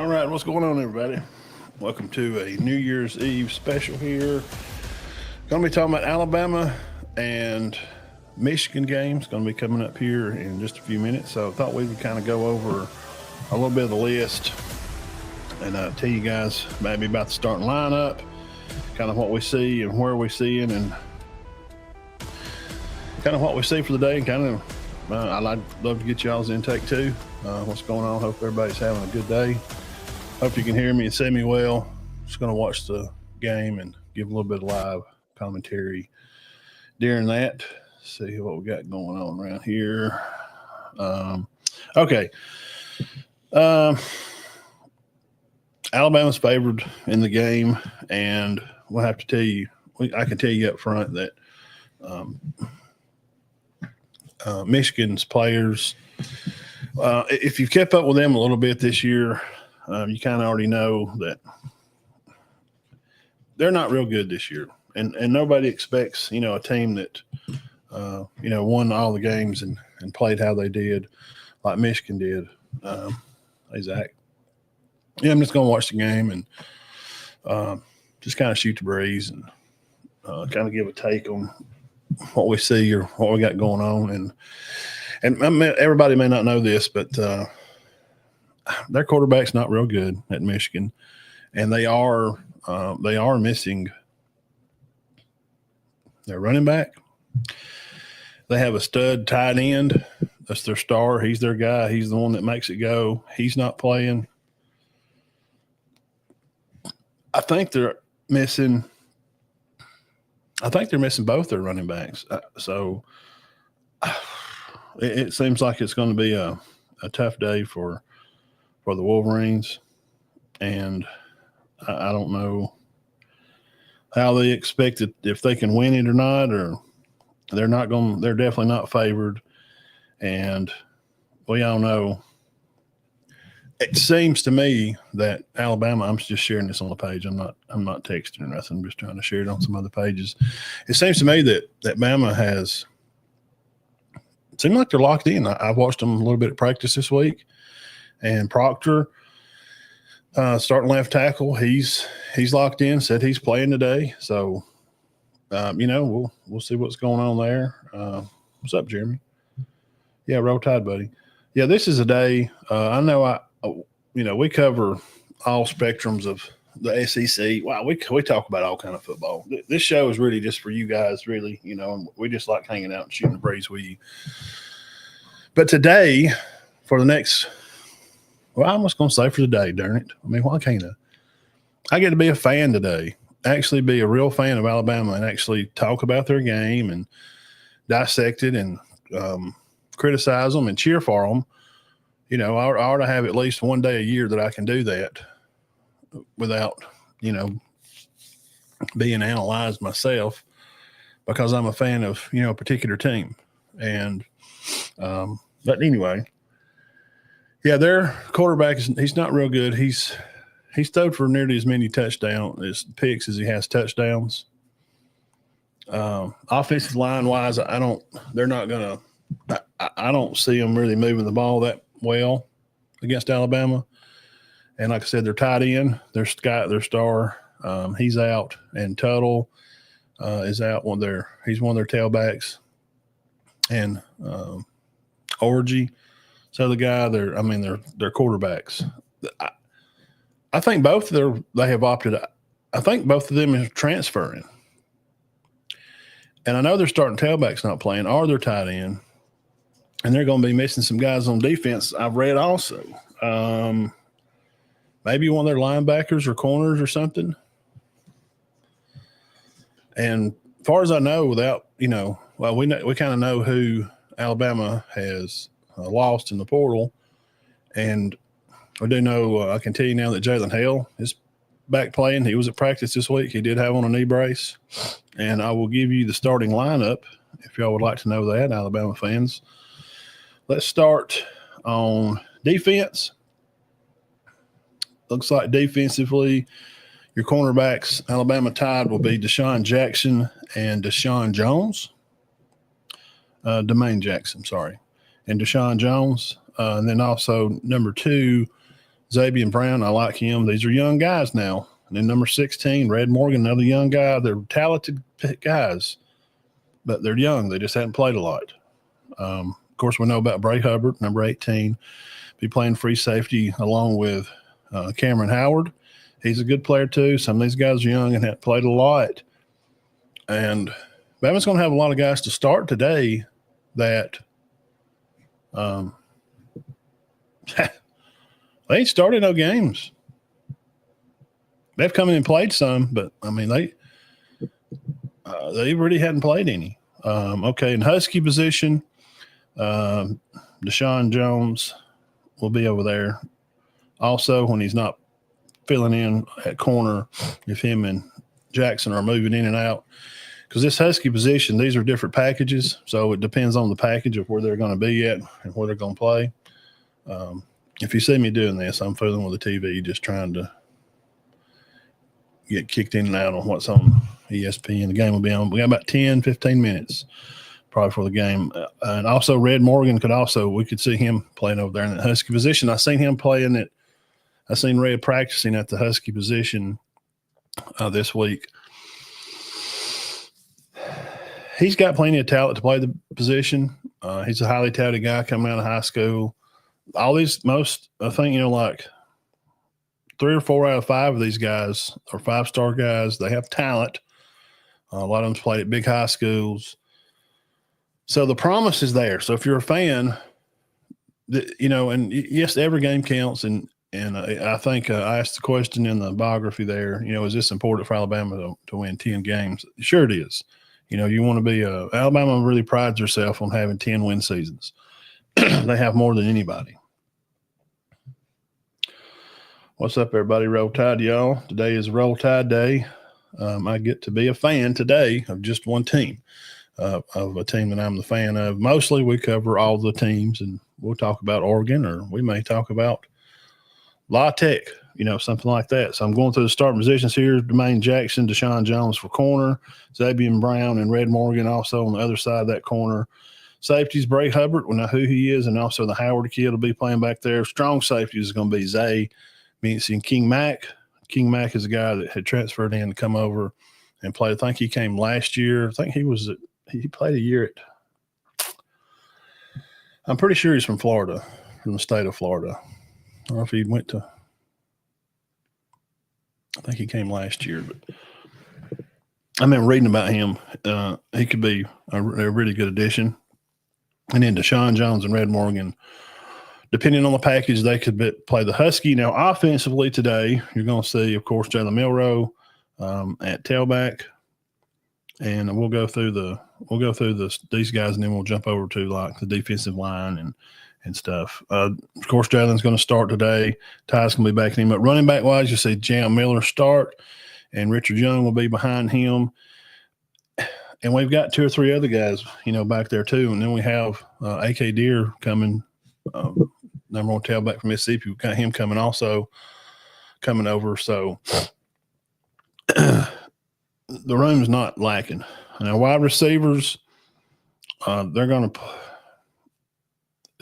All right, what's going on, everybody? Welcome to a New Year's Eve special here. Going to be talking about Alabama and Michigan games. Going to be coming up here in just a few minutes. So I thought we would kind of go over a little bit of the list and tell you guys maybe about the starting lineup, kind of what we see and where we see it, and kind of what we see for the day, and kind of I'd love to get y'all's intake too. What's going on? Hope everybody's having a good day. Hope you can hear me and see me well. Just going to watch the game and give a little bit of live commentary during that. See what we got going on around here. Okay. Alabama's favored in the game, and we'll have to tell you, I can tell you up front that Michigan's players, if you've kept up with them a little bit this year, you kind of already know that they're not real good this year. And nobody expects, a team that, won all the games and played how they did, like Michigan did. Hey, Zach. Yeah, I'm just going to watch the game and just kind of shoot the breeze and kind of give a take on what we see or what we got going on. And everybody may not know this, but their quarterback's not real good at Michigan, and they are missing their running back. They have a stud tight end. That's their star. He's their guy. He's the one that makes it go. He's not playing. I think they're missing both their running backs. So it seems like it's going to be a tough day for the Wolverines. And I don't know how they expect it, if they can win it or not, or they're definitely not favored. And we all know, it seems to me that Alabama, I'm just sharing this on the page. I'm not texting or nothing. I'm just trying to share it on some other pages. It seems to me that Bama has seemed like they're locked in. I've watched them a little bit at practice this week, and Proctor, starting left tackle, he's locked in, said he's playing today. So, we'll see what's going on there. What's up, Jeremy? Yeah, roll tide, buddy. Yeah, this is a day. I know we cover all spectrums of the SEC. Wow, we talk about all kind of football. This show is really just for you guys, really. We just like hanging out and shooting the breeze with you. But today, for the next, well, I'm just going to say for the day, darn it. I mean, why can't I get to be a fan today, actually be a real fan of Alabama and actually talk about their game and dissect it and criticize them and cheer for them. I ought to have at least one day a year that I can do that without, being analyzed myself, because I'm a fan of, a particular team. And, but anyway, yeah, their quarterback he's not real good. He's thrown for nearly as many touchdowns picks as he has touchdowns. Offensive line wise, I don't see them really moving the ball that well against Alabama. And like I said, their tight end, their star, he's out, and Tuttle is out. He's one of their tailbacks, and Orgy. So the guy, they're quarterbacks. I think they have opted. I think both of them are transferring, and I know their starting tailback's not playing, or their tight end, and they're going to be missing some guys on defense. I've read also. Maybe one of their linebackers or corners or something. And as far as I know, without, we kind of know who Alabama has lost in the portal. And I do know, I can tell you now that Jalen Hale is back playing. He was at practice this week. He did have on a knee brace. And I will give you the starting lineup if y'all would like to know that, Alabama fans. Let's start on defense. Looks like defensively, your cornerbacks, Alabama Tide, will be Deshaun Jackson and Deshaun Jones. Demain Jackson, sorry. And Deshaun Jones. And then also number 2 Xavier Brown, I like him. These are young guys now. And then number 16, Red Morgan, another young guy. They're talented guys, but they're young. They just hadn't played a lot. Of course, we know about Bray Hubbard, number 18, be playing free safety along with Cameron Howard. He's a good player too. Some of these guys are young and have played a lot. And Bama's going to have a lot of guys to start today that they ain't started no games. They've come in and played some, but I mean they really hadn't played any. Okay, in Husky position, Deshaun Jones will be over there. Also, when he's not filling in at corner, if him and Jackson are moving in and out, because this Husky position, these are different packages, so it depends on the package of where they're going to be at and where they're going to play. If you see me doing this, I'm fooling with the TV, just trying to get kicked in and out on what's on ESPN. The game will be on. We got about 10, 15 minutes probably for the game. And also Red Morgan we could see him playing over there in the Husky position. I seen him playing it. I seen Red practicing at the Husky position this week. He's got plenty of talent to play the position. He's a highly touted guy coming out of high school. I think, like 3 or 4 out of 5 of these guys are 5-star guys. They have talent. A lot of them played at big high schools. So the promise is there. So if you're a fan, and yes, every game counts. And I think I asked the question in the biography there, is this important for Alabama to win 10 games? Sure it is. You want to be Alabama really prides herself on having 10-win seasons. They have more than anybody. What's up, everybody? Roll Tide, y'all. Today is Roll Tide Day. I get to be a fan today of just one team, of a team that I'm the fan of. Mostly we cover all the teams, and we'll talk about Oregon, or we may talk about La Tech, something like that. So I'm going through the starting positions here. Jermaine Jackson, Deshaun Jones for corner, Xavier Brown and Red Morgan also on the other side of that corner. Safeties, Bray Hubbard, we know who he is, and also the Howard kid will be playing back there. Strong safeties is going to be Zay, Mincy, and King Mack. King Mack is a guy that had transferred in to come over and play. I think he came last year. I think he played a year I'm pretty sure he's from Florida, from the state of Florida. I don't know if he went to – I think he came last year. But I've been reading about him. He could be a really good addition. And then Deshaun Jones and Red Morgan, depending on the package, they could play the Husky. Now, offensively today, you're going to see, of course, Jalen Milroe at tailback. And we'll go through these guys, and then we'll jump over to like the defensive line and stuff. Of course, Jalen's going to start today. Ty's going to be backing him up. Running back wise, you see Jam Miller start, and Richard Young will be behind him. And we've got 2 or 3 other guys, back there too. And then we have A.K. Deere coming, number 1 tailback from Mississippi. We've got him coming over. So the room's not lacking. Now, wide receivers, they got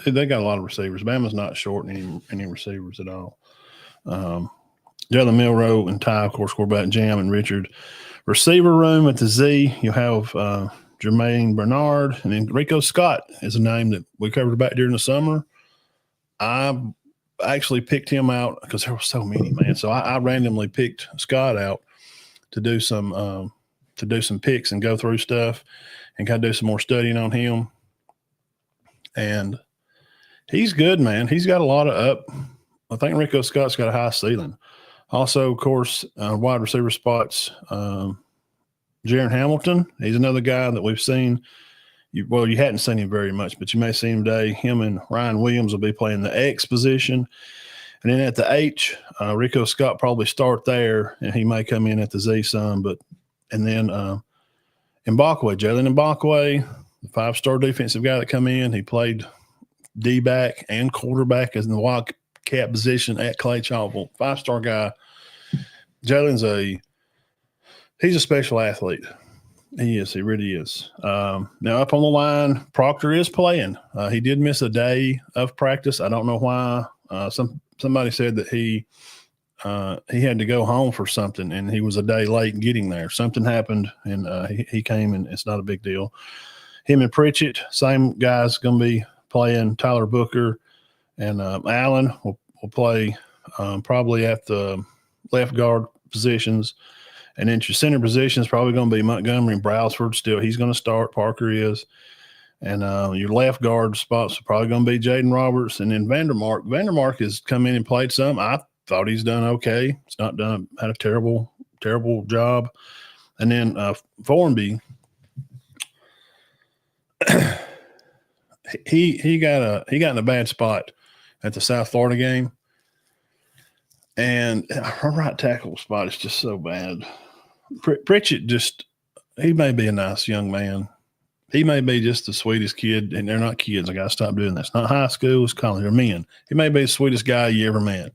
a lot of receivers. Bama's not short any receivers at all. Jalen Milroe and Ty, of course, quarterback, Jam and Richard. Receiver room at the Z, you'll have Jermaine Bernard, and then Rico Scott is a name that we covered back during the summer. I actually picked him out because there were so many, man. So I randomly picked Scott out to do some picks and go through stuff and kind of do some more studying on him. And he's good, man. He's got a lot of up. I think Rico Scott's got a high ceiling. Also, of course, wide receiver spots, Jaron Hamilton. He's another guy that we've seen. You hadn't seen him very much, but you may see him today. Him and Ryan Williams will be playing the X position. And then at the H, Rico Scott probably start there, and he may come in at the Z some. And then Mbakwe, Jalen Mbakwe, the 5-star defensive guy that come in. He played D-back and quarterback as in the Wildcat position at Clay Chalkville. 5-star guy. Jalen's he's a special athlete. He is. He really is. Now, up on the line, Proctor is playing. He did miss a day of practice. I don't know why. Some somebody said that he had to go home for something, and he was a day late getting there. Something happened, and he came, and it's not a big deal. Him and Pritchett, same guys, going to be playing. Tyler Booker and Allen will play probably at the left guard positions. And then your center position is probably going to be Montgomery and Browsford still. He's going to start. Parker is. And your left guard spots are probably going to be Jaden Roberts. And then Vandermark. Vandermark has come in and played some. I thought he's done okay. He's not had a terrible job. And then Formby, he got in a bad spot at the South Florida game. And her right tackle spot is just so bad. Pritchett he may be a nice young man. He may be just the sweetest kid, and they're not kids. I got to stop doing this. Not high school, it's college. They're men. He may be the sweetest guy you ever met.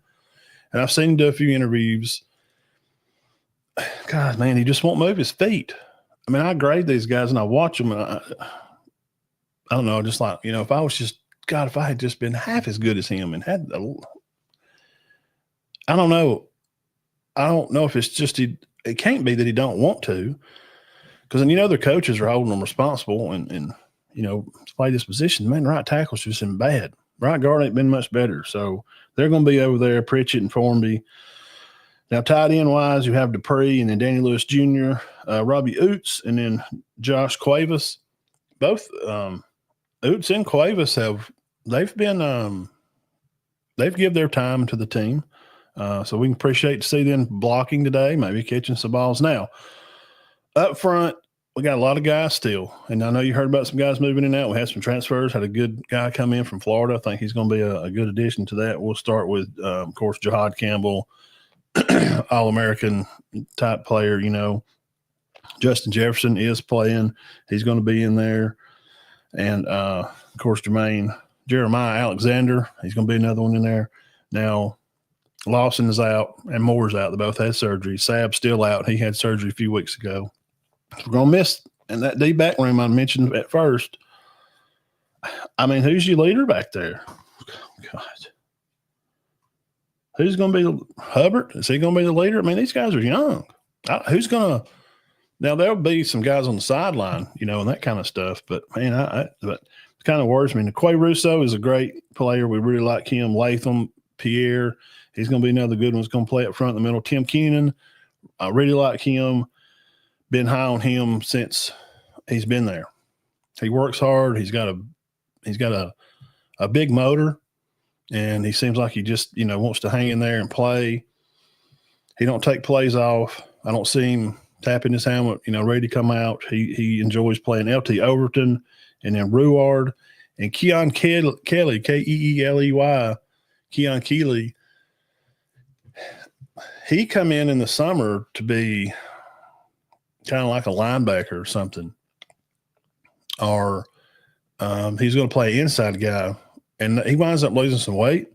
And I've seen him do a few interviews. God, man, he just won't move his feet. I mean, I grade these guys, and I watch them, and I don't know, just like, if I had just been half as good as him and had I don't know. I don't know if it's just it can't be that he don't want to, because then their coaches are holding them responsible and to play this position. Man, right tackle's just been bad. Right guard ain't been much better. So they're going to be over there, Pritchett and Formby. Now, tight end wise, you have Dupree and then Danny Lewis Jr., Robbie Oots, and then Josh Cuevas. Both Oots and Cuevas they've given their time to the team. So we can appreciate to see them blocking today, maybe catching some balls. Now, up front, we got a lot of guys still. And I know you heard about some guys moving in and out. We had some transfers, had a good guy come in from Florida. I think he's going to be a good addition to that. We'll start with, of course, Jahad Campbell, All-American type player, Justin Jefferson is playing. He's going to be in there. And, of course, Jeremiah Alexander, he's going to be another one in there. Now, Lawson is out and Moore's out. They both had surgery. Saab's still out. He had surgery a few weeks ago. So we're going to miss – and that D-back room I mentioned at first, I mean, who's your leader back there? God. Who's going to be – Hubbard? Is he going to be the leader? I mean, these guys are young. Who's going to – now, there'll be some guys on the sideline, and that kind of stuff. But, man, but it kind of worries me. Quay Russo is a great player. We really like him. Latham, Pierre – he's going to be another good one. He's going to play up front in the middle. Tim Keenan, I really like him. Been high on him since he's been there. He works hard. He's got a big motor, and he seems like he just wants to hang in there and play. He don't take plays off. I don't see him tapping his helmet, ready to come out. He enjoys playing. LT Overton, and then Ruard and Keon Kelly, Keeley, Keon Keeley. He come in the summer to be kind of like a linebacker or something, or he's going to play inside guy, and he winds up losing some weight,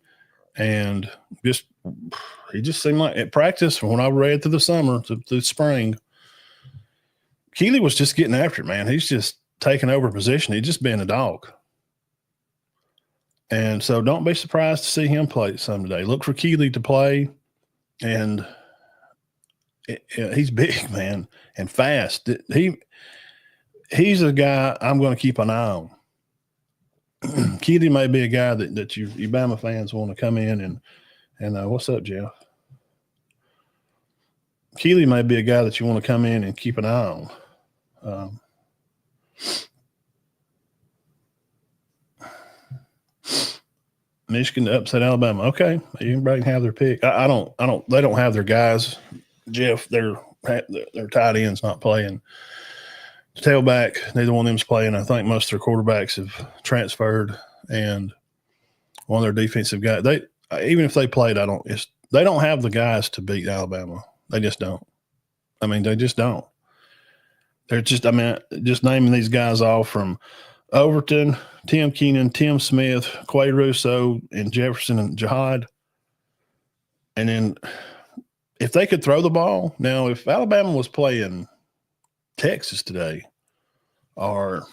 and he just seemed like at practice from when I read through the summer to the spring, Keeley was just getting after it, man. He's just taking over position. He's just being a dog. And so don't be surprised to see him play some today. Look for Keeley to play. And he's big, man, and fast. He's a guy I'm going to keep an eye on. Keeley may be a guy that you Bama fans want to come in and what's up, Jeff? Keeley may be a guy that you want to come in and keep an eye on. Michigan to upset Alabama. Okay, everybody can have their pick. I don't. They don't have their guys. Jeff, their tight ends not playing. Tailback, neither one of them's playing. I think most of their quarterbacks have transferred, and one of their defensive guys. Even if they played, they don't have the guys to beat Alabama. They just don't. I mean, they just don't. They're just. I mean, just naming these guys off from Overton, Tim Keenan, Tim Smith, Quay Russo, and Jefferson and Jihad. And then if they could throw the ball, now if Alabama was playing Texas today, or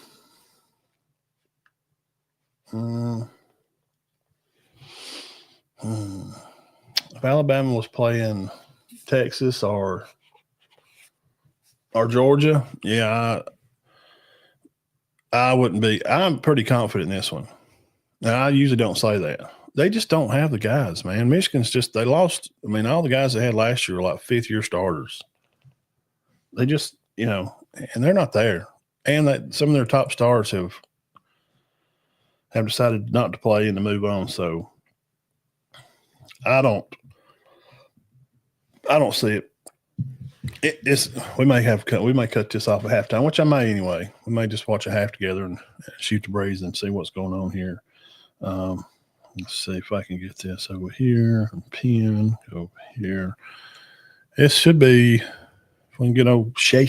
If Alabama was playing Texas or Georgia, yeah, I wouldn't be. I'm pretty confident in this one. Now, I usually don't say that. They just don't have the guys, man. Michigan's just, they lost. I mean, all the guys they had last year were like fifth-year starters. They just, and they're not there. And that some of their top stars have decided not to play and to move on. So I don't see it. It's we may cut this off at halftime, which I may anyway. We may just watch a half together and shoot the breeze and see what's going on here. Let's see if I can get this over here. Pin over here. It should be. If we can get old Shay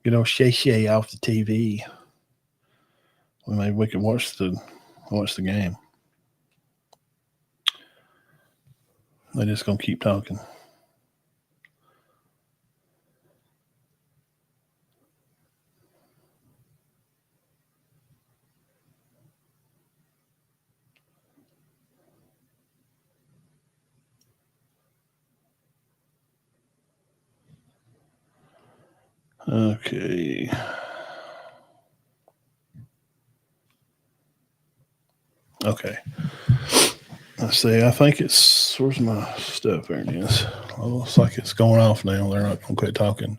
off the TV. Well, maybe we can watch the game. They're just gonna keep talking. Okay. Okay. Let's see. I think it's, where's my stuff? There it is. Oh, looks like it's going off now. They're not going to quit talking.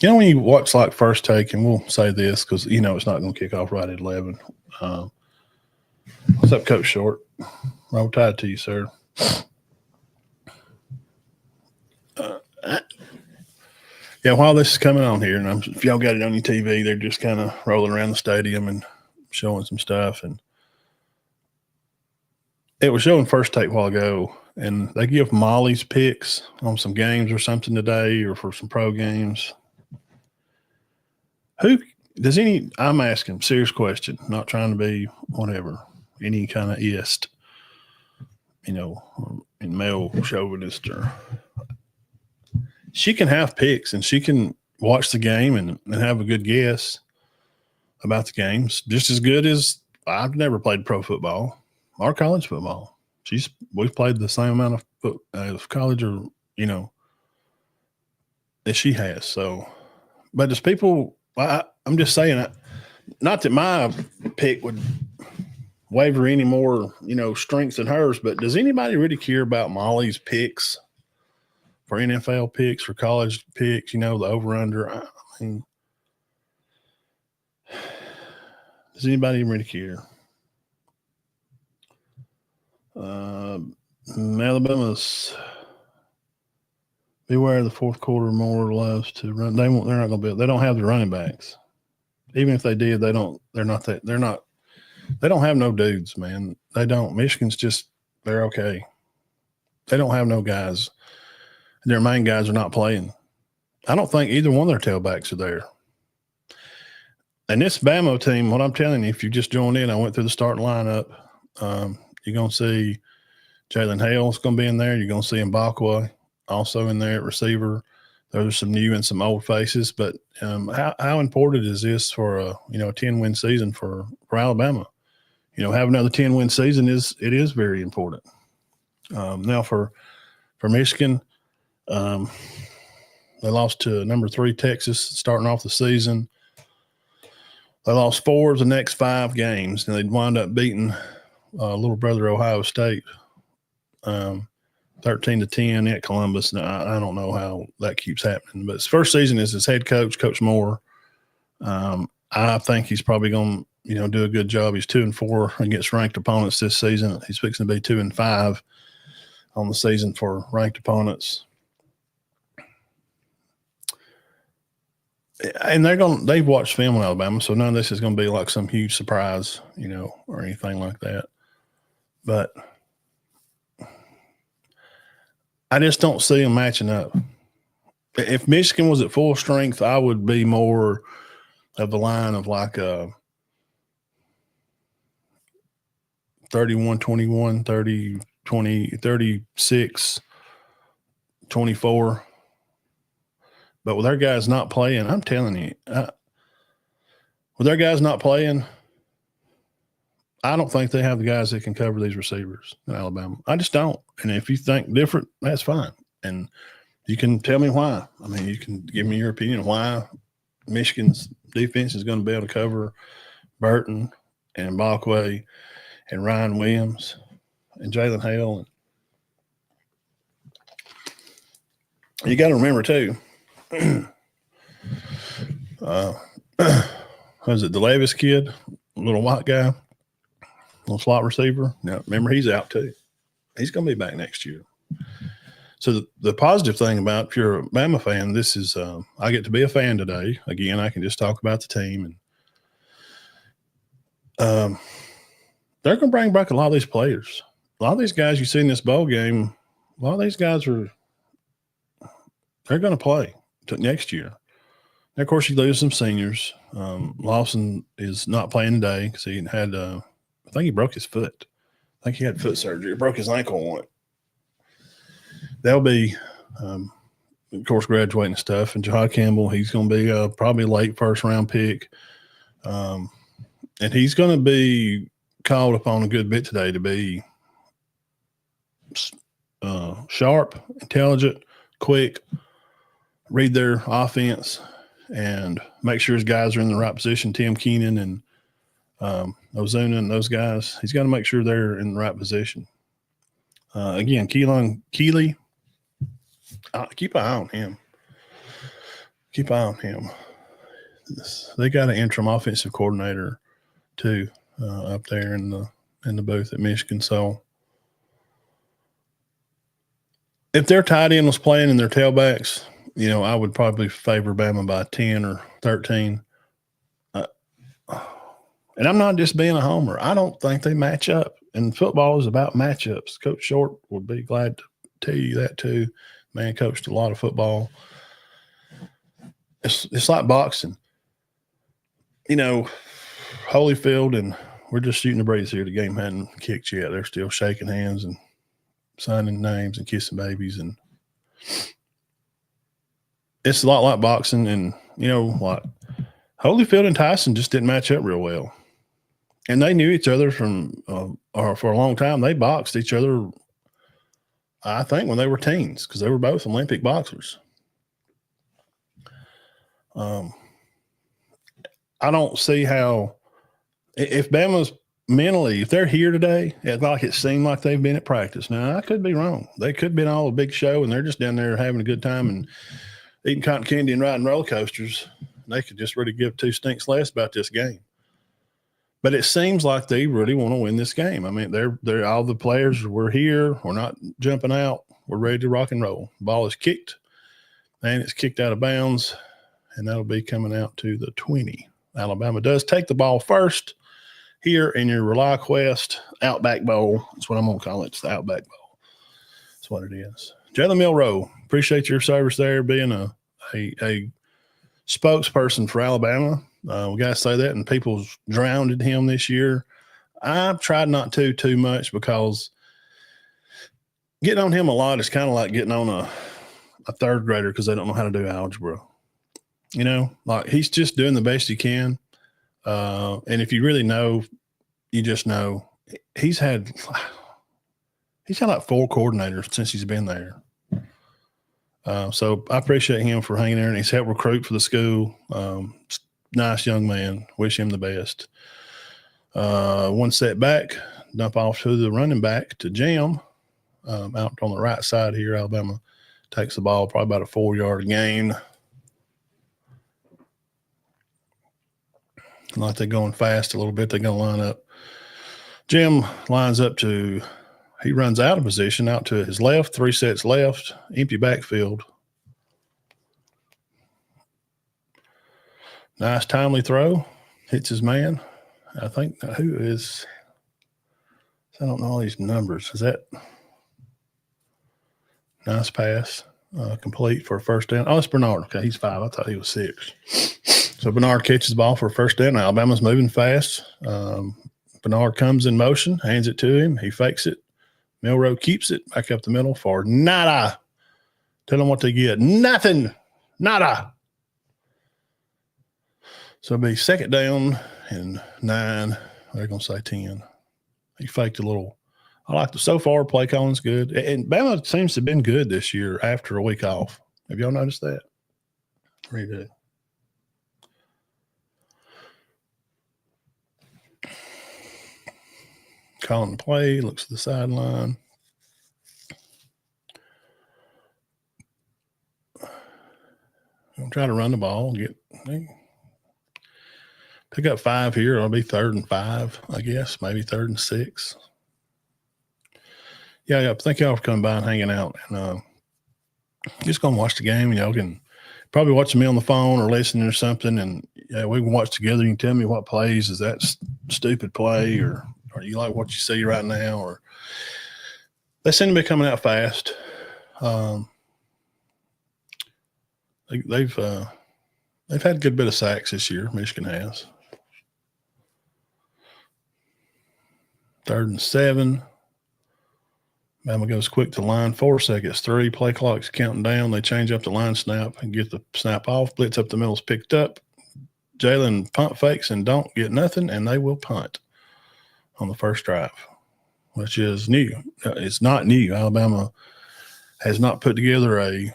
When you watch like First Take, and we'll say this because it's not going to kick off right at 11. What's up, Coach Short? Roll Tide to you, sir. Yeah, while this is coming on here, and if y'all got it on your TV, they're just kind of rolling around the stadium and showing some stuff. And it was showing First Take a while ago, and they give Molly's picks on some games or something today or for some pro games. I'm asking, serious question, not trying to be whatever, any kind of ist, in male chauvinist, or she can have picks and she can watch the game and have a good guess about the games, just as good as I've never played pro football or college football. We've played the same amount of college or, that she has. So, but as people, I'm just saying, not that my pick would waver any more, strength than hers, but does anybody really care about Molly's picks for NFL picks, for college picks, the over-under? I mean, does anybody really care? Alabama's beware the fourth quarter more loves to run. They're not going to be. They don't have the running backs. Even if they did, they don't. They're not that. They're not. They don't have no dudes, man. They don't. Michigan's just. They're okay. They don't have no guys. Their main guys are not playing. I don't think either one of their tailbacks are there. And this Bama team, what I'm telling you, if you just joined in, I went through the starting lineup. You're going to see Jalen Hale's going to be in there. You're going to see Mbakwa also in there at receiver. Those are some new and some old faces. But how important is this for a 10-win season for Alabama? Have another 10-win season is very important. Now for Michigan, they lost to number 3 Texas starting off the season. They lost 4 of the next 5 games, and they'd wind up beating little brother Ohio State 13-10 at Columbus. Now, I don't know how that keeps happening, but his first season as his head coach, Coach Moore. I think he's probably going to do a good job. He's 2-4 against ranked opponents this season. He's fixing to be 2-5 on the season for ranked opponents. And they've watched film in Alabama, so none of this is going to be like some huge surprise, or anything like that. But I just don't see them matching up. If Michigan was at full strength, I would be more of the line of like 31-21, 30-20, 36-24. But with their guys not playing, I'm telling you, with their guys not playing, I don't think they have the guys that can cover these receivers in Alabama. I just don't. And if you think different, that's fine. And you can tell me why. I mean, you can give me your opinion why Michigan's defense is going to be able to cover Burton and Bakwe and Ryan Williams and Jalen Hale. You got to remember, too, was it the Levis kid, little white guy, little slot receiver? Now, remember, he's out, too. He's going to be back next year. So the positive thing about if you're a Bama fan, this is I get to be a fan today. Again, I can just talk about the team. And they're going to bring back a lot of these players. A lot of these guys you see in this bowl game, a lot of these guys they're going to play next year. And of course, you lose some seniors. Lawson is not playing today because he had, I think he broke his foot. I think he had foot surgery. He broke his ankle on it. They'll be, of course, graduating stuff. And Jahad Campbell, he's going to be probably a late first-round pick. And he's going to be called upon a good bit today to be sharp, intelligent, quick, read their offense, and make sure his guys are in the right position. Tim Keenan and Ozuna and those guys, he's got to make sure they're in the right position. Again, Keeley, keep an eye on him. Keep an eye on him. They got an interim offensive coordinator too up there in the booth at Michigan. So if their tight end was playing and their tailbacks, I would probably favor Bama by 10 or 13. And I'm not just being a homer. I don't think they match up. And football is about matchups. Coach Short would be glad to tell you that too. Man coached a lot of football. It's like boxing. Holyfield, and we're just shooting the breeze here. The game hadn't kicked yet. They're still shaking hands and signing names and kissing babies. And it's a lot like boxing. And, like Holyfield and Tyson just didn't match up real well. And they knew each other for a long time. They boxed each other, I think, when they were teens because they were both Olympic boxers. I don't see how if Bama's mentally, if they're here today, it seemed like they've been at practice. Now, I could be wrong. They could have been all a big show, and they're just down there having a good time and eating cotton candy and riding roller coasters. They could just really give two stinks less about this game. But it seems like they really want to win this game. I mean, they're all the players. We're here. We're not jumping out. We're ready to rock and roll. Ball is kicked, and it's kicked out of bounds, and that'll be coming out to the 20. Alabama does take the ball first here in your ReliaQuest Outback Bowl. That's what I'm going to call it. It's the Outback Bowl. That's what it is. Jalen Milroe, appreciate your service there, being a spokesperson for Alabama. We got to say that, and people's drowned him this year. I've tried not to too much because getting on him a lot is kind of like getting on a third grader because they don't know how to do algebra. Like he's just doing the best he can. And if you really know, you just know he's had like 4 coordinators since he's been there. So I appreciate him for hanging there, and he's helped recruit for the school. Nice young man. Wish him the best. One setback, dump off to the running back to Jam out on the right side here. Alabama takes the ball, probably about a 4-yard gain. Like they're going fast a little bit. They're going to line up. Jim lines up he runs out of position out to his left, 3 sets left, empty backfield. Nice timely throw. Hits his man. I think I don't know all these numbers. Is that nice pass? Complete for a first down. Oh, it's Bernard. Okay, he's 5. I thought he was 6. So Bernard catches the ball for a first down. Alabama's moving fast. Bernard comes in motion, hands it to him. He fakes it. Milroe keeps it back up the middle for nada. Tell them what they get. Nothing. Nada. So it'll be second down and 9. They're going to say 10. He faked a little. I like the so far play calling's good. And Bama seems to have been good this year after a week off. Have y'all noticed that? Really good. Calling the play, looks at the sideline. I'm trying to run the ball, pick up 5 here. It'll be 3rd and 5, I guess, maybe 3rd and 6. Yeah. Thank y'all for coming by and hanging out. And just gonna watch the game. Y'all can probably watch me on the phone or listening or something, and we can watch together. You can tell me what plays is that stupid play, or you like what you see right now, or they seem to be coming out fast. They've had a good bit of sacks this year. Michigan has. 3rd and 7. Bama goes quick to line, 4 seconds, 3. Play clock's counting down. They change up the line snap and get the snap off. Blitz up the middle's picked up. Jalen punt fakes and don't get nothing, and they will punt on the first drive, which is new. It's not new. Alabama has not put together a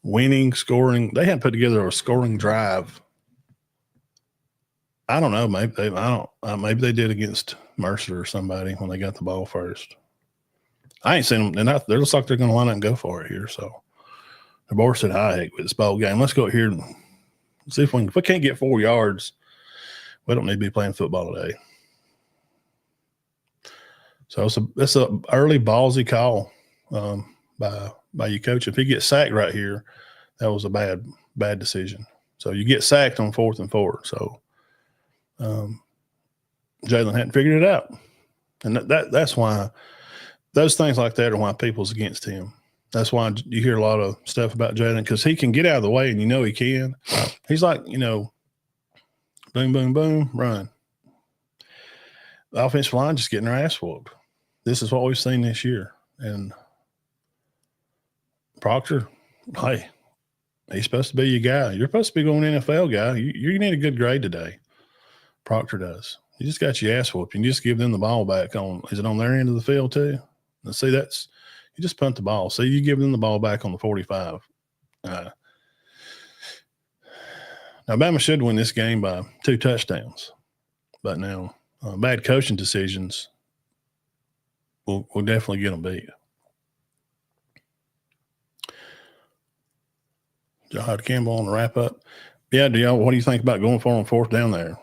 winning scoring. They hadn't put together a scoring drive. I don't know. Maybe they did against Mercer or somebody when they got the ball first. I ain't seen them. They look like they're going to line up and go for it here. So DeBoer said, "Heck with this ball game. Let's go here and see if we can't get 4 yards. We don't need to be playing football today." So it's a early ballsy call by your coach. If he gets sacked right here, that was a bad decision. So you get sacked on 4th and 4. So Jalen hadn't figured it out, and that's why those things like that are why people's against him. That's why you hear a lot of stuff about Jalen, because he can get out of the way, and he can. He's like, boom, boom, boom, run. The offensive line just getting their ass whooped. This is what we've seen this year. And Proctor, hey, he's supposed to be your guy. You're supposed to be going NFL guy. You need a good grade today. Proctor does. You just got your ass whooped. You just give them the ball back is it on their end of the field too? And see, you just punt the ball. See, you give them the ball back on the 45. Now, Bama should win this game by 2 touchdowns. But now, bad coaching decisions will definitely get them beat. Jahad Campbell on the wrap up. Yeah, what do you think about going for on 4th down there?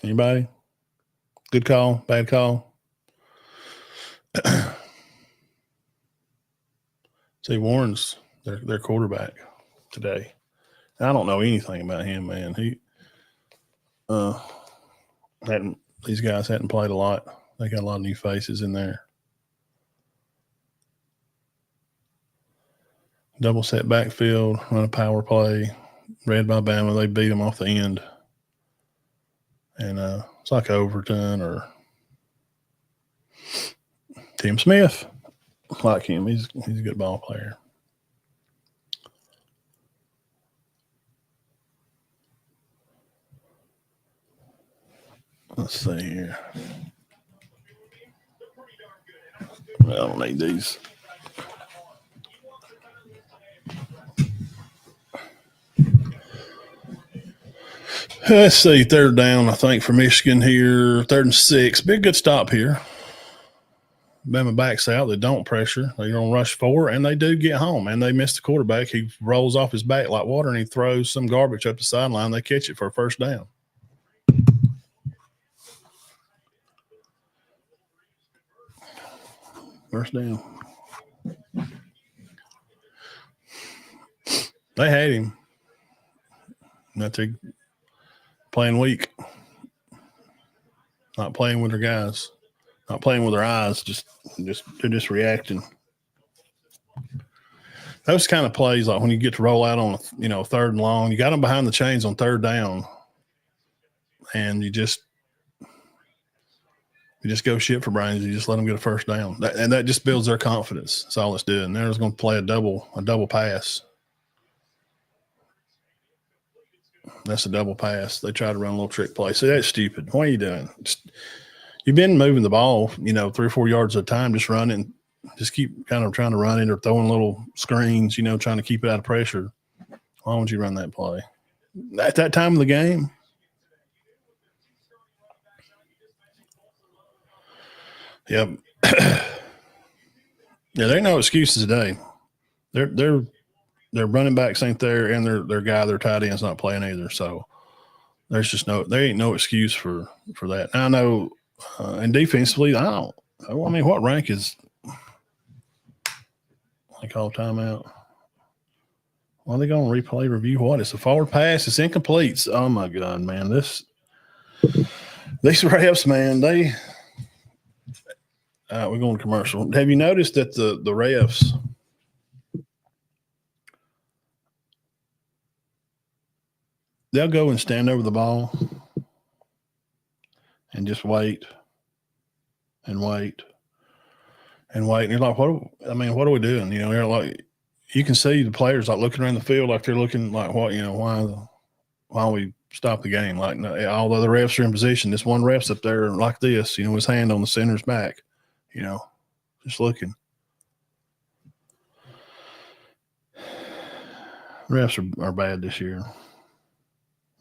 Anybody? Good call, bad call? See, Warren's their quarterback today. I don't know anything about him, man. These guys hadn't played a lot. They got a lot of new faces in there. Double set backfield, run a power play, read by Bama. They beat them off the end. And it's like Overton or Tim Smith. I like him. He's a good ball player. Let's see here. I don't need these. Let's see, 3rd down, I think, for Michigan here. 3rd and 6. Be a good stop here. Bama backs out. They don't pressure. They're going to rush 4, and they do get home. And they miss the quarterback. He rolls off his back like water, and he throws some garbage up the sideline. They catch it for a 1st down. First down. They had him. That's playing weak. Not playing with their guys. Not playing with their eyes. They're just reacting. Those kind of plays, like when you get to roll out on 3rd and long, you got them behind the chains on 3rd down, and you just go shit for brains. You just let them get a 1st down, and that just builds their confidence. That's all it's doing. They're just going to play a double pass. That's a double pass. They try to run a little trick play. See, that's stupid. What are you doing? You've been moving the ball, 3 or 4 yards at a time, just running. Just keep kind of trying to run it or throwing little screens, trying to keep it out of pressure. Why would you run that play? At that time of the game? Yep. Yeah, there ain't no excuses today. Their running backs ain't there, and their tight end's not playing either. So there ain't no excuse for that. Now, I know, and defensively, what rank is? They call timeout. Why are they going to replay review? What? It's a forward pass. It's incomplete. Oh my God, man! These refs, man, we're going to commercial. Have you noticed that the refs? They'll go and stand over the ball and just wait and wait and wait. And you're like, what are we doing? They're like, you can see the players like looking around the field like they're looking like, what, why we stop the game? Like, all the other refs are in position. This one ref's up there like this, his hand on the center's back, just looking. Refs are bad this year.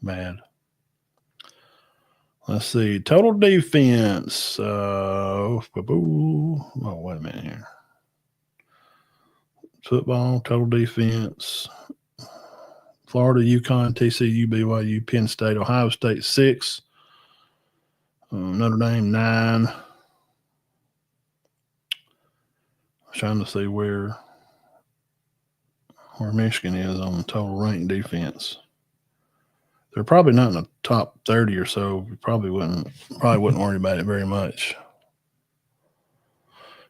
Bad. Let's see. Total defense. Oh, wait a minute here. Football, total defense. Florida, UConn, TCU, BYU, Penn State, Ohio State 6. Notre Dame 9. I'm trying to see where Michigan is on the total ranked defense. They're probably not in the top 30 or so. Probably wouldn't worry about it very much.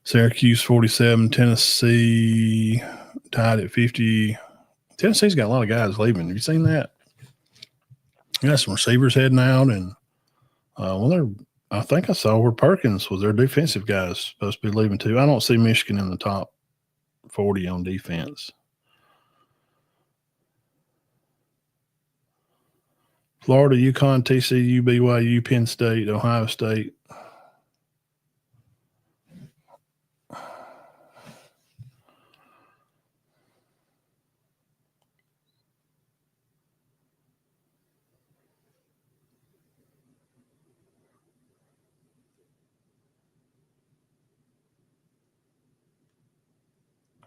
Syracuse 47, Tennessee tied at 50. Tennessee's got a lot of guys leaving. Have you seen that? You got some receivers heading out, and I think I saw where Perkins was their defensive guys supposed to be leaving too. I don't see Michigan in the top 40 on defense. Florida, UConn, TCU, BYU, Penn State, Ohio State.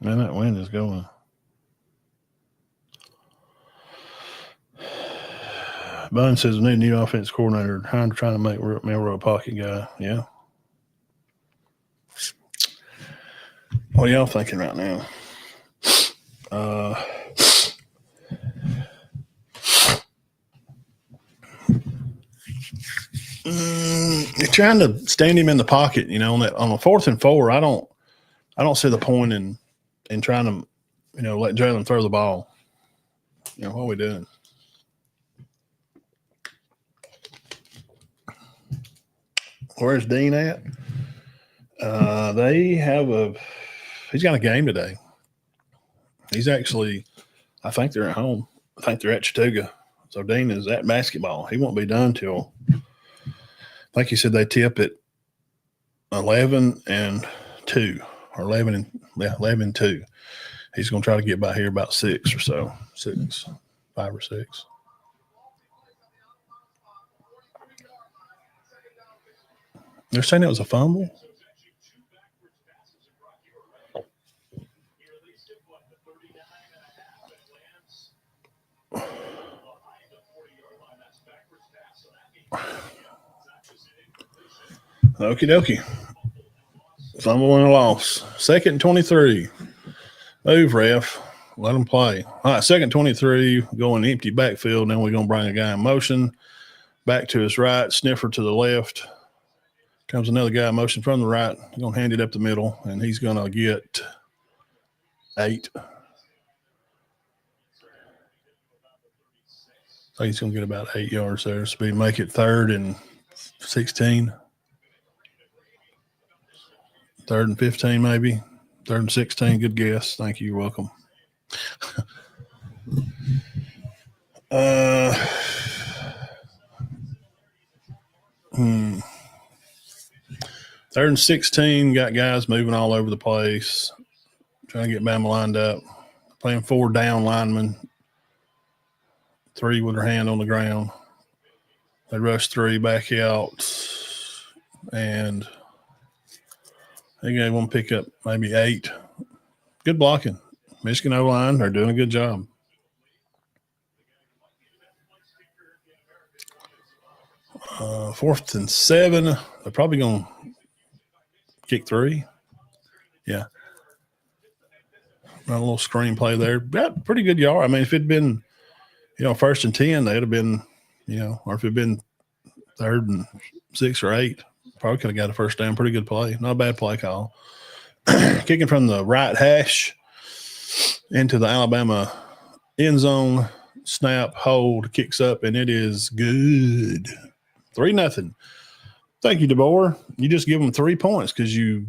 Man, that wind is going. Bun says we need a new offense coordinator. Trying to make Melrose a pocket guy. Yeah. What are y'all thinking right now? You're trying to stand him in the pocket, on a 4th and 4. I don't see the point in trying to, let Jalen throw the ball. What are we doing? Where's Dean at? He's got a game today. He's actually, I think they're at home. I think they're at Chattooga. So Dean is at basketball. He won't be done till, like you said, they tip at 11 and 2 or 11 and 2. He's going to try to get by here about 6 or so, 5 or 6. They're saying it was a fumble? Okie dokie. Fumble and a loss. 2nd and 23. Move, ref. Let them play. All right, 2nd 23, going empty backfield. Then we're going to bring a guy in motion. Back to his right, sniffer to the left. Comes another guy in motion from the right. He's going to hand it up the middle, and he's going to get 8. I think he's going to get about 8 yards there. So we make it 3rd and 16. 3rd and 15, maybe. 3rd and 16. Good guess. Thank you. You're welcome. Uh, 3rd and 16, got guys moving all over the place, trying to get Bama lined up, playing 4 down linemen, 3 with their hand on the ground. They rush 3 back out, and they gave one pick up maybe 8. Good blocking. Michigan O-line, they're doing a good job. Fourth and 7, they're probably going to kick 3. Yeah. Run a little screenplay there. Got pretty good yard. I mean, if it'd been, 1st and 10, they'd have been, or if it'd been 3rd and 6 or 8, probably could have got a first down. Pretty good play. Not a bad play call. Kicking from the right hash into the Alabama end zone. Snap, hold, kicks up, and it is good. 3-0. Thank you, DeBoer. You just give them 3 points because you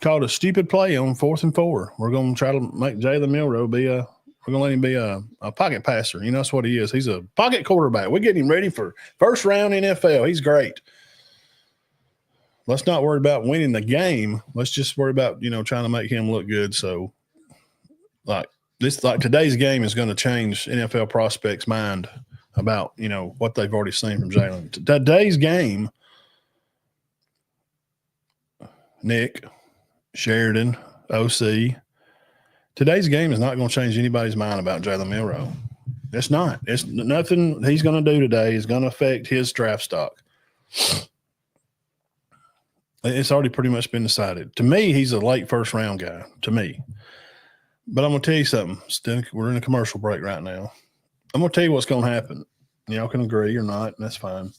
called a stupid play on 4th and 4. We're going to try to make Jalen Milroe we're going to let him be a pocket passer. That's what he is. He's a pocket quarterback. We're getting him ready for first round NFL. He's great. Let's not worry about winning the game. Let's just worry about, trying to make him look good. So, today's game is going to change NFL prospects' mind about, what they've already seen from Jalen. Today's game, Nick, Sheridan, OC, today's game is not going to change anybody's mind about Jalen Milroe. It's not. It's nothing he's going to do today is going to affect his draft stock. It's already pretty much been decided. To me, he's a late first round guy, to me. But I'm going to tell you something. We're in a commercial break right now. I'm going to tell you what's going to happen. Y'all can agree or not, and that's fine.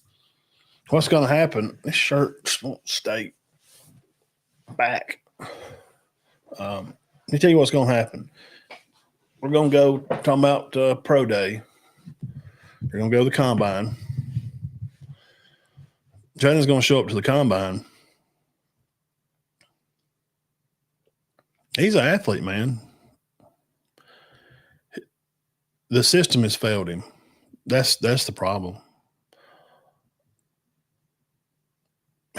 What's going to happen, this shirt just won't stay back. Let me tell you what's going to happen. We're going to go talking about Pro Day. We're going to go to the Combine. Jaden's going to show up to the Combine. He's an athlete, man. The system has failed him. That's the problem.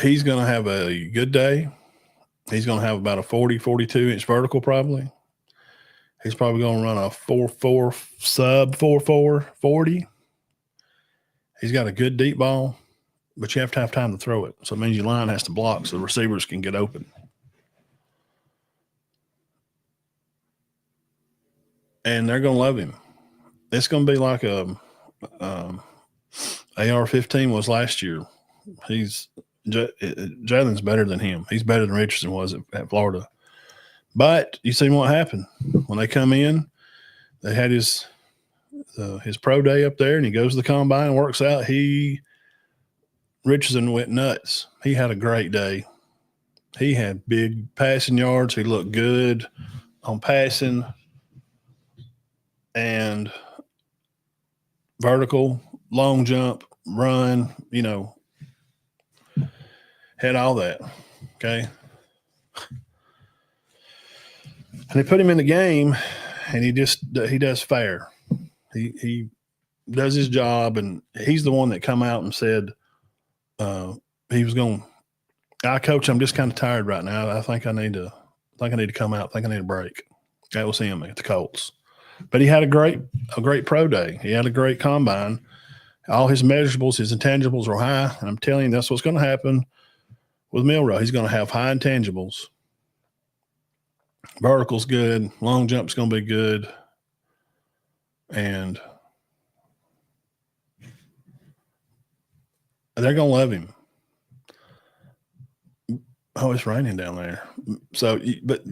He's going to have a good day. He's going to have about a 40, 42-inch vertical probably. He's probably going to run a 4.4 sub 4.4 40. He's got a good deep ball, but you have to have time to throw it. So it means your line has to block so the receivers can get open. And they're going to love him. It's going to be like AR-15 was last year. Jalen's better than him. He's better than Richardson was at Florida. But you see what happened when they come in. They had his pro day up there, and he goes to the combine and works out. Richardson went nuts. He had a great day. He had big passing yards. He looked good on passing and vertical, long jump, run, had all that. Okay. And they put him in the game, and he does fair. He does his job, and he's the one that come out and said he was going. Coach, I'm just kind of tired right now. I think I need to come out. I think I need a break. That was him at the Colts. But he had a great pro day. He had a great combine. All his measurables, his intangibles are high, and I'm telling you, that's what's going to happen with Milroe. He's going to have high intangibles. Vertical's good. Long jump's going to be good. And they're going to love him. Oh, it's raining down there. So, but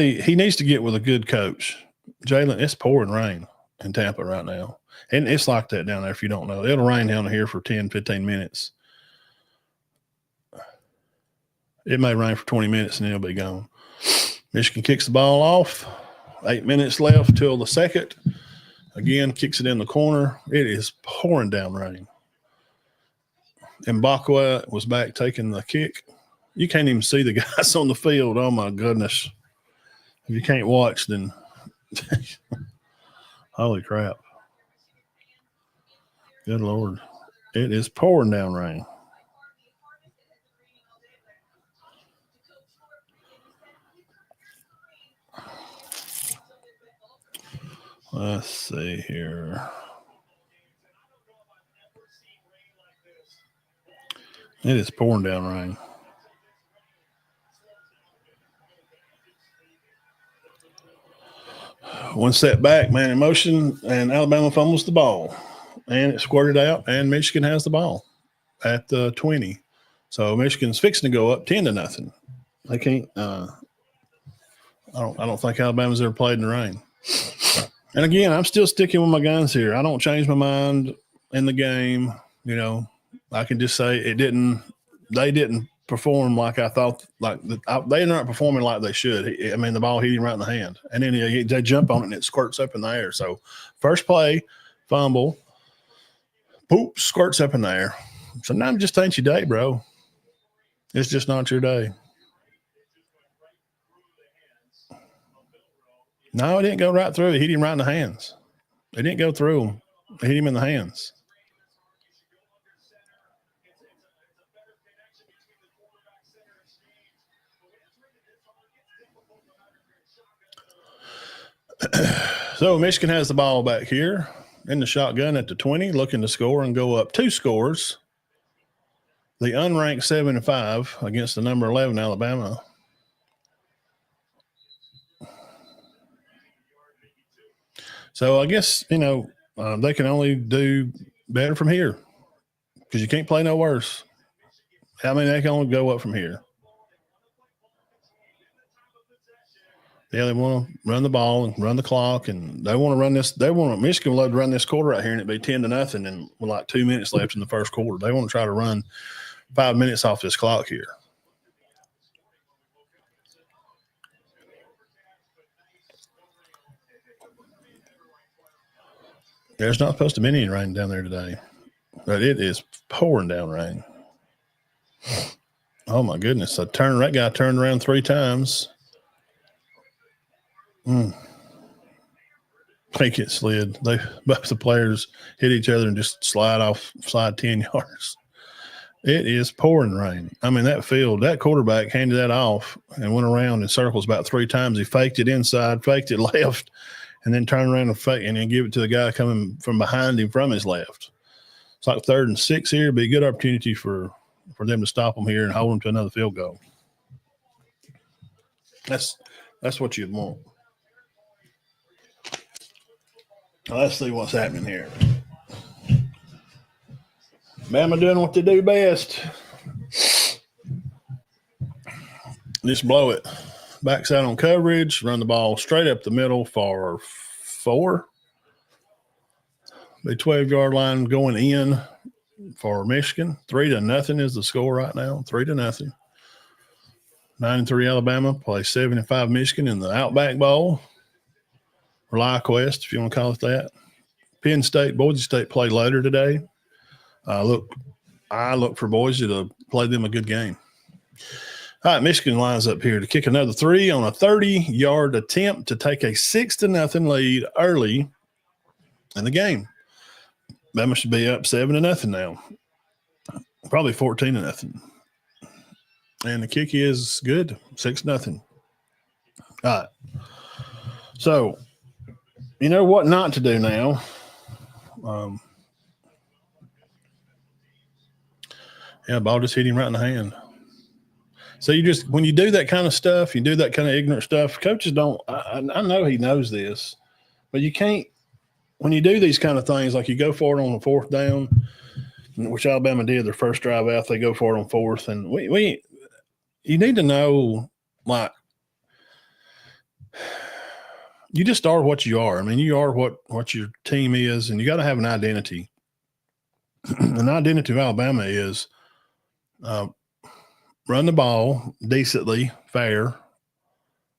he needs to get with a good coach. Jalen, it's pouring rain in Tampa right now. And it's like that down there if you don't know. It'll rain down here for 10, 15 minutes. It may rain for 20 minutes and it'll be gone. Michigan kicks the ball off. 8 minutes left till the second. Again, kicks it in the corner. It is pouring down rain. And Mbakwa was back taking the kick. You can't even see the guys on the field. Oh, my goodness. If you can't watch, then holy crap. Good Lord. It is pouring down rain. Let's see here. It is pouring down rain. One step back, man in motion, and Alabama fumbles the ball. And it squirted out, and Michigan has the ball at the 20. So Michigan's fixing to go up 10-0. They can't. I don't think Alabama's ever played in the rain. And again, I'm still sticking with my guns here. I don't change my mind in the game. You know, I can just say it didn't. They didn't perform like I thought. Like they're not performing like they should. I mean, the ball hit him right in the hand, and then they jump on it and it squirts up in the air. So first play, fumble, poop, squirts up in the air. Sometimes it just ain't your day, bro. It's just not your day. No, it didn't go right through. It hit him right in the hands. It didn't go through him. It hit him in the hands. So Michigan has the ball back here in the shotgun at the 20, looking to score and go up 2 scores. The unranked 7-5 against the number 11 Alabama. So I guess, they can only do better from here because you can't play no worse. I mean, they can only go up from here. Yeah, they want to run the ball and run the clock, and they want to run this. Michigan would love to run this quarter right here, and it'd be 10-0, and with like 2 minutes left in the first quarter. They want to try to run 5 minutes off this clock here. There's not supposed to be any rain down there today, but it is pouring down rain. Oh my goodness! That guy turned around 3 times. I think it slid. Both the players hit each other and just slide 10 yards. It is pouring rain. I mean, that quarterback handed that off and went around in circles about 3 times. He faked it inside, faked it left, and then turned around and then give it to the guy coming from behind him from his left. It's like 3rd and 6 here. It'd be a good opportunity for them to stop them here and hold them to another field goal. That's what you'd want. Let's see what's happening here. Bama doing what they do best. Just blow it. Backside on coverage. Run the ball straight up the middle for 4. The 12-yard line going in for Michigan. 3-0 is the score right now. 3-0. 9-3 Alabama plays 7-5 Michigan in the Outback Bowl. Rely Quest, if you want to call it that. Penn State, Boise State play later today. I look for Boise to play them a good game. All right, Michigan lines up here to kick another 3 on a 30-yard attempt to take a 6-0 lead early in the game. Bama should be up 7-0 now. Probably 14-0. And the kick is good, 6-0. All right. So, you know what not to do now? Ball just hit him right in the hand. So when you do that kind of stuff, you do that kind of ignorant stuff, coaches don't, I know he knows this, but you can't, when you do these kind of things, like you go for it on the 4th down, which Alabama did their first drive out, they go for it on 4th. And you need to know, like, you just are what you are. I mean, you are what your team is, and you got to have an identity. An identity of Alabama is run the ball decently, fair.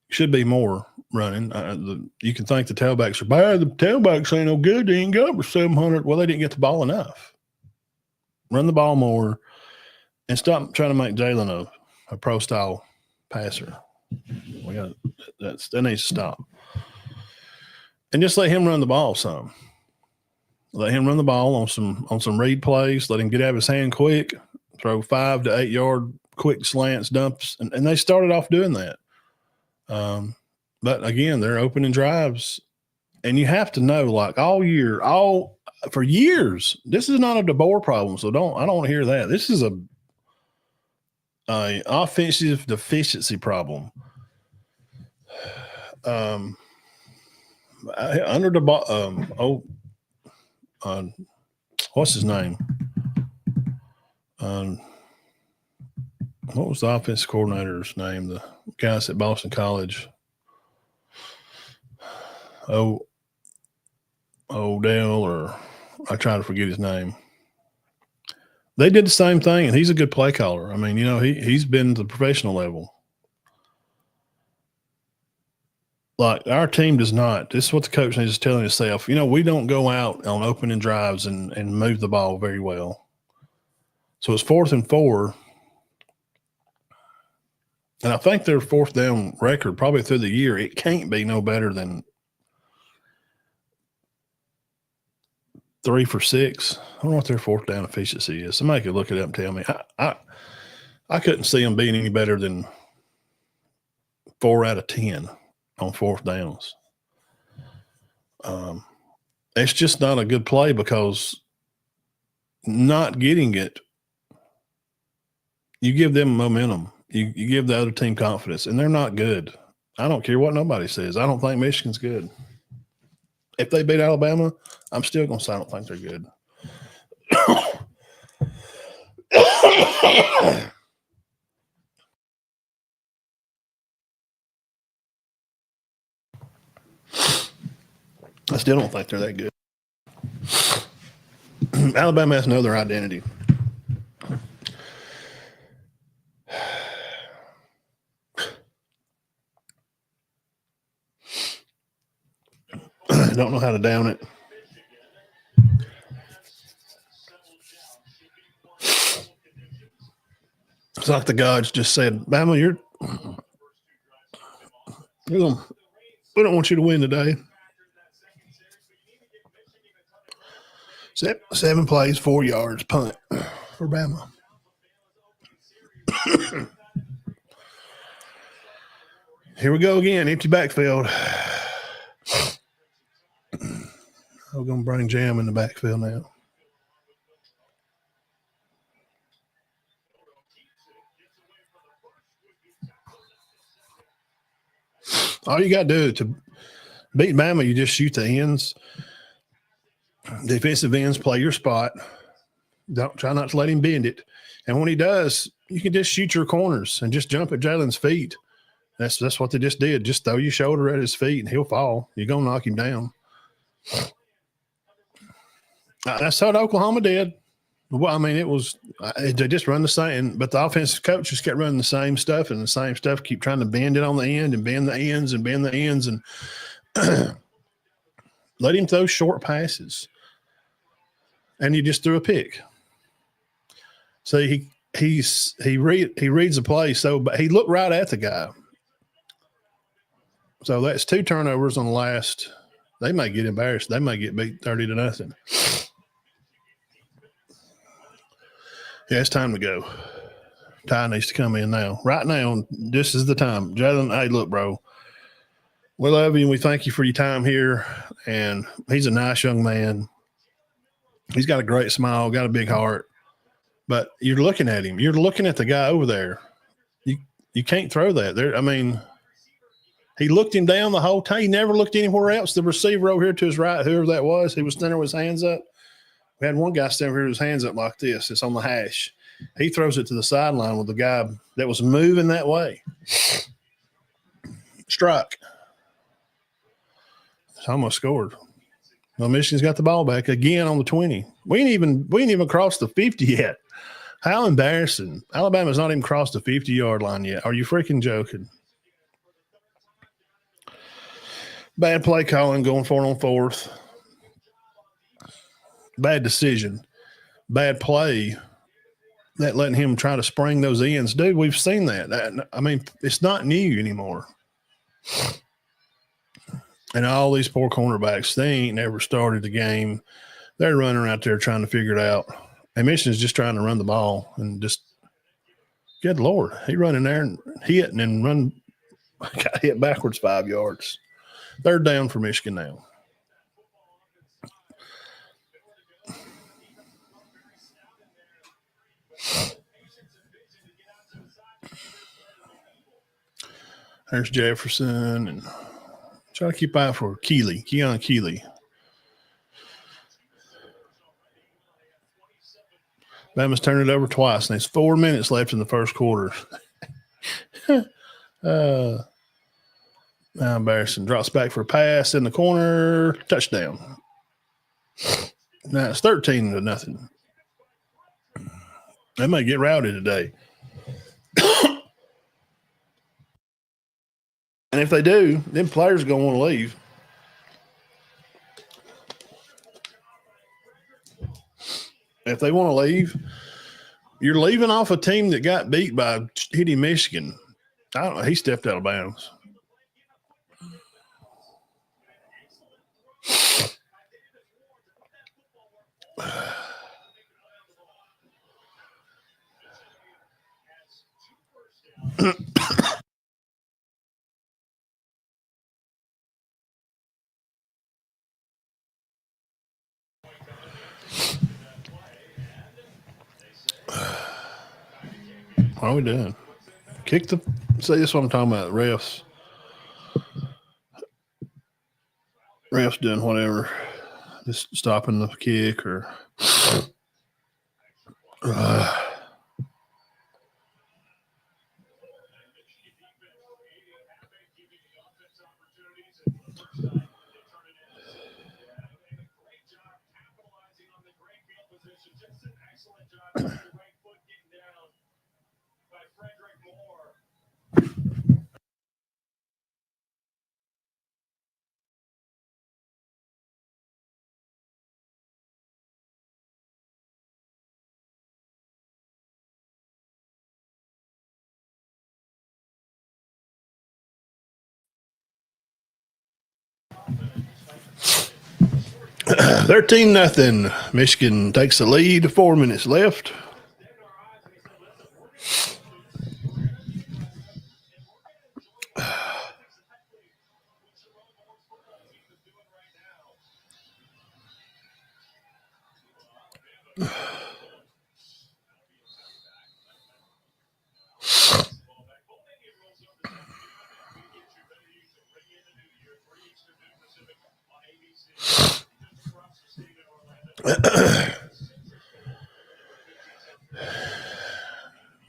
Should be more running. You can think the tailbacks are bad. The tailbacks ain't no good. They ain't got over 700. Well, they didn't get the ball enough. Run the ball more and stop trying to make Jalen a pro-style passer. That needs to stop. And just let him run the ball some. let him run the ball on some read plays, let him get out of his hand quick, throw 5 to 8 yard quick slants, dumps, and they started off doing that. But again, they're opening drives, and you have to know, like for years, this is not a DeBoer problem. So I don't want to hear that. This is a offensive deficiency problem. Under DeBoer, what's his name? What was the offense coordinator's name? The guys at Boston College. Odell, or I try to forget his name. They did the same thing, and he's a good play caller. I mean, he's been to the professional level. Like, our team does not. This is what the coach needs to tell himself. We don't go out on opening drives and move the ball very well. So it's 4th and 4. And I think their 4th down record probably through the year, it can't be no better than 3 for 6. I don't know what their 4th down efficiency is. Somebody could look it up and tell me. I couldn't see them being any better than 4 out of 10 on 4th downs. It's just not a good play, because not getting it, you give them momentum. You give the other team confidence, and they're not good. I don't care what nobody says. I don't think Michigan's good. If they beat Alabama, I'm still going to say I don't think they're good. I still don't think they're that good. Alabama has no other identity. I don't know how to down it. It's like the gods just said, Bama, we don't want you to win today. 7 plays, 4 yards, punt for Bama. Here we go again, empty backfield. We're going to bring Jam in the backfield now. All you got to do to beat Bama, you just shoot the ends. Defensive ends, play your spot. Don't try not to let him bend it. And when he does, you can just shoot your corners and just jump at Jalen's feet. That's what they just did. Just throw your shoulder at his feet and he'll fall. You're going to knock him down. That's what Oklahoma did. Well, I mean, they just run the same, but the offensive coach just kept running the same stuff, and the same stuff, keep trying to bend it on the end and bend the ends and bend the ends, and let him throw short passes. And he just threw a pick. So he reads the play, but he looked right at the guy. So that's 2 turnovers on the last. They might get embarrassed. They might get beat 30-0. Yeah, it's time to go. Ty needs to come in now. Right now, this is the time. Jalen, hey, look, bro. We love you and we thank you for your time here. And he's a nice young man. He's got a great smile, got a big heart. But you're looking at him. You're looking at the guy over there. You can't throw that. He looked him down the whole time. He never looked anywhere else. The receiver over here to his right, whoever that was, he was standing there with his hands up. We had one guy standing here with his hands up like this. It's on the hash. He throws it to the sideline with the guy that was moving that way. Strike. It's almost scored. Well, Michigan's got the ball back again on the 20. We ain't even crossed the 50 yet. How embarrassing. Alabama's not even crossed the 50-yard line yet. Are you freaking joking? Bad play calling, going for it on 4th. Bad decision. Bad play. That letting him try to spring those ends. Dude, we've seen that. I mean, it's not new anymore. And all these poor cornerbacks, they ain't never started the game. they're running out there trying to figure it out. And Michigan's just trying to run the ball and just, good Lord, he run in there and hit and then got hit backwards 5 yards. Third down for Michigan now. There's Jefferson and try to keep eye for Keon Keeley. Bama's turned it over twice, and there's 4 minutes left in the first quarter. Embarrassing. Drops back for a pass in the corner. Touchdown. Now it's 13-0. They might get rowdy today. And if they do, then players are going to want to leave. If they want to leave, you're leaving off a team that got beat by hitting Michigan. I don't know. He stepped out of bounds. What are we doing? See, this is what I'm talking about. Refs doing whatever. Just stopping the kick or $13-0. Michigan takes the lead. 4 minutes left.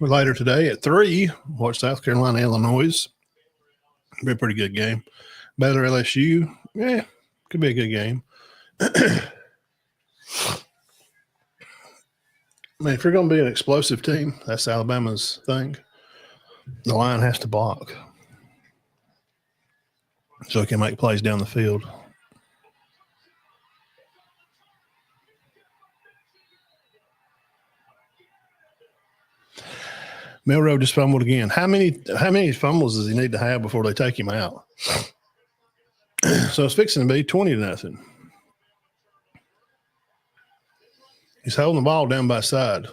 Later today at 3, watch South Carolina, Illinois. Be a pretty good game. Baylor, LSU, could be a good game. I mean, if you're going to be an explosive team, that's Alabama's thing. The line has to block so it can make plays down the field. Milroe just fumbled again. How many fumbles does he need to have before they take him out? So it's fixing to be 20-0. He's holding the ball down by side.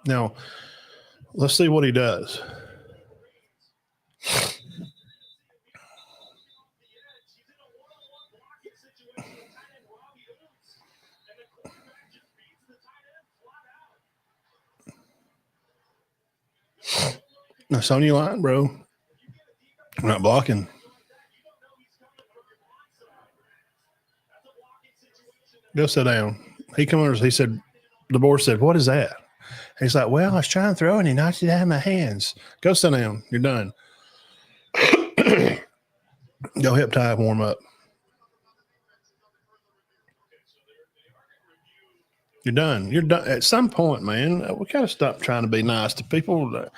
Now, let's see what he does. That's on your line, bro. We're not blocking. Go sit down. He come over. He said, DeBoer said, "What is that?" He's like, "Well, I was trying to throw and he knocked it out of my hands." Go sit down. You're done. Go help Ty warm up. You're done. You're done. At some point, man, we got to stop trying to be nice to people.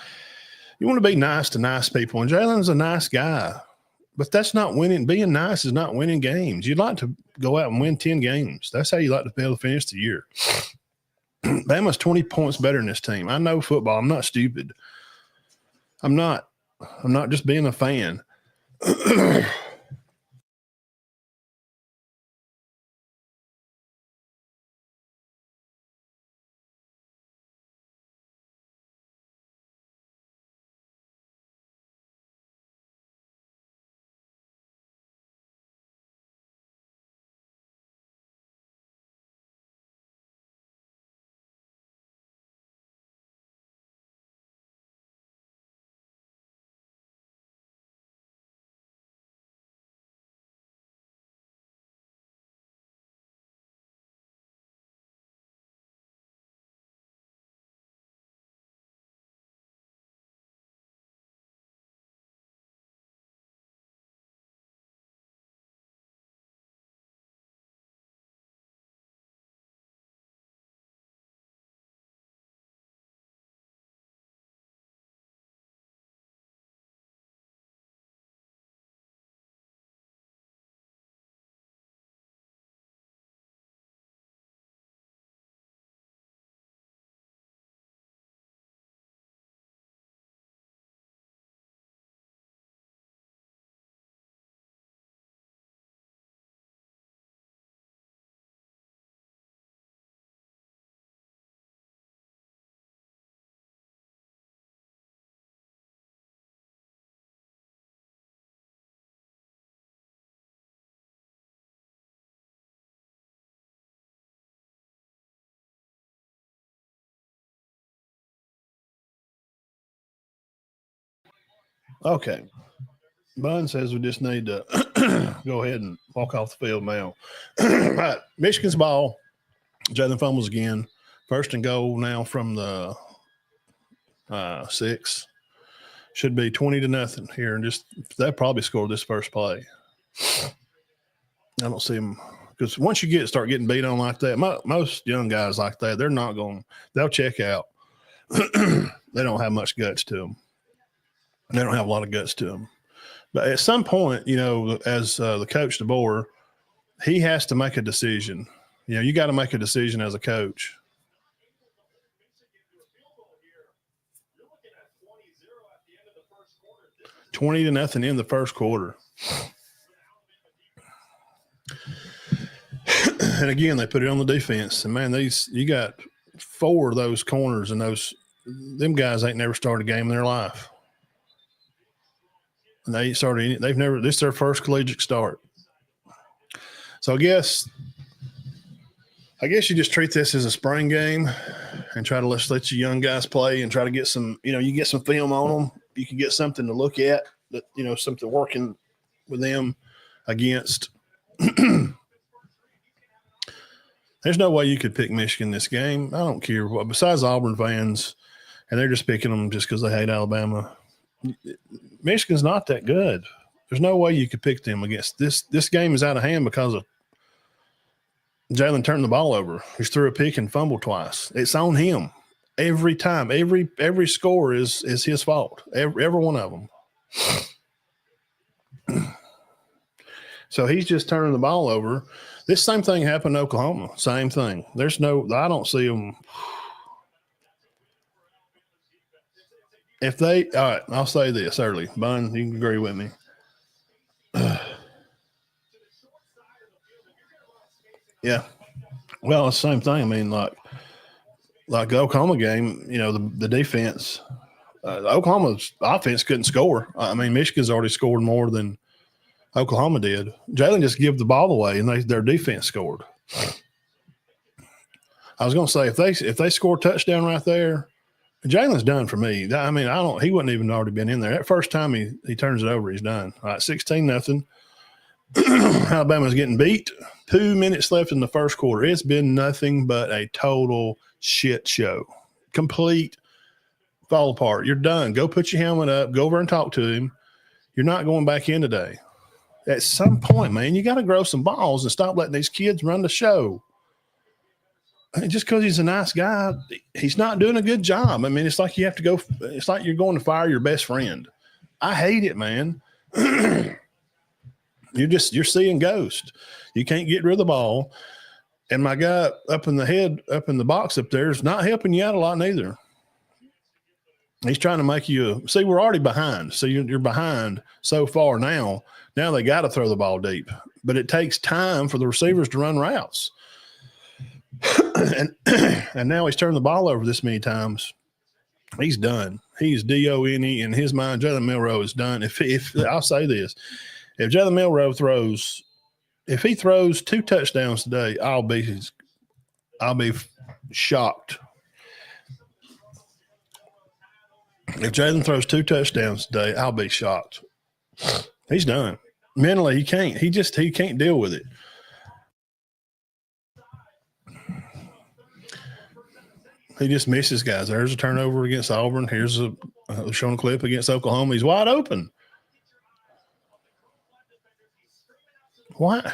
You want to be nice to nice people. And Jalen's a nice guy. But that's not winning. Being nice is not winning games. You'd like to go out and win 10 games. That's how you like to be able to finish the year. Bama's 20 points better than this team. I know football. I'm not stupid. I'm not just being a fan. Okay. Bun says we just need to go ahead and walk off the field now. All right. Michigan's ball. Jalen fumbles again. First and goal now from the 6. Should be 20-0 here. And just they probably scored this first play. I don't see them. Because once you start getting beat on like that, most young guys like that, they're not going, they'll check out. They don't have much guts to them. They don't have a lot of guts to them. But at some point, as the coach DeBoer, he has to make a decision. You got to make a decision as a coach. 20-0 in the first quarter. And again, they put it on the defense. And man, you got 4 of those corners, and them guys ain't never started a game in their life. And this is their first collegiate start. So I guess you just treat this as a spring game and try to let your young guys play and try to get some, you get some film on them. You can get something to look at that, something working with them against. There's no way you could pick Michigan this game. I don't care what, besides Auburn fans, and they're just picking them just because they hate Alabama. Michigan's not that good. There's no way you could pick them against this. This game is out of hand because of Jalen turned the ball over. He's threw a pick and fumbled twice. It's on him every time. Every score is his fault. Every one of them. So he's just turning the ball over. This same thing happened in Oklahoma. Same thing. I don't see them. All right, I'll say this early. Bun, you can agree with me. Yeah. Well, it's the same thing. I mean, like the Oklahoma game, the defense, Oklahoma's offense couldn't score. I mean, Michigan's already scored more than Oklahoma did. Jalen just gave the ball away, and their defense scored. I was going to say, if they score a touchdown right there, Jalen's done for me. I mean, he wouldn't even already been in there. That first time he turns it over, he's done. All right, 16-0. Alabama's getting beat. 2 minutes left in the first quarter. It's been nothing but a total shit show. Complete fall apart. You're done. Go put your helmet up. Go over and talk to him. You're not going back in today. At some point, man, you got to grow some balls and stop letting these kids run the show. And just because he's a nice guy, he's not doing a good job. I mean, it's like it's like you're going to fire your best friend. I hate it, man. You're seeing ghosts. You can't get rid of the ball. And my guy up in the box up there is not helping you out a lot neither. He's trying to make you see, we're already behind. So you're behind so far now. Now they got to throw the ball deep. But it takes time for the receivers to run routes. and now he's turned the ball over this many times. He's done. He's done. In his mind, Jalen Milroe is done. If I'll say this, if Jalen Milroe throws 2 touchdowns today, I'll be shocked. If Jalen throws 2 touchdowns today, I'll be shocked. He's done. Mentally, he can't. He can't deal with it. He just misses guys. There's a turnover against Auburn. Here's showing a clip against Oklahoma. He's wide open. What?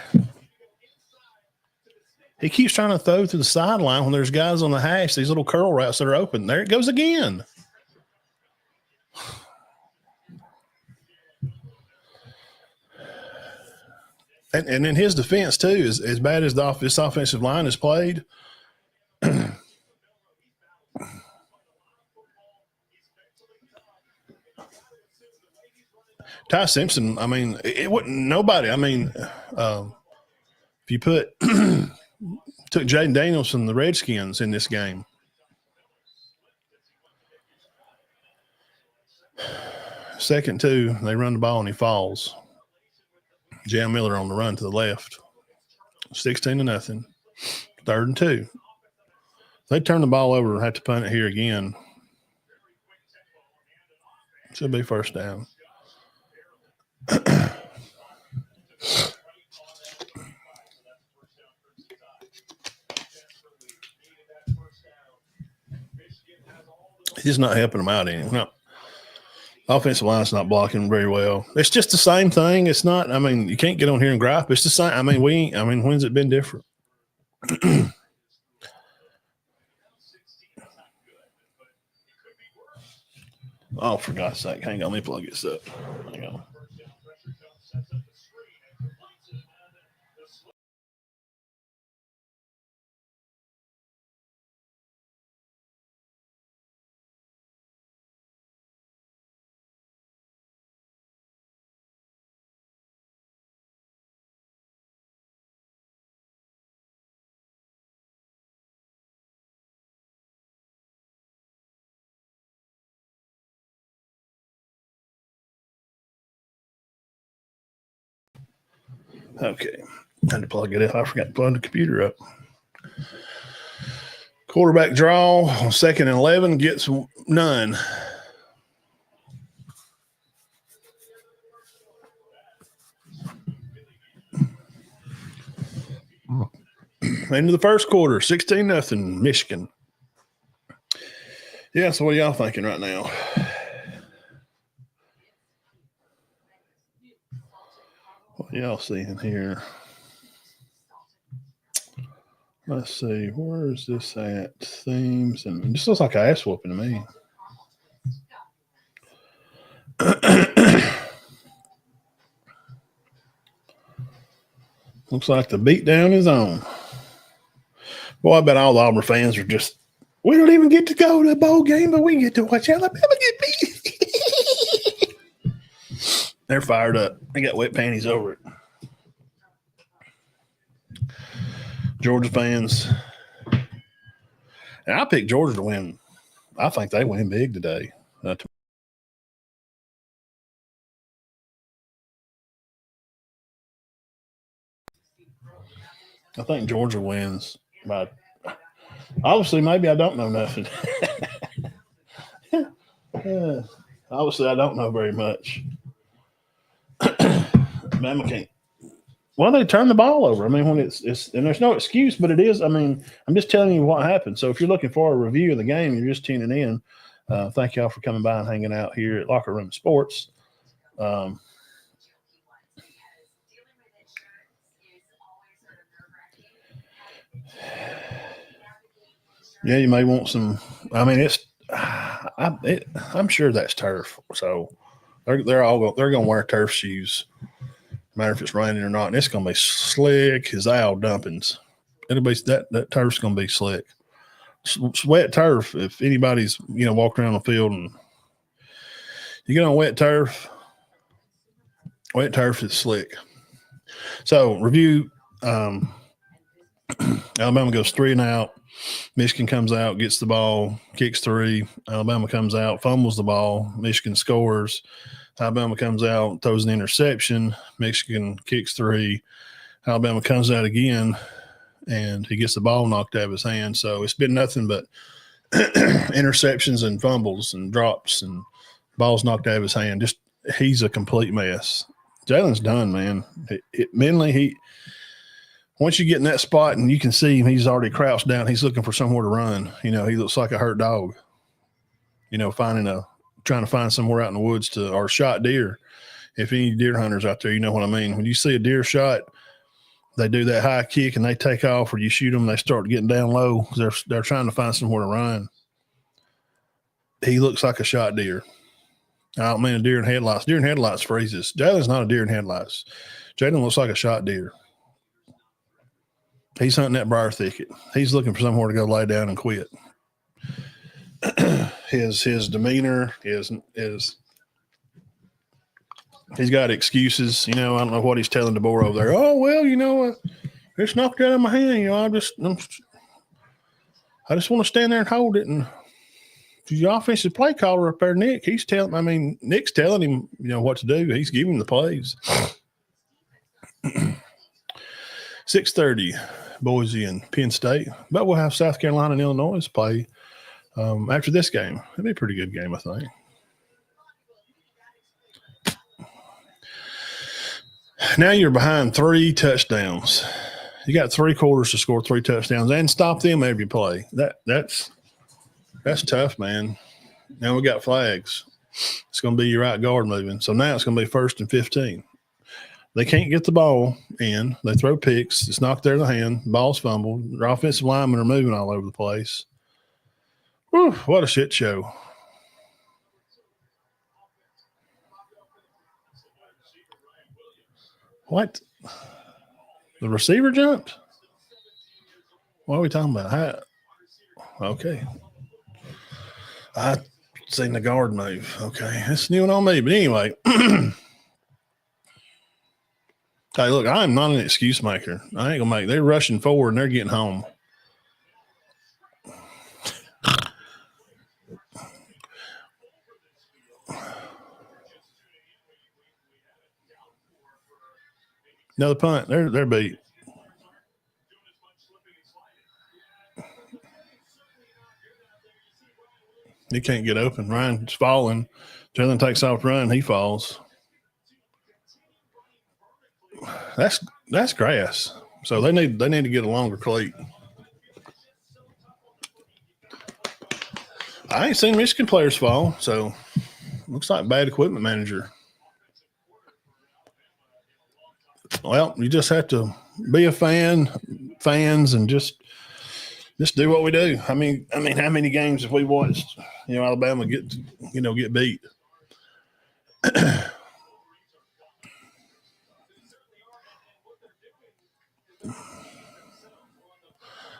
He keeps trying to throw to the sideline when there's guys on the hash, these little curl routes that are open. There it goes again. And in his defense, too, as bad as this offensive line is played, Ty Simpson, I mean, it wouldn't nobody. I mean, if you took Jaden Danielson, the Redskins, in this game, 2nd and 2, they run the ball and he falls. Jam Miller on the run to the left. 16-0. 3rd and 2. They turn the ball over and have to punt it here again. Should be first down. He's not helping them out any. No. Offensive line's not blocking very well. It's just the same thing. It's not. I mean, you can't get on here and gripe. It's the same. I mean, when's it been different? Oh, for God's sake! Hang on, let me plug this up. Hang on. Okay, had to plug it up. I forgot to plug the computer up. Quarterback draw on 2nd and 11 gets none. Into the first quarter, 16-0 Michigan. Yeah, so what are y'all thinking right now? What y'all seeing here? Let's see, where is this at? Themes, and this looks like an ass whooping to me. Looks like the beatdown is on. Boy, I bet all the Auburn fans are just, we don't even get to go to the bowl game, but we get to watch Alabama get beat. They're fired up. They got wet panties over it. Georgia fans. And I picked Georgia to win. I think they win big today. I think Georgia wins by, obviously, maybe I don't know nothing. Obviously, I don't know very much. Bama can't. Well, they turn the ball over. I mean, when it's and there's no excuse, but it is. I mean, I'm just telling you what happened. So if you're looking for a review of the game, you're just tuning in. Thank y'all for coming by and hanging out here at Locker Room Sports. Yeah, you may want some. I mean, I'm sure that's turf. So they're going to wear turf shoes, no matter if it's raining or not. And it's going to be slick as owl dumpings. It'll be that turf's going to be slick. Wet turf. If anybody's walked around the field and you get on wet turf is slick. So review. Alabama goes 3 and out. Michigan comes out, gets the ball, kicks 3. Alabama comes out, fumbles the ball. Michigan scores. Alabama comes out, throws an interception. Michigan kicks 3. Alabama comes out again, and he gets the ball knocked out of his hand. So it's been nothing but interceptions and fumbles and drops and balls knocked out of his hand. Just he's a complete mess. Jalen's done, man. Mentally, once you get in that spot and you can see him, he's already crouched down. He's looking for somewhere to run. He looks like a hurt dog. Trying to find somewhere out in the woods or shot deer. If any deer hunters out there, you know what I mean. When you see a deer shot, they do that high kick and they take off, or you shoot them, they start getting down low because they're trying to find somewhere to run. He looks like a shot deer. I don't mean a deer in headlights. Deer in headlights freezes. Jalen's not a deer in headlights. Jalen looks like a shot deer. He's hunting that briar thicket. He's looking for somewhere to go lay down and quit. His demeanor is he's got excuses. I don't know what he's telling DeBoer over there. Oh well, it's knocked out of my hand. I just want to stand there and hold it. And the offensive play caller up there, Nick, Nick's telling him, what to do. He's giving him the plays. 6:30, Boise and Penn State. But we'll have South Carolina and Illinois play after this game. It'll be a pretty good game, I think. Now you're behind 3 touchdowns. You got 3 quarters to score 3 touchdowns and stop them every play. That's tough, man. Now we got flags. It's going to be your right guard moving. So now it's going to be 1st and 15. They can't get the ball in. They throw picks. It's knocked out of the hand. Ball's fumbled. Their offensive linemen are moving all over the place. Whew, what a shit show. What? The receiver jumped? What are we talking about? How? Okay. I seen the guard move. Okay. That's new on me. But anyway. Hey, look, I'm not an excuse maker. I ain't gonna make. They're rushing forward and they're getting home. Another punt. They're beat. He can't get open. Ryan's falling. Jalen takes off run. He falls. That's grass. So they need to get a longer cleat. I ain't seen Michigan players fall, so looks like bad equipment manager. Well, you just have to be a fans, and just do what we do. I mean, how many games have we watched? Alabama get beat.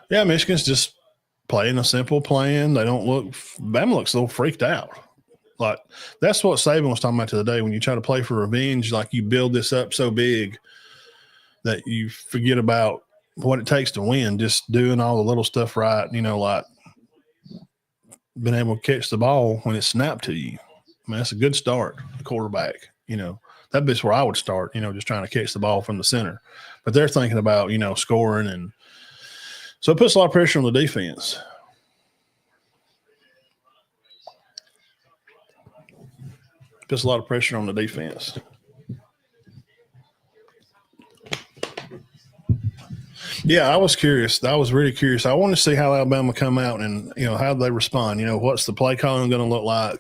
Yeah, Michigan's just playing a simple plan. They don't look. Bama looks a little freaked out. Like that's what Saban was talking about the other day. When you try to play for revenge, like you build this up so big that you forget about what it takes to win. Just doing all the little stuff right. Like being able to catch the ball when it's snapped to you. I mean, that's a good start. The quarterback. That'd be where I would start. Just trying to catch the ball from the center. But they're thinking about scoring, and so it puts a lot of pressure on the defense. Puts a lot of pressure on the defense. Yeah, I was curious. I was really curious. I want to see how Alabama come out and, how they respond. What's the play calling going to look like?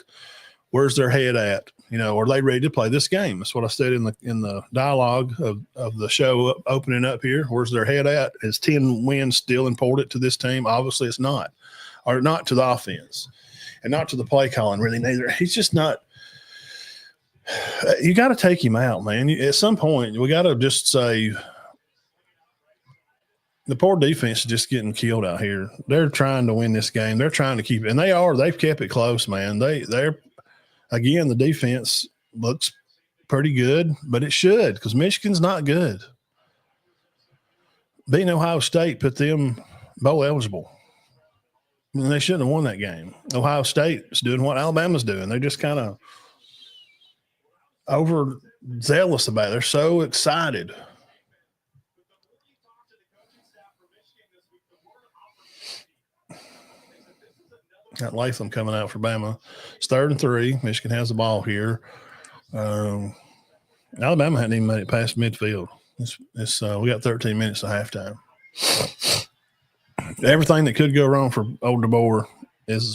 Where's their head at? Are they ready to play this game? That's what I said in the dialogue of the show opening up here. Where's their head at? Is 10 wins still important to this team? Obviously it's not. Or not to the offense. And not to the play calling, really, neither. He's just not. You got to take him out, man. At some point, we got to just say the poor defense is just getting killed out here. They're trying to win this game. They're trying to keep it, and they are. They've kept it close, man. They're again, the defense looks pretty good, but it should because Michigan's not good. Beating Ohio State put them bowl eligible. And they shouldn't have won that game. Ohio State is doing what Alabama's doing. They're just kind of overzealous about it. They're so excited. Got Latham coming out for Bama. It's 3rd and 3. Michigan has the ball here. Alabama hadn't even made it past midfield. We got 13 minutes at halftime. Everything that could go wrong for old DeBoer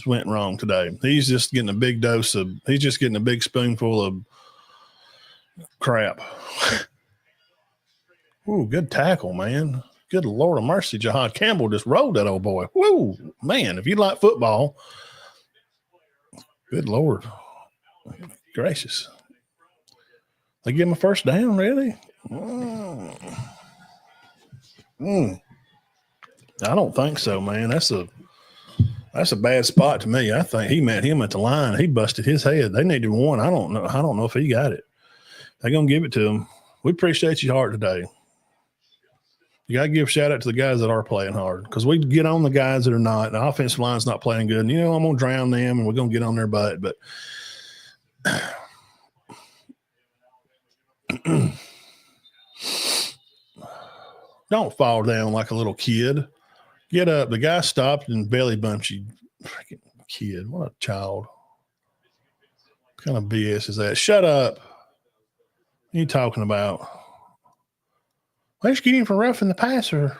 went wrong today. He's just getting a big dose of. He's just getting a big spoonful of crap. Ooh, good tackle, man. Good Lord of mercy, Jahad Campbell just rolled that old boy. Woo, man, if you like football, good Lord. Gracious. They give him a first down, really? I don't think so, man. That's a bad spot to me. I think he met him at the line. He busted his head. They needed one. I don't know if he got it. They're going to give it to him. We appreciate your heart today. You got to give a shout out to the guys that are playing hard because we get on the guys that are not. The offensive line's not playing good. And, I'm going to drown them and we're going to get on their butt. But don't fall down like a little kid. Get up. The guy stopped and belly bumped you. Freaking kid. What a child. What kind of BS is that? Shut up. What are you talking about? Why did you get him for roughing the passer?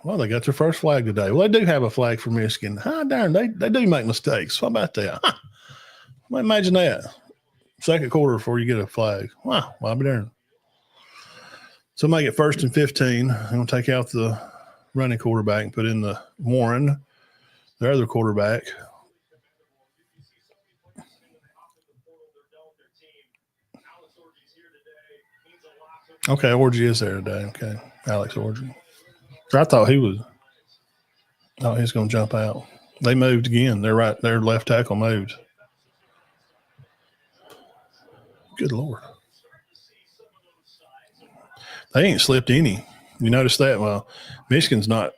Well, they got their first flag today. Well, they do have a flag for Michigan. Ah, darn, they do make mistakes. What about that? Huh. Well, imagine that. Second quarter before you get a flag. Wow, well, I'll be darned. So make it 1st and 15. I'm going to take out the running quarterback and put in the Warren, their other quarterback. Okay, Orgy is there today. Okay, Alex Orgy. I thought he was. Oh, he's going to jump out. They moved again. They're right. Their left tackle moved. Good Lord. They ain't slipped any. You notice that? Well, Michigan's not.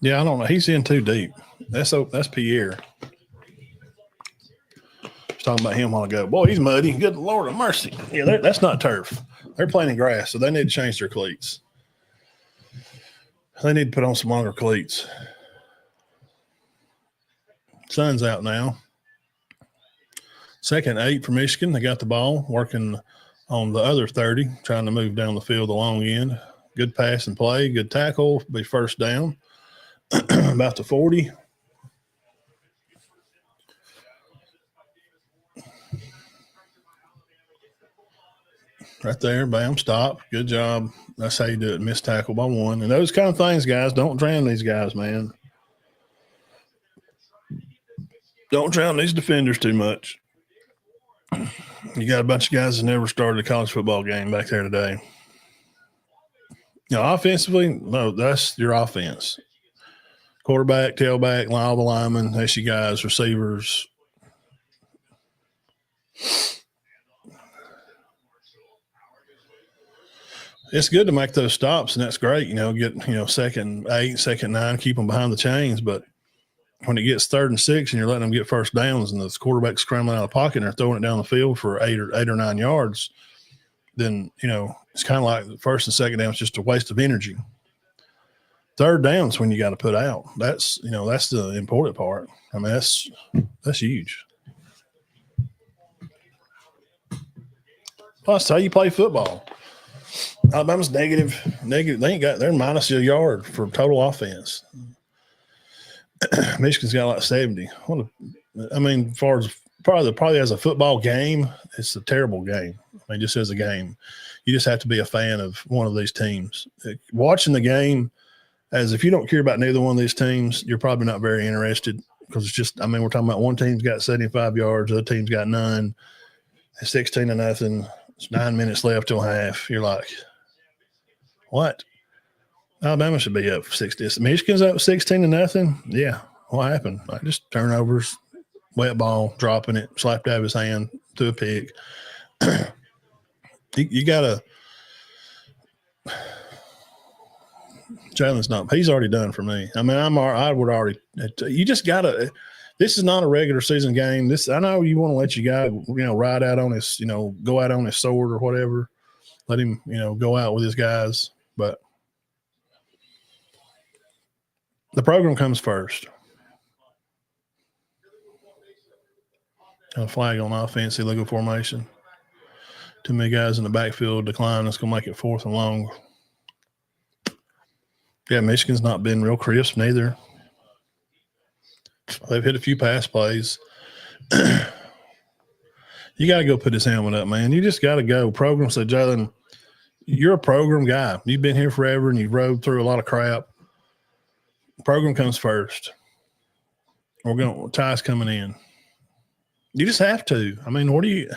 Yeah, I don't know. He's in too deep. That's Pierre. I was talking about him a while ago. Boy, he's muddy. Good Lord of mercy. Yeah, that's not turf. They're playing in grass, so they need to change their cleats. They need to put on some longer cleats. Sun's out now. 2nd 8 for Michigan. They got the ball, working on the other 30, trying to move down the field the long end. Good pass and play, good tackle, be first down. About the 40. Right there, bam, stop. Good job. That's how you do it. Missed tackle by 1. And those kind of things, guys, don't drown these guys, man. Don't drown these defenders too much. You got a bunch of guys that never started a college football game back there today. Now, offensively, no, that's your offense. Quarterback, tailback, all the linemen, that's you guys, receivers. It's good to make those stops, and that's great. Get 2nd 8, 2nd 9, keep them behind the chains. But when it gets 3rd and 6, and you're letting them get first downs, and the quarterback's scrambling out of the pocket, and they're throwing it down the field for 8 or 9 yards, then it's kind of like the 1st and 2nd down is just a waste of energy. 3rd down's when you got to put out. That's the important part. I mean, that's huge. Plus, how you play football. Alabama's negative. They ain't got. They're minus a yard for total offense. Michigan's got like 70. As far as probably as a football game, it's a terrible game. I mean, just as a game, you just have to be a fan of one of these teams. Watching the game, as if you don't care about neither one of these teams, you're probably not very interested because it's just. We're talking about one team's got 75 yards, the other team's got none. It's 16-0. It's 9 minutes left till half. You're like, what? Alabama should be up 60. Michigan's up 16-0. Yeah. What happened? Like just turnovers, wet ball, dropping it, slapped out of his hand, threw a pick. you got to – Jalen's not – he's already done for me. I would already – you just got to – this is not a regular season game. I know you want to let your guy, ride out on his, go out on his sword or whatever. Let him, go out with his guys. But the program comes first. A flag on offense, illegal formation. Too many guys in the backfield decline. It's going to make it 4th and long. Yeah, Michigan's not been real crisp neither. They've hit a few pass plays. You got to go put his helmet up, man. You just got to go. Program said, Jalen, you're a program guy. You've been here forever, and you've rode through a lot of crap. Program comes first. Ty's coming in. You just have to. What do you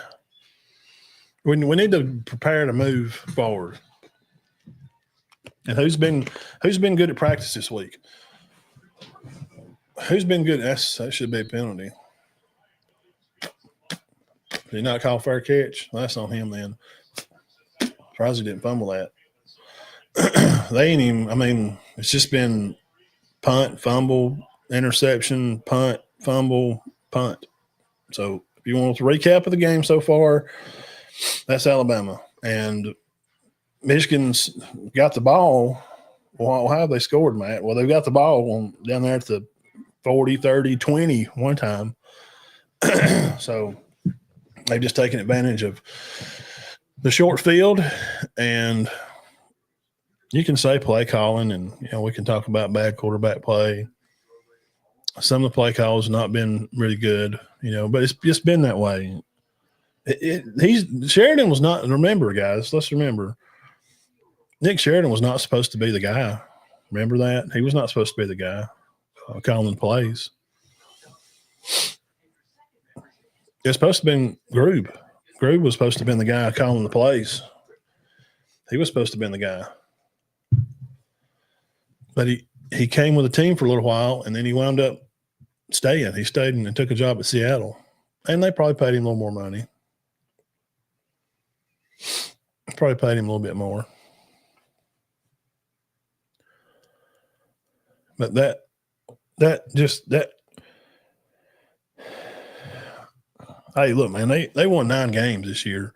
– we need to prepare to move forward. And who's been good at practice this week? Who's been good? That should be a penalty. Did he not call fair catch? Well, that's on him then. Surprised he didn't fumble that. They ain't even – it's just been punt, fumble, interception, punt, fumble, punt. So if you want to recap of the game so far, that's Alabama. And Michigan's got the ball. Well, how have they scored, Matt? Well, they've got the ball down there at the 40, 30, 20 one time. So they've just taken advantage of the short field, and you can say play calling, and we can talk about bad quarterback play. Some of the play calls have not been really good, but it's just been that way. Sheridan was not. Remember, guys, let's remember. Nick Sheridan was not supposed to be the guy. Remember that? He was not supposed to be the guy calling plays. It's supposed to have been Grube. Grube was supposed to have been the guy calling the plays. He was supposed to have been the guy. But he came with a team for a little while, and then he wound up staying. He stayed and took a job at Seattle. And they probably paid him a little more money. Probably paid him a little bit more. But that hey, look, man, they won 9 games this year.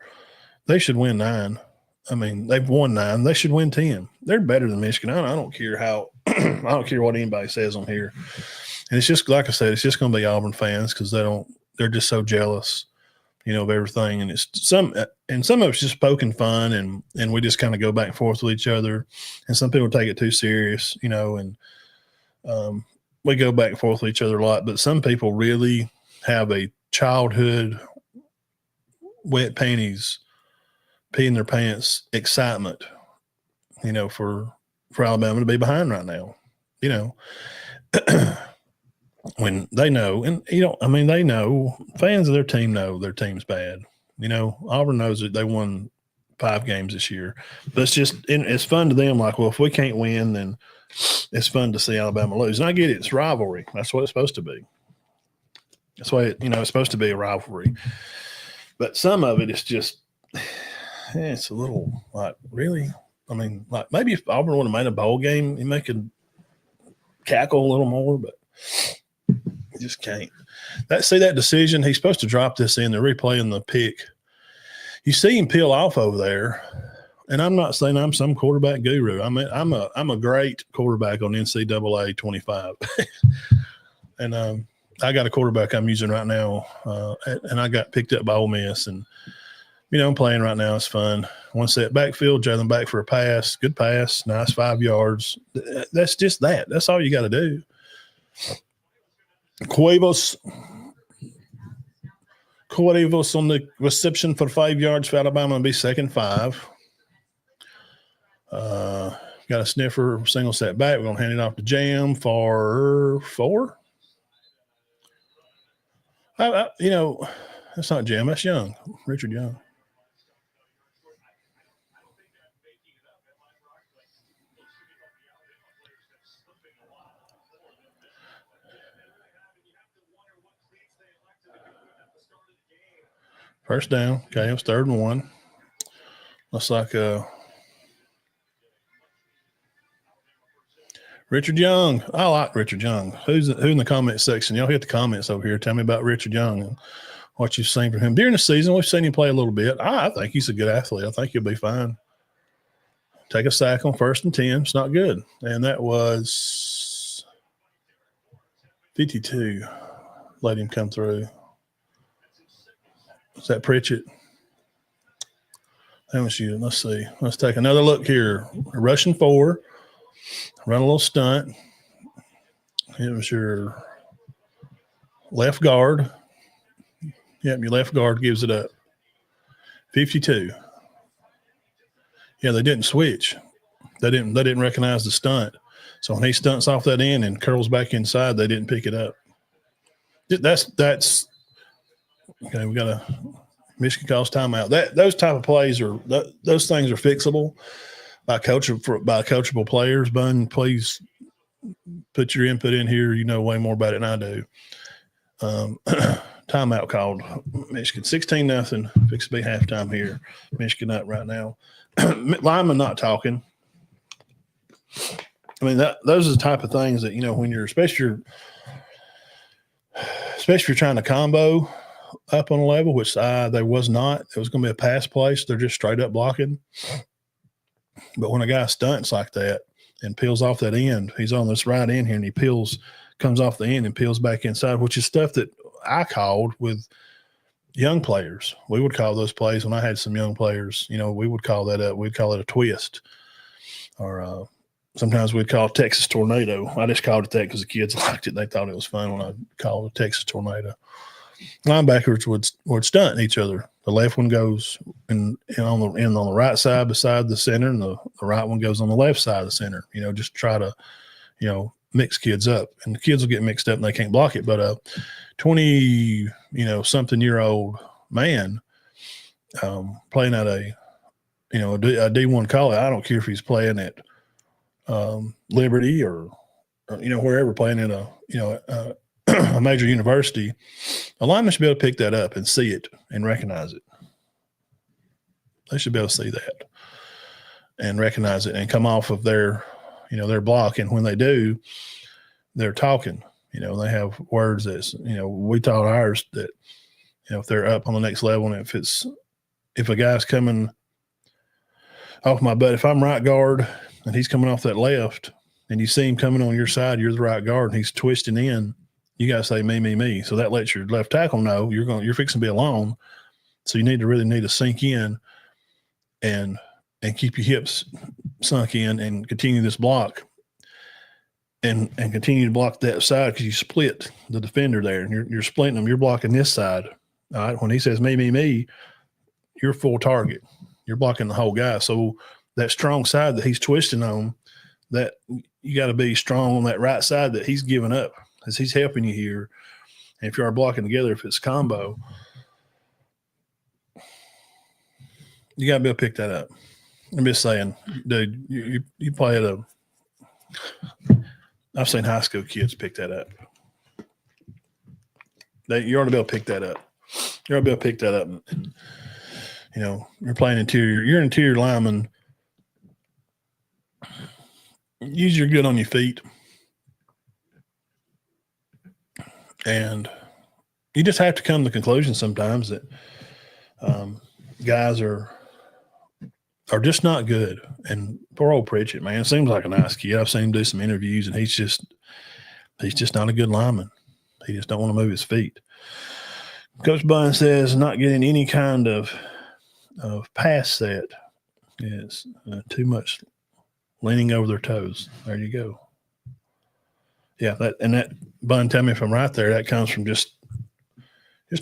They should win 9. I mean, they've won 9. They should win 10. They're better than Michigan. I don't care how I don't care what anybody says on here. And it's just, like I said, it's just going to be Auburn fans because they're just so jealous, of everything. And some of it's just poking fun, and we just kind of go back and forth with each other. And some people take it too serious, and we go back and forth with each other a lot. But some people really have a childhood wet panties, pee in their pants excitement, for Alabama to be behind right now, when they know, and they know, fans of their team know their team's bad. Auburn knows that they won 5 games this year, but it's fun to them. Like, well, if we can't win, then it's fun to see Alabama lose. And I get it. It's rivalry. That's what it's supposed to be. That's why, it's supposed to be a rivalry. But some of it is just, it's a little like, really? I mean, like maybe if Auburn would have made a bowl game, you could cackle a little more, but you just can't. That decision, he's supposed to drop this in. They're replaying the pick. You see him peel off over there, and I'm not saying I'm some quarterback guru. I mean, I'm a great quarterback on NCAA 25, and I got a quarterback I'm using right now, and I got picked up by Ole Miss, and I'm playing right now. It's fun. One set backfield, Jalen back for a pass, good pass, nice 5 yards. That's just that. That's all you got to do. Cuevas on the reception for 5 yards for Alabama and be second 5. Got a sniffer, single set back. We're going to hand it off to Jam for 4. That's not Jam. That's Young, Richard Young. First down. Okay, it was 3rd and 1. Looks like Richard Young. I like Richard Young. Who in the comment section? Y'all hit the comments over here. Tell me about Richard Young and what you've seen from him. During the season, we've seen him play a little bit. I think he's a good athlete. I think he'll be fine. Take a sack on 1st and 10. It's not good. And that was 52. Let him come through. Is that Pritchett? That was you. Let's see. Let's take another look here. Rushing 4. Run a little stunt. It was your left guard. Yep, your left guard gives it up. 52. Yeah, they didn't switch. They didn't recognize the stunt. So when he stunts off that end and curls back inside, they didn't pick it up. That's okay. We got a Michigan calls timeout. Those type of plays those things are fixable by coachable players. Bun, please put your input in here. You know way more about it than I do. Timeout called. Michigan 16-0. Fix to be halftime here. Michigan up right now. Lyman not talking. I mean, those are the type of things that, when you're especially if you're trying to combo up on a level, which there was not. It was going to be a pass play, so they're just straight up blocking. But when a guy stunts like that and peels off that end, he's on this right end here, and he peels comes off the end and peels back inside, which is stuff that I called with young players. We would call those plays when I had some young players. We would call that we'd call it a twist, or sometimes we'd call it Texas tornado. I just called it that because the kids liked it. They thought it was fun when I called it a Texas tornado. Linebackers would stunt each other. The left one goes on the right side beside the center, and the right one goes on the left side of the center. Just try to, mix kids up, and the kids will get mixed up and they can't block it. But a 20, something year old man playing at a D1 college. I don't care if he's playing at Liberty or wherever, playing at a major university. A lineman should be able to pick that up and see it and recognize it. They should be able to see that and recognize it and come off of their block. And when they do, they're talking. They have words that we taught ours that if they're up on the next level, and if a guy's coming off my butt, if I'm right guard and he's coming off that left, and you see him coming on your side, you're the right guard, and he's twisting in, you got to say me, me, me. So that lets your left tackle know you're fixing to be alone. So you really need to sink in and keep your hips sunk in and continue this block and continue to block that side, because you split the defender there, and you're splitting them. You're blocking this side. All right. When he says me, me, me, you're full target. You're blocking the whole guy. So that strong side that he's twisting on, that you got to be strong on that right side that he's giving up, as he's helping you here. And if you are blocking together, if it's combo, you got to be able to pick that up. I'm just saying, dude, you play at I've seen high school kids pick that up. You ought to be able to pick that up. You ought to be able to pick that up. And, you're playing interior. You're an interior lineman. Use your good on your feet. And you just have to come to the conclusion sometimes that guys are just not good. And poor old Pritchett, man, seems like a nice kid. I've seen him do some interviews, and he's just not a good lineman. He just don't want to move his feet. Coach Bunn says not getting any kind of pass set is too much leaning over their toes. There you go. Yeah, that Bunn, tell me if I'm right there, that comes from just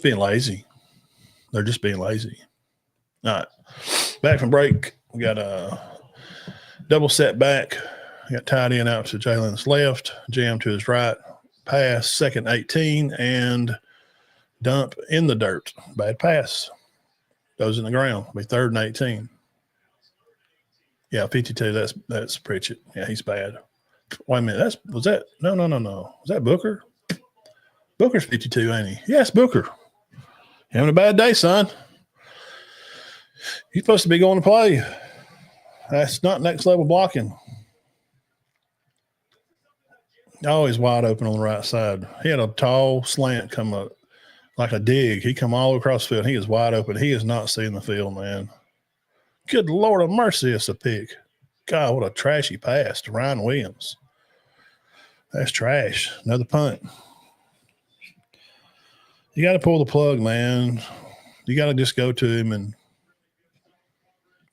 being lazy. They're just being lazy. All right. Back from break, we got a double set back. We got tight end out to Jalen's left, jam to his right, pass, 2nd 18, and dump in the dirt. Bad pass. Goes in the ground. Be 3rd and 18. Yeah, 52. That's Pritchett. Yeah, he's bad. Wait a minute. No. Was that Booker? Booker's 52, ain't he? Yes, Booker. Having a bad day, son. You're supposed to be going to play. That's not next level blocking. Always wide open on the right side. He had a tall slant come up like a dig. He come all across the field. He is wide open. He is not seeing the field, man. Good Lord of mercy, it's a pick. God, what a trashy pass to Ryan Williams. That's trash. Another punt. You got to pull the plug, man. You got to just go to him, and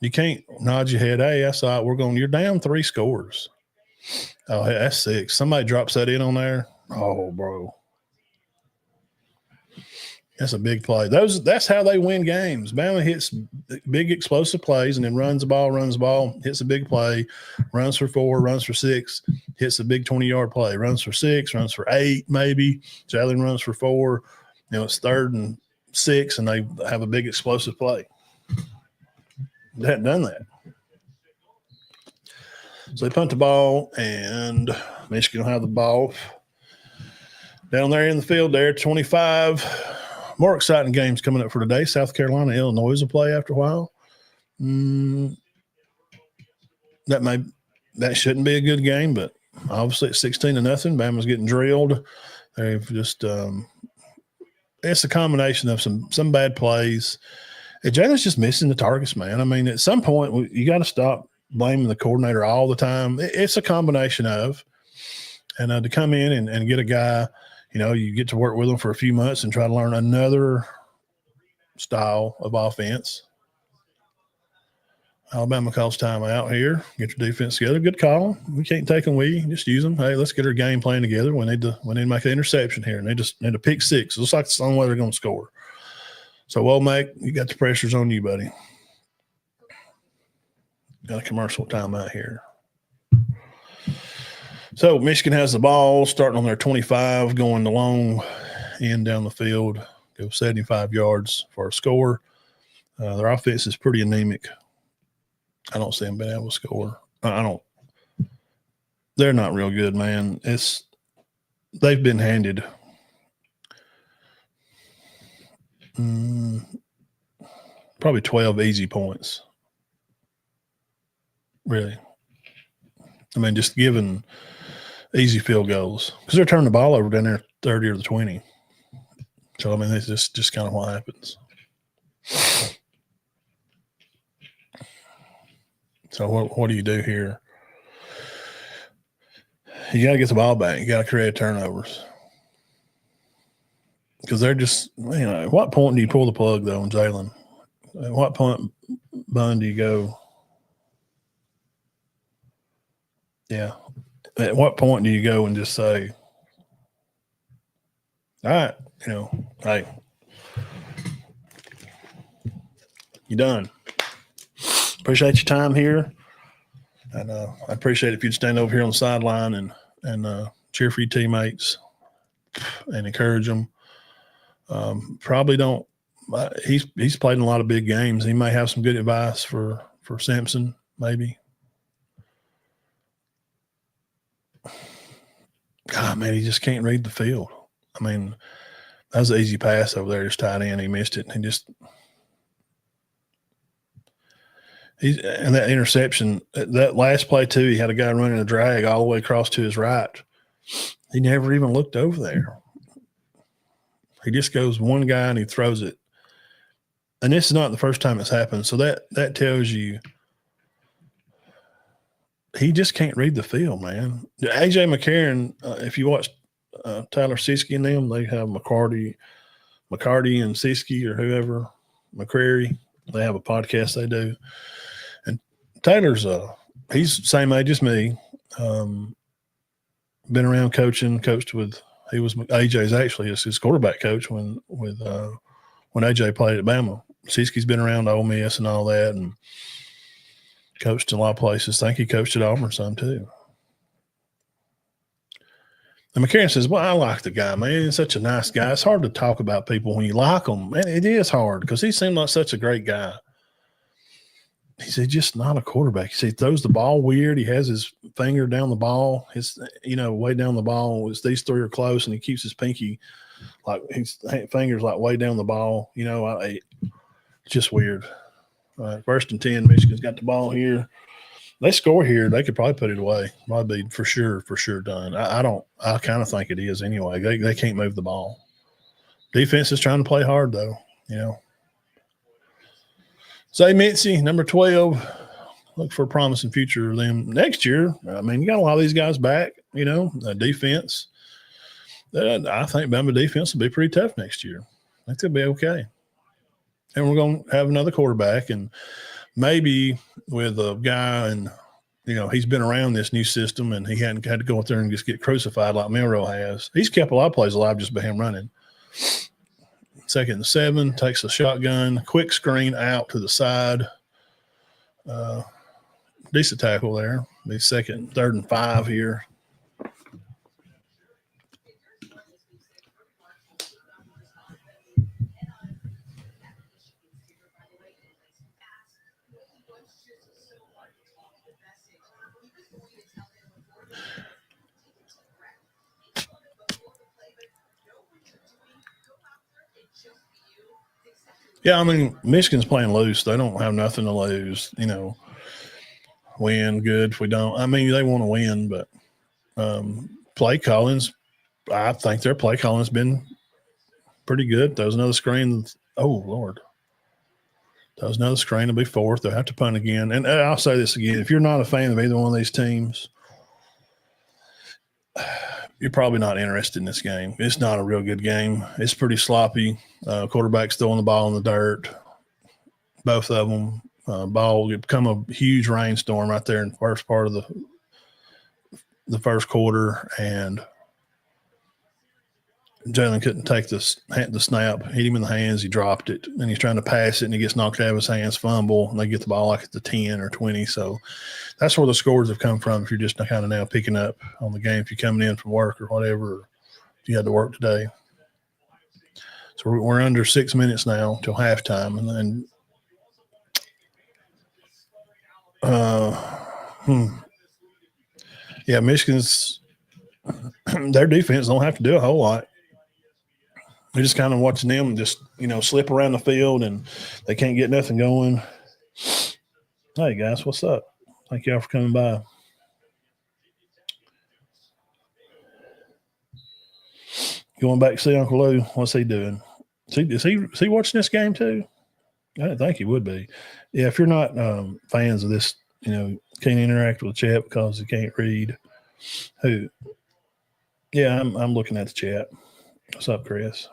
you can't nod your head. Hey, that's all right. You're down 3 scores. Oh, hey, that's 6. Somebody drops that in on there. Oh, bro. That's a big play. That's how they win games. Bama hits big explosive plays and then runs the ball, hits a big play, runs for 4, runs for 6, hits a big 20-yard play, runs for 6, runs for 8 maybe. Jalen runs for 4. It's 3rd and 6, and they have a big explosive play. They hadn't done that. So they punt the ball, and Michigan will have the ball down there in the field there, 25. More exciting games coming up for today. South Carolina, Illinois will play after a while. That shouldn't be a good game, but obviously it's 16-0. Bama's getting drilled. They've just it's a combination of some bad plays. And Jalen's just missing the targets, man. I mean, at some point you got to stop blaming the coordinator all the time. It's a combination of And to come in and get a guy, you get to work with him for a few months and try to learn another style of offense. Alabama calls timeout here. Get your defense together. Good call. We can't take them. We just use them. Hey, let's get our game plan together. We need to make an interception here. And they just need to pick six. It looks like it's the only way they're going to score. So, Womack, you got the pressures on you, buddy. Got a commercial timeout here. So, Michigan has the ball starting on their 25, going the long end down the field. Go 75 yards for a score. Their offense is pretty anemic. I don't see them being able to score. They're not real good, man. They've been handed probably 12 easy points. Really. I mean, just giving easy field goals because they're turning the ball over down there 30 or the 20. So, I mean, it's just kind of what happens. So what do you do here? You got to get the ball back. You got to create turnovers. Because they're just, at what point do you pull the plug, though, on Jalen? At what point, Bun, do you go? Yeah. At what point do you go and just say, all right, hey, you done. Appreciate your time here. And I appreciate if you'd stand over here on the sideline and cheer for your teammates and encourage them. Probably don't. He's played in a lot of big games. He may have some good advice for Simpson, maybe. God, man, he just can't read the field. I mean, that was an easy pass over there. Just tight end. He missed it. And and that interception, that last play too, he had a guy running a drag all the way across to his right. He never even looked over there. He just goes one guy and he throws it. And this is not the first time it's happened. So that tells you he just can't read the field, man. A.J. McCarron, if you watch Tyler Siski and them, they have McCarty and Siski or whoever, McCrary. They have a podcast they do. And Taylor's he's the same age as me. Been around coaching, he was AJ's actually his quarterback coach when AJ played at Bama. Siski's been around Ole Miss and all that and coached in a lot of places. I think he coached at Auburn some too. And McCarron says, well, I like the guy, man. He's such a nice guy. It's hard to talk about people when you like them. Man, it is hard because he seemed like such a great guy. He said, just not a quarterback. He said, he throws the ball weird. He has his finger down the ball. His, way down the ball. These three are close, and he keeps his pinky, like his fingers, like way down the ball. It's just weird. All right, 1st and 10. Michigan's got the ball here. They score here. They could probably put it away. Might be for sure done. I kind of think it is anyway. They can't move the ball. Defense is trying to play hard though. Zay Mitzi, number 12. Look for a promising future of them next year. I mean, you got a lot of these guys back. Defense. I think Bama defense will be pretty tough next year. I think they'll be okay. And we're going to have another quarterback, and maybe with a guy, and he's been around this new system, and he hadn't had to go out there and just get crucified like Milroe has. He's kept a lot of plays alive just by him running. 2nd and 7, takes a shotgun, quick screen out to the side. Decent tackle there. Be 3rd and 5 here. Yeah, I mean, Michigan's playing loose. They don't have nothing to lose. Win, good if we don't. I mean, they want to win, but play calling's, I think their play calling's been pretty good. There's another screen. Oh, Lord. There's another screen. It'll be 4th. They'll have to punt again. And I'll say this again. If you're not a fan of either one of these teams, you're probably not interested in this game. It's not a real good game. It's pretty sloppy. Quarterback's throwing the ball in the dirt. Both of them. Ball become a huge rainstorm right there in the first part of the first quarter, and Jalen couldn't take the snap, hit him in the hands, he dropped it, and he's trying to pass it, and he gets knocked out of his hands, fumble, and they get the ball like at the 10 or 20. So that's where the scores have come from if you're just kind of now picking up on the game, if you're coming in from work or whatever, or if you had to work today. So we're under 6 minutes now till halftime, and then yeah, Michigan's their defense don't have to do a whole lot. We're just kind of watching them just, slip around the field, and they can't get nothing going. Hey, guys, what's up? Thank y'all for coming by. Going back to see Uncle Lou. What's he doing? Is he watching this game too? I didn't think he would be. Yeah, if you're not fans of this, can't interact with the chat because you can't read. Who? Yeah, I'm looking at the chat. What's up, Chris?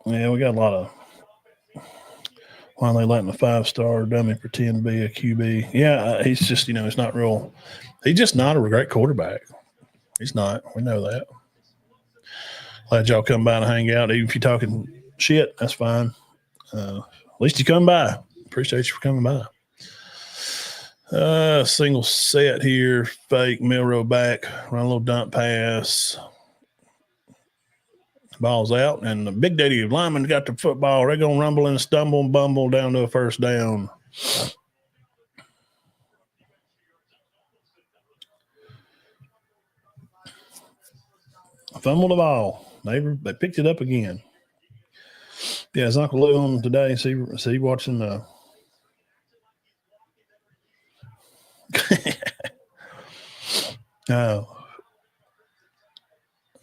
Yeah, we got a lot of. Why are they letting a 5-star dummy pretend to be a QB? Yeah, he's just, he's not real. He's just not a great quarterback. He's not. We know that. Glad y'all come by and hang out. Even if you're talking shit, that's fine. At least you come by. Appreciate you for coming by. Single set here. Fake. Milrow back. Run a little dump pass. Ball's out, and the Big Daddy lineman got the football. They're going to rumble and stumble and bumble down to a first down. Fumble the ball. They picked it up again. Yeah, is Uncle Lou on today? See watching the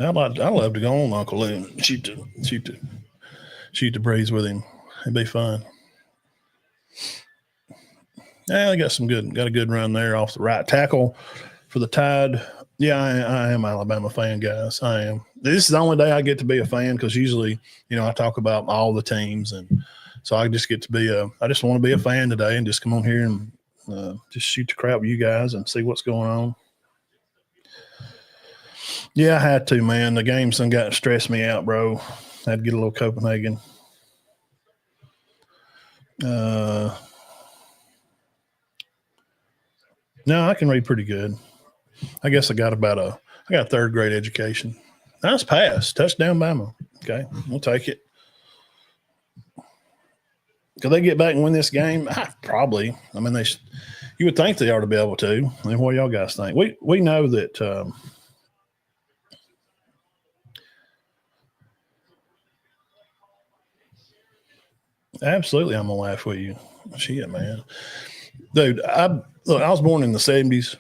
I'd love to go on Uncle Lou and shoot the breeze with him. It'd be fun. Yeah, they got a good run there off the right tackle for the Tide. Yeah, I am Alabama fan, guys. I am. This is the only day I get to be a fan because usually, I talk about all the teams, and so I just get to be I just want to be a fan today and just come on here and just shoot the crap with you guys and see what's going on. Yeah, I had to, man. The game's done got stressed me out, bro. I had to get a little Copenhagen. No, I can read pretty good. I guess I got a third grade education. Nice pass. Touchdown, Bama. Okay, we'll take it. Could they get back and win this game? Probably. I mean, you would think they ought to be able to. I mean, what do y'all guys think? We know that absolutely I'm gonna laugh with you. Shit, man. Dude, I was born in the 70s.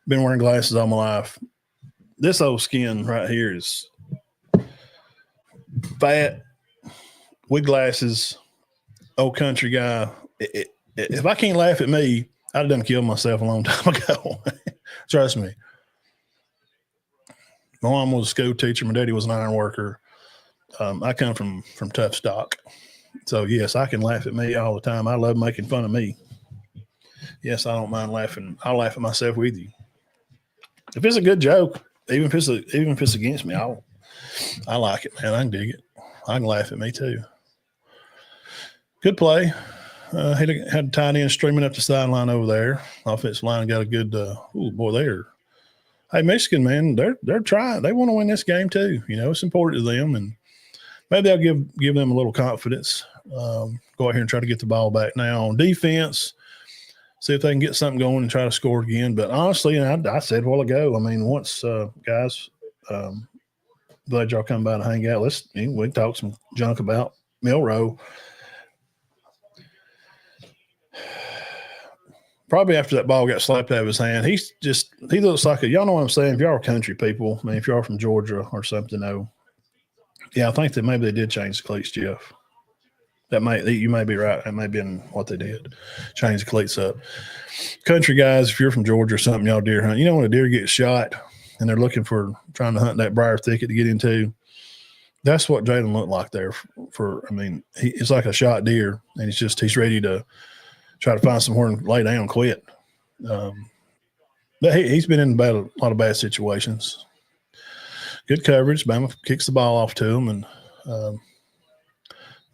Been wearing glasses all my life. This old skin right here is fat, with glasses, old country guy. If I can't laugh at me, I'd have done killed myself a long time ago. Trust me. My mom was a school teacher. My daddy was an iron worker. I come from tough stock. So, yes, I can laugh at me all the time. I love making fun of me. Yes, I don't mind laughing. I'll laugh at myself with you. If it's a good joke, even if it's against me, I like it, man. I can dig it. I can laugh at me too. Good play. Had a tight end streaming up the sideline over there. Offensive line got a good. There. Hey, Michigan, man, they're trying. They want to win this game too. It's important to them, and maybe I'll give them a little confidence. Go out here and try to get the ball back now on defense. See if they can get something going and try to score again. But honestly, I said a while ago, I mean, once guys, glad y'all come by to hang out. We can talk some junk about Milrow. probably after that ball got slapped out of his hand, he looks like y'all know what I'm saying? If y'all are country people, I mean, if y'all from Georgia or something, yeah, I think that maybe they did change the cleats, Jeff. You may be right. That may have been what they did, change the cleats up. Country guys, if you're from Georgia or something, y'all deer hunt. You know when a deer gets shot and they're trying to hunt that briar thicket to get into. That's what Jalen looked like there. It's like a shot deer, and he's ready to try to find somewhere and lay down and quit. But he's been in a lot of bad situations. Good coverage. Bama kicks the ball off to him, and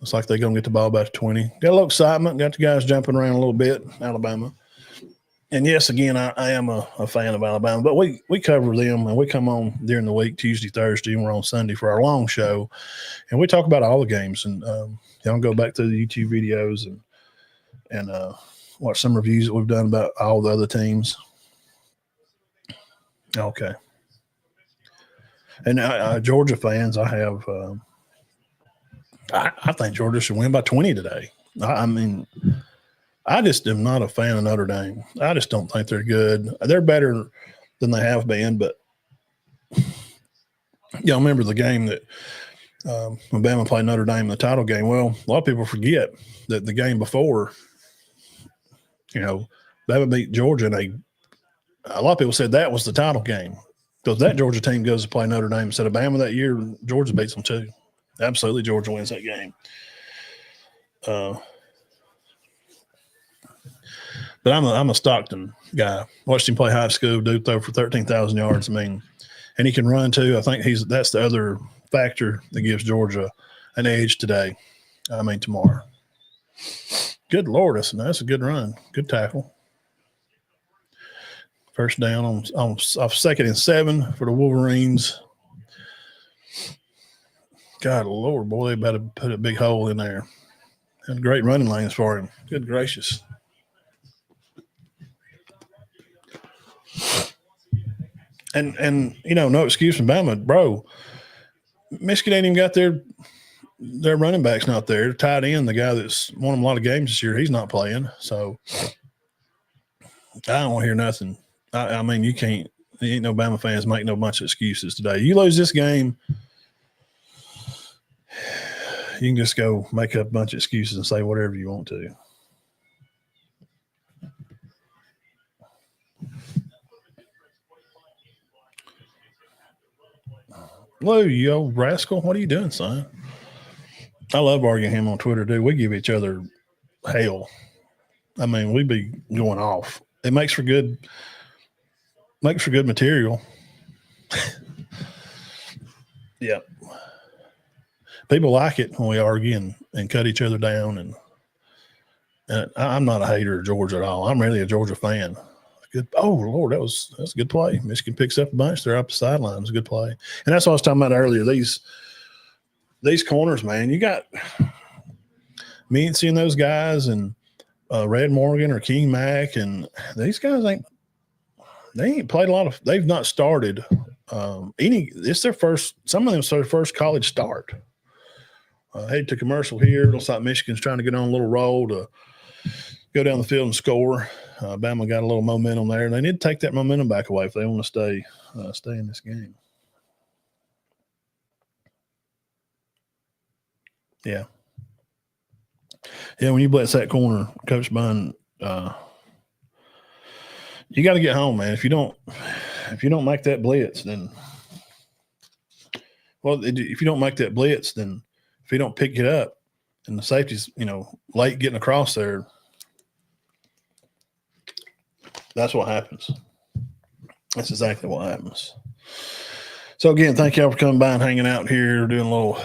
looks like they're going to get the ball back to 20. Got a little excitement. Got the guys jumping around a little bit, Alabama. And, yes, again, I am a fan of Alabama. But we cover them, and we come on during the week, Tuesday, Thursday, and we're on Sunday for our long show. And we talk about all the games. And y'all go back through the YouTube videos and watch some reviews that we've done about all the other teams. Okay. And Georgia fans, I have I think Georgia should win by 20 today. I just am not a fan of Notre Dame. I just don't think they're good. They're better than they have been, but y'all remember the game that when Bama played Notre Dame in the title game? Well, a lot of people forget that the game before, Bama beat Georgia, and a lot of people said that was the title game because that Georgia team goes to play Notre Dame instead of Bama that year. Georgia beats them too. Absolutely, Georgia wins that game. But I'm a Stockton guy. Watched him play high school. Dude throw for 13,000 yards. And he can run too. I think that's the other factor that gives Georgia an edge today. Tomorrow. Good Lord, that's a good run. Good tackle. First down on off 2nd and 7 for the Wolverines. God Lord, boy, they better put a big hole in there. Had great running lanes for him. Good gracious. And no excuse from Bama, bro. Michigan ain't even got their running backs not there. Tight end, the guy that's won them a lot of games this year, he's not playing. So I don't want to hear nothing. You can't. Ain't no Bama fans make no bunch of excuses today. You lose this game, you can just go make up a bunch of excuses and say whatever you want to. Lou, you old rascal. What are you doing, son? I love arguing him on Twitter, dude. We give each other hell. We be going off. It makes for good material. Yeah. People like it when we argue and cut each other down. And I'm not a hater of Georgia at all. I'm really a Georgia fan. Oh, Lord, that's a good play. Michigan picks up a bunch. They're up the sideline. It's a good play. And that's what I was talking about earlier. These corners, man, you got me and seeing those guys and Red Morgan or King Mack, and these guys ain't played a lot of – they've not started it's their first – some of them their first college start. Headed to commercial here. It looks like Michigan's trying to get on a little roll to go down the field and score. Bama got a little momentum there, and they need to take that momentum back away if they want to stay in this game. Yeah. Yeah, when you blitz that corner, Coach Bunn, you got to get home, man. If you don't make that blitz, then if you don't make that blitz, then if you don't pick it up and the safety's, late getting across there, that's what happens. That's exactly what happens. So, again, thank y'all for coming by and hanging out here, doing a little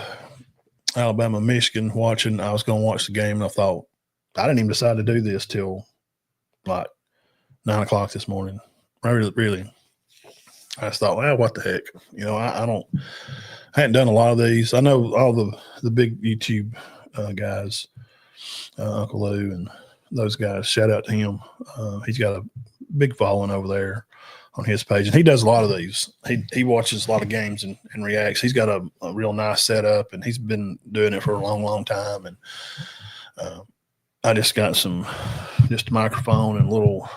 Alabama, Michigan watching. I was going to watch the game, and I thought, I didn't even decide to do this till like 9 o'clock this morning. Really. I just thought, well, what the heck? I hadn't done a lot of these. I know all the big YouTube guys, Uncle Lou and those guys. Shout out to him. He's got a big following over there on his page, and he does a lot of these. He watches a lot of games and reacts. He's got a real nice setup, and he's been doing it for a long, long time. And I just got just a microphone and a little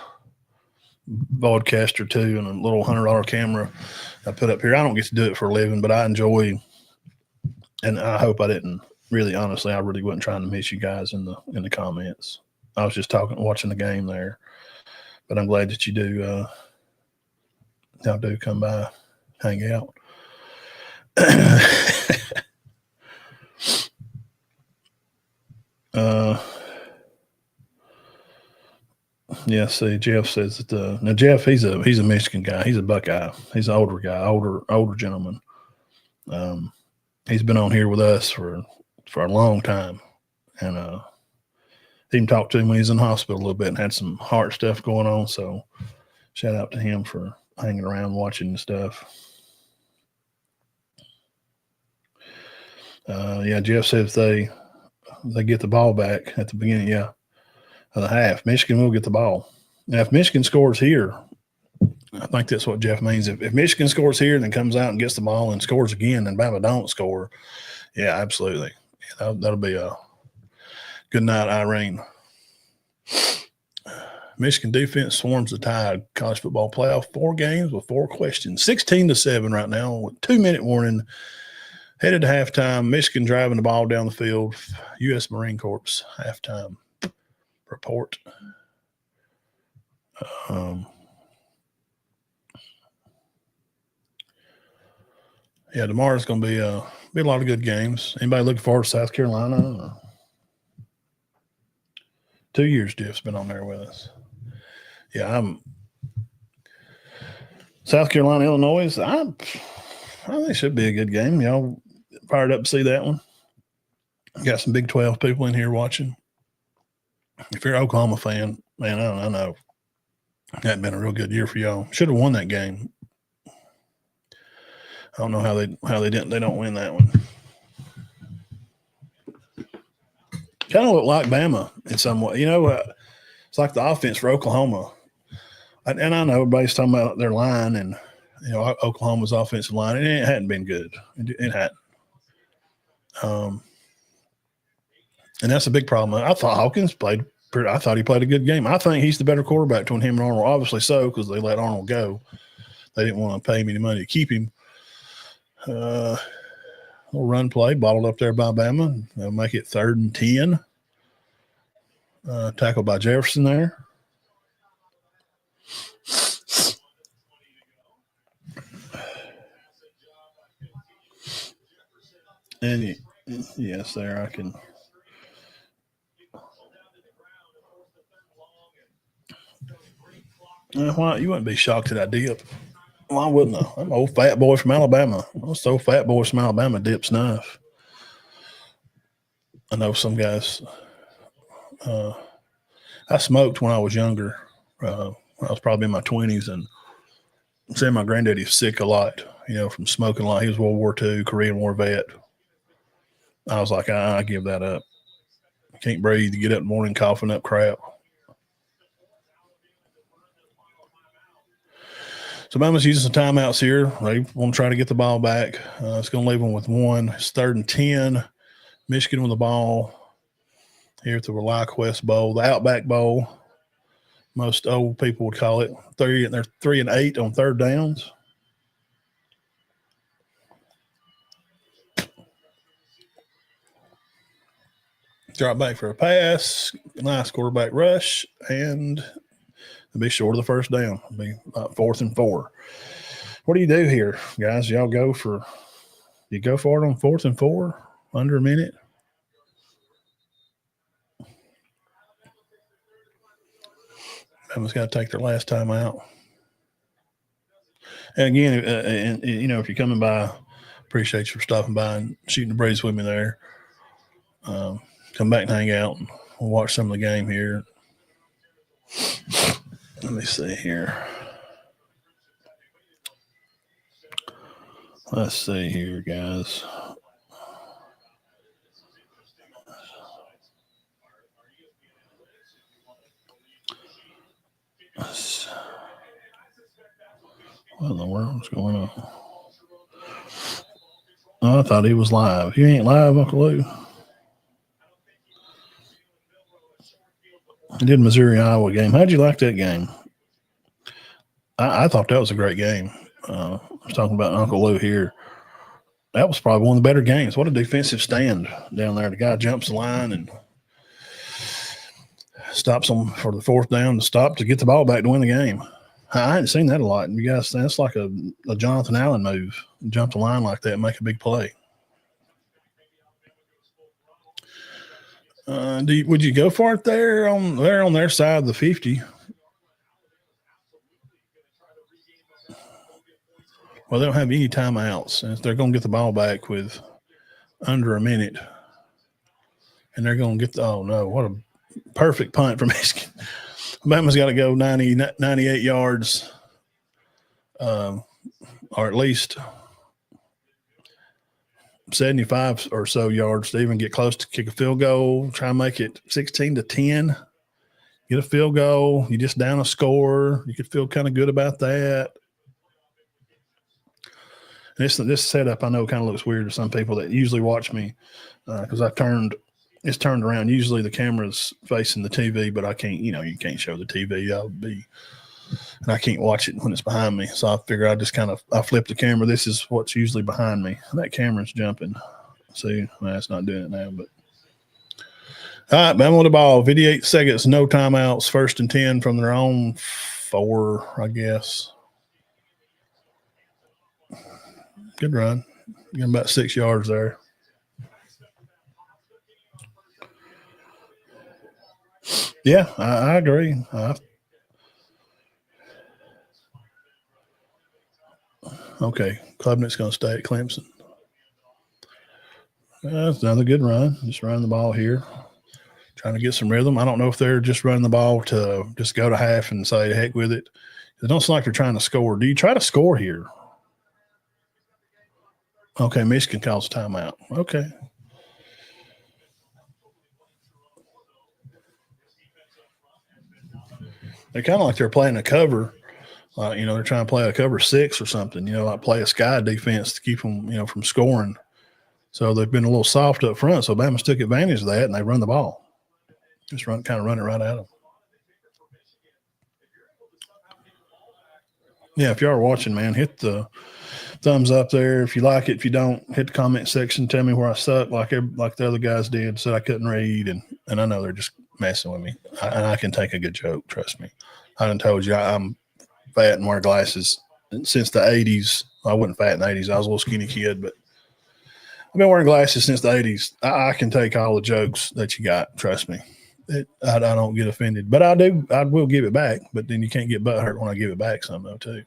broadcaster too, and a little $100 camera I put up here. I don't get to do it for a living, but I enjoy, and I hope I didn't really, honestly, I really wasn't trying to miss you guys in the comments. I was just watching the game there, but I'm glad that you do. Y'all do come by, hang out. Yeah, see, Jeff says that. Now, Jeff, he's a Michigan guy. He's a Buckeye. He's an older guy, older gentleman. He's been on here with us for a long time, and even talked to him when he was in the hospital a little bit and had some heart stuff going on. So, shout out to him for hanging around watching the stuff. Yeah, Jeff says they get the ball back at the beginning. Yeah, of the half, Michigan will get the ball. Now, if Michigan scores here, I think that's what Jeff means. If Michigan scores here and then comes out and gets the ball and scores again, and Bama don't score, yeah, absolutely. Yeah, that'll be a good night, Irene. Michigan defense swarms the Tide. College football playoff, 4 games with 4 questions. 16-7 right now with 2-minute warning. Headed to halftime. Michigan driving the ball down the field. U.S. Marine Corps halftime report. Yeah, tomorrow's going to be a lot of good games. Anybody looking forward to South Carolina? 2 years Jeff's been on there with us. Yeah, I'm South Carolina, Illinois. I think it should be a good game. Y'all fired up to see that one? Got some Big 12 people in here watching. If you're an Oklahoma fan, man, I know that been a real good year for y'all. Should have won that game. I don't know how they didn't. They don't win that one. Kind of look like Bama in some way. It's like the offense for Oklahoma. And I know everybody's talking about their line and Oklahoma's offensive line, and it hadn't been good. It hadn't. And that's a big problem. I thought Hawkins played. I thought he played a good game. I think he's the better quarterback between him and Arnold. Obviously so, because they let Arnold go. They didn't want to pay him any money to keep him. Little run play, bottled up there by Bama. They'll make it 3rd and 10. Tackled by Jefferson there. And yes, there I can. Why you wouldn't be shocked at that dip? Why wouldn't I? I'm an old fat boy from Alabama. Most old fat boys from Alabama dip snuff. I know some guys. I smoked when I was younger. I was probably in my 20s, and say my granddaddy was sick a lot, from smoking a lot. He was World War II, Korean War vet. I was like, I give that up. I can't breathe. You get up in the morning coughing up crap. So Bama's using some timeouts here. They want to try to get the ball back. It's going to leave them with 1. It's 3rd and 10. Michigan with the ball here at the ReliQuest Bowl, the Outback Bowl. Most old people would call it. They're 3 and 8 on 3rd downs. Drop back for a pass. Nice quarterback rush, and it'll be short of the 1st down. It'll be about 4th and 4. What do you do here, guys? Y'all go for it on 4th and 4, under a minute? Bama's got to take their last time out. And again, if you're coming by, appreciate you for stopping by and shooting the breeze with me there. Come back and hang out, and we'll watch some of the game here. Let me see here. Let's see here, guys. What in the world's going on? Oh, I thought he was live. You ain't live, Uncle Lou? I did Missouri-Iowa game. How'd you like that game? I thought that was a great game. I was talking about Uncle Lou here. That was probably one of the better games. What a defensive stand down there. The guy jumps the line and stops them for the fourth down to stop to get the ball back to win the game. I hadn't seen that a lot. You guys, that's like a Jonathan Allen move. Jump the line like that and make a big play. Would you go for it there on their side of the 50? Well, they don't have any timeouts. And they're going to get the ball back with under a minute. And they're going to get oh, no, what a perfect punt from Michigan. Alabama's got to go 98 yards, or at least 75 or so yards to even get close to kick a field goal, try and make it 16-10, get a field goal. You just down a score. You could feel kind of good about that. This setup I know kind of looks weird to some people that usually watch me because it's turned around. Usually the camera's facing the TV, but I can't, you can't show the TV. And I can't watch it when it's behind me. So I figure I flip the camera. This is what's usually behind me. That camera's jumping. See, it's not doing it now, but. All right, Bama with the ball. 58 seconds, no timeouts. 1st and 10 from their own 4, I guess. Good run. Getting about 6 yards there. Yeah, I agree. Okay, Klubnik's going to stay at Clemson. That's another good run. Just running the ball here. Trying to get some rhythm. I don't know if they're just running the ball to just go to half and say, heck with it. It don't seem like they're trying to score. Do you try to score here? Okay, Michigan calls timeout. Okay. They're kind of like they're playing a cover. They're trying to play a cover 6 or something, like play a sky defense to keep them, from scoring. So they've been a little soft up front. So Bama's took advantage of that, and they run the ball. Just run it right at them. Yeah, if you are watching, man, hit the thumbs up there. If you like it, if you don't, hit the comment section. Tell me where I suck, like the other guys did. Said I couldn't read, and I know they're just messing with me. I can take a good joke. Trust me. I done told you I'm fat and wear glasses since the 80s. I wasn't fat in the 80s. I was a little skinny kid, but I've been wearing glasses since the 80s. I can take all the jokes that you got. Trust me. I don't get offended, but I will give it back. But then you can't get butthurt when I give it back some though too,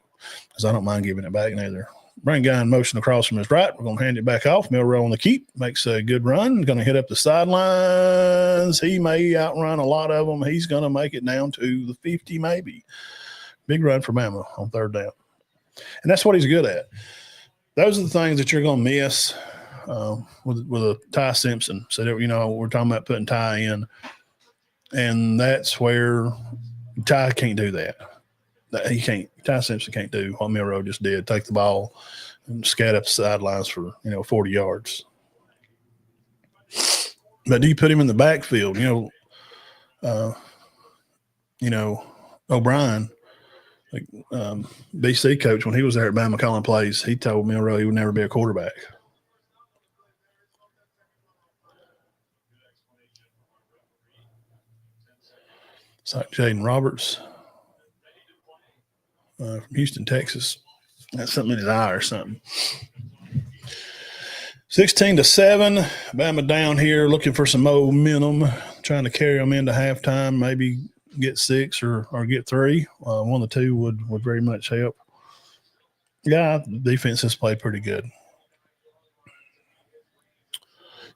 because I don't mind giving it back neither. Bring guy in motion across from his right. We're going to hand it back off. Milroe on the keep. Makes a good run. Going to hit up the sidelines. He may outrun a lot of them. He's going to make it down to the 50 maybe. Big run for Bama on 3rd down. And that's what he's good at. Those are the things that you're going to miss with a Ty Simpson. So, we're talking about putting Ty in. And that's where Ty can't do that. He can't. Ty Simpson can't do what Milroe just did. Take the ball and scat up the sidelines for 40 yards. But do you put him in the backfield? O'Brien, like BC coach, when he was there at Bama calling plays, he told Milroe he would never be a quarterback. It's like Jaden Roberts. From Houston, Texas. That's something in his eye or something. 16-7. Bama down here looking for some momentum, trying to carry them into halftime, maybe get 6 or get 3. One of the two would very much help. Yeah, the defense has played pretty good.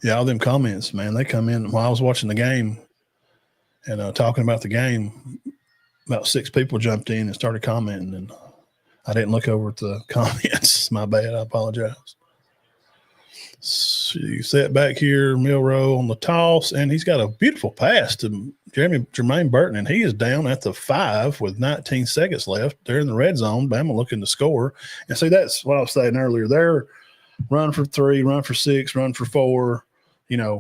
Yeah, all them comments, man, they come in while I was watching the game and talking about the game. About 6 people jumped in and started commenting, and I didn't look over at the comments. My bad. I apologize. So you set back here, Milroe on the toss, and he's got a beautiful pass to Jermaine Burton, and he is down at the 5 with 19 seconds left. They're in the red zone. Bama looking to score. And see, that's what I was saying earlier. They're run for 3, run for 6, run for 4,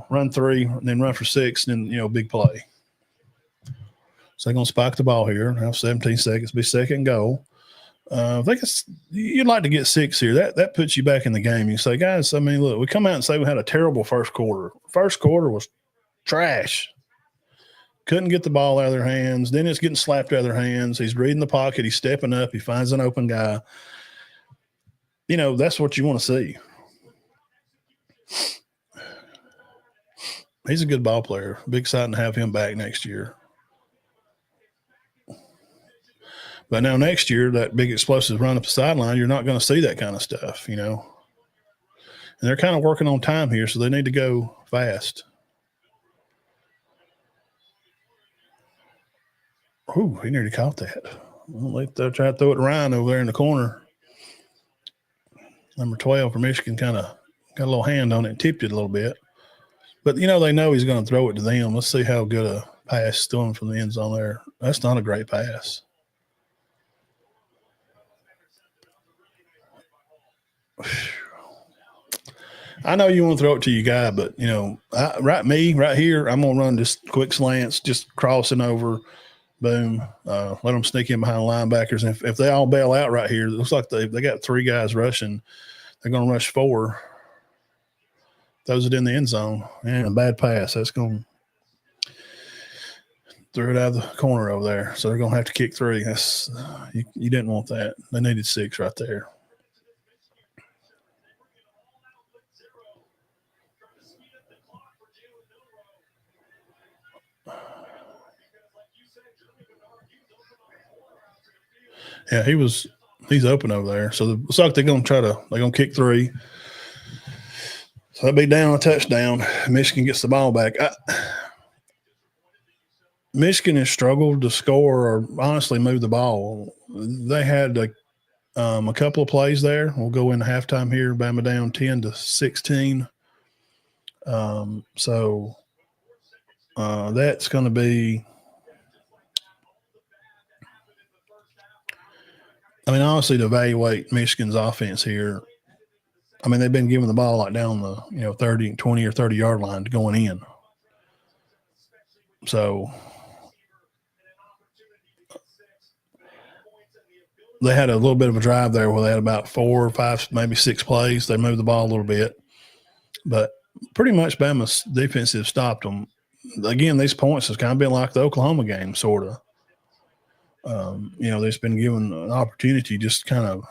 run 3, and then run for 6, and then, big play. So they're going to spike the ball here. Have 17 seconds, be second goal. I think you'd like to get 6 here. That puts you back in the game. You say, guys, I mean, look, we come out and say we had a terrible first quarter. First quarter was trash. Couldn't get the ball out of their hands. Then it's getting slapped out of their hands. He's reading the pocket. He's stepping up. He finds an open guy. You know, that's what you want to see. He's a good ball player. Be exciting to have him back next year. But now next year, that big explosive run up the sideline, you're not going to see that kind of stuff, you know. And they're kind of working on time here, so they need to go fast. Ooh, he nearly caught that. Well, they try to throw it to Ryan over there in the corner. Number 12 for Michigan kind of got a little hand on it and tipped it a little bit. But, you know, they know he's going to throw it to them. Let's see how good a pass is throwing from the end zone there. That's not a great pass. I know you want to throw it to your guy, but, you know, right here, I'm going to run just quick slants, just crossing over, boom, let them sneak in behind the linebackers. And if they all bail out right here, it looks like they got 3 guys rushing. They're going to rush 4. Throws it in the end zone. And a bad pass. That's going to throw it out of the corner over there. So they're going to have to kick 3. That's you didn't want that. They needed 6 right there. Yeah, he's open over there. So it looks like they're going to kick 3. So that'll be down a touchdown. Michigan gets the ball back. Michigan has struggled to score or honestly move the ball. They had a couple of plays there. We'll go into halftime here. Bama down 10-16. So that's going to be. I mean, honestly, to evaluate Michigan's offense here, I mean, they've been giving the ball like down the 30, 20 or 30 yard line going in. So they had a little bit of a drive there where they had about 4 or 5, maybe 6 plays. They moved the ball a little bit, but pretty much Bama's defense has stopped them. Again, these points has kind of been like the Oklahoma game, sort of. They've been given an opportunity, just kind of.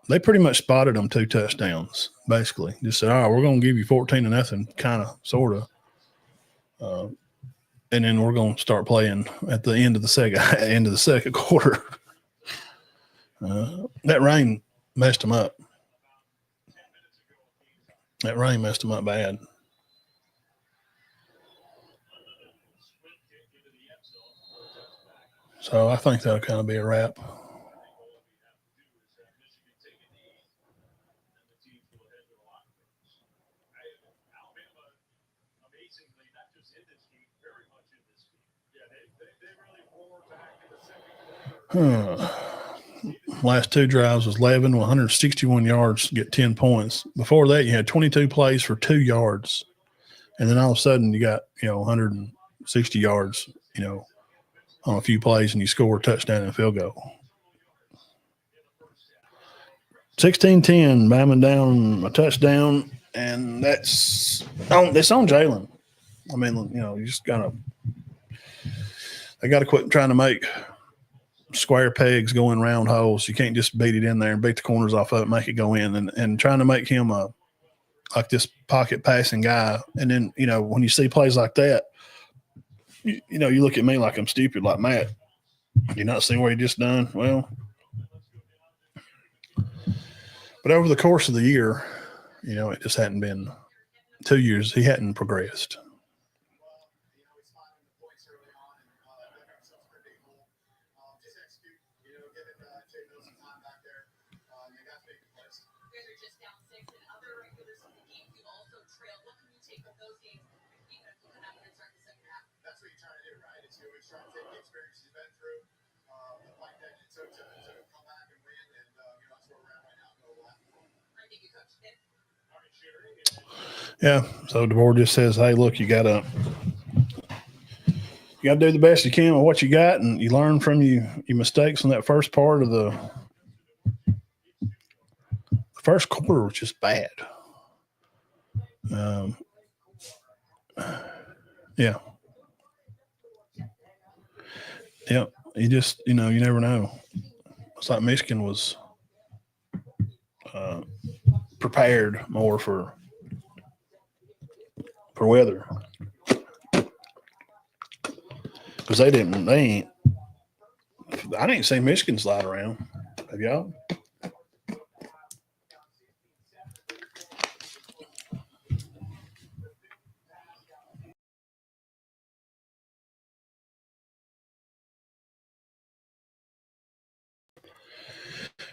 They pretty much spotted them 2 touchdowns, basically. Just said, all right, we're going to give you 14-0, kind of, sort of. And then we're going to start playing at the end of the second quarter. That rain messed them up. That rain messed them up bad. So I think that'll kind of be a wrap. Last 2 drives was 11, 161 yards, get 10 points. Before that, you had 22 plays for 2 yards. And then all of a sudden you got, 160 yards, on a few plays, and you score a touchdown and a field goal. 16-10, Bama down a touchdown, and it's on Jalen. I mean, you just they got to quit trying to make square pegs go in round holes. You can't just beat it in there and beat the corners off of it, make it go in, and trying to make him like this pocket passing guy. And then, when you see plays like that, you look at me like I'm stupid, like, Matt, you not see what he just done? Well, but over the course of the year, it just hadn't been 2 years. He hadn't progressed. Yeah, so DeBoer just says, hey, look, you got to you got to do the best you can with what you got, and you learn from your mistakes in that first part of the first quarter was just bad. Um, yeah, yeah. You just you never know. It's like Michigan was uh, prepared more for weather because they ain't. I didn't see Michigan slide around. Have y'all?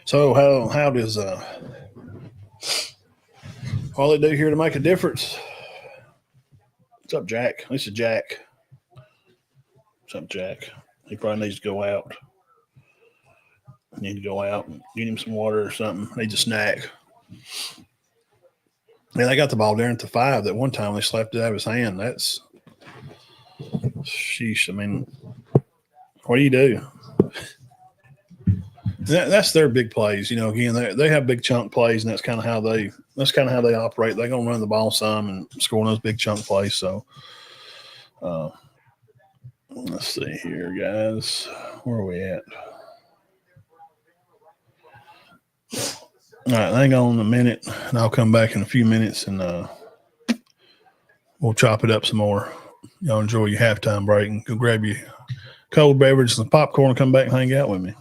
So how does all they do here to make a difference? What's up, Jack? This is Jack. What's up, Jack? He probably needs to go out. Need to go out and get him some water or something. Needs a snack. Man, they got the ball there at the 5. That one time they slapped it out of his hand. That's sheesh. I mean, what do you do? That's their big plays. Again, they have big chunk plays, and that's kind of how they operate. They're gonna run the ball some and score those big chunk plays. So, let's see here, guys. Where are we at? All right, hang on a minute, and I'll come back in a few minutes, and we'll chop it up some more. Y'all enjoy your halftime break and go grab your cold beverage and popcorn and come back and hang out with me.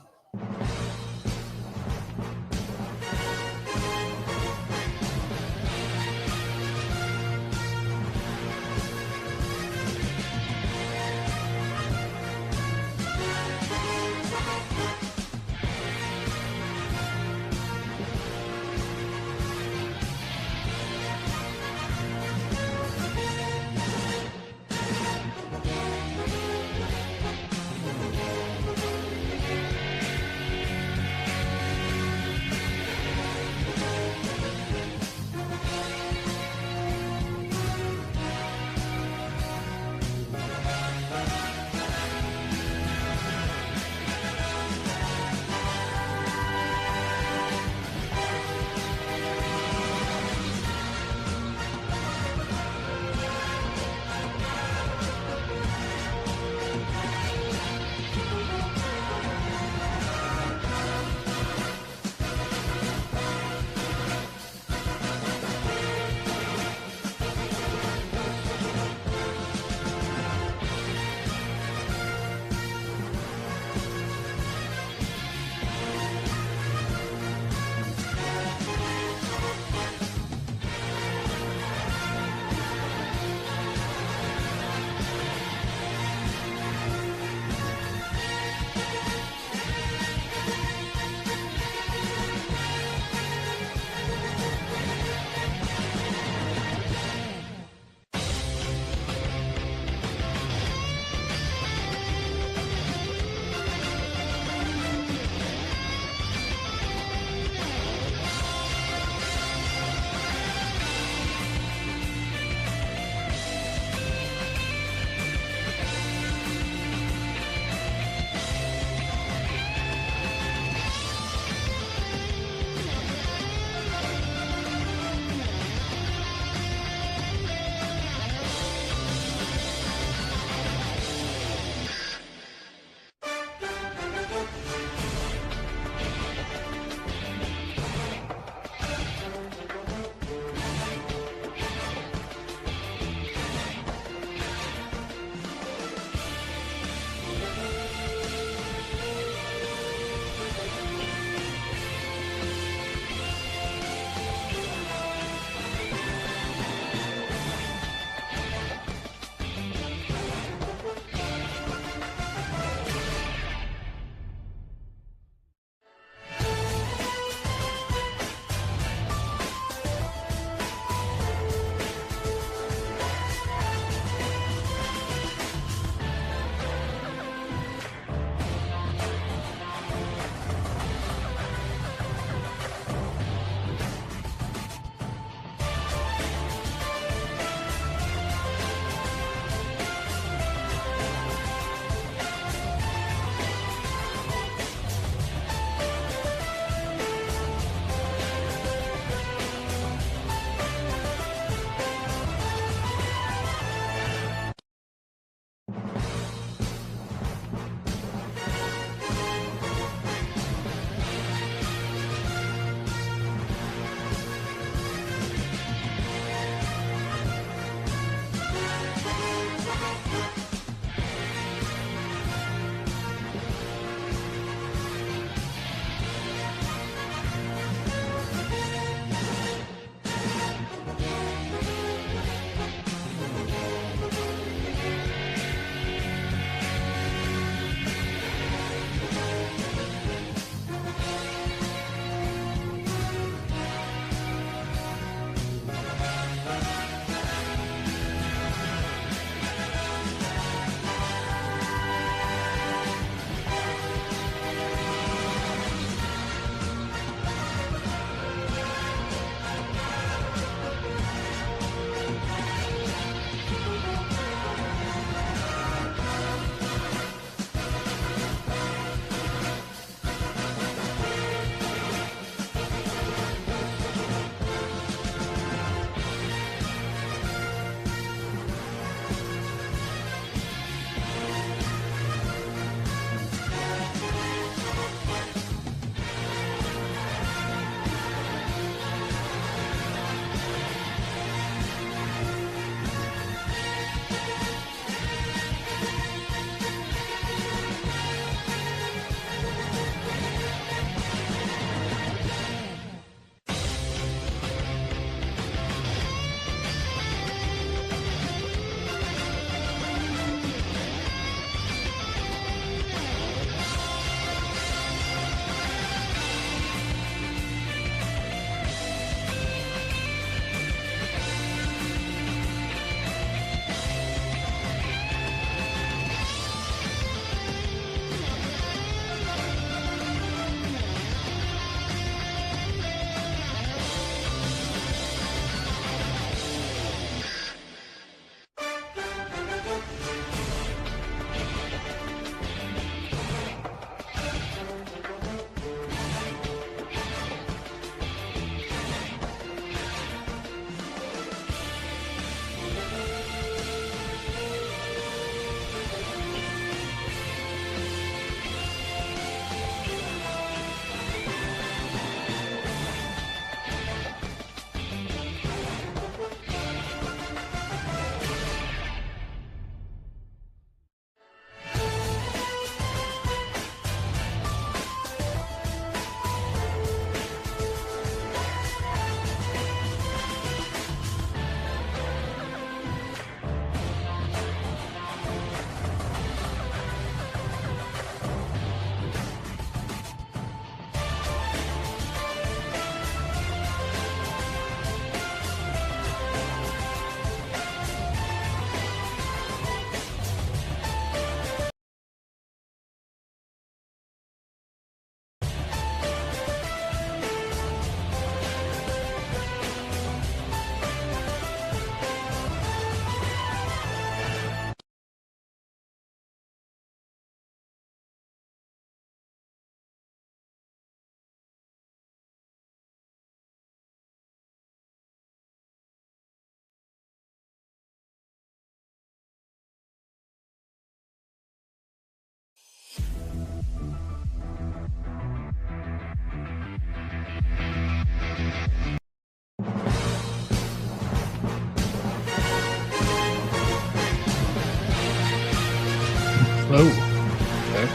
Oh, okay.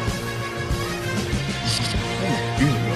Oh, here we go.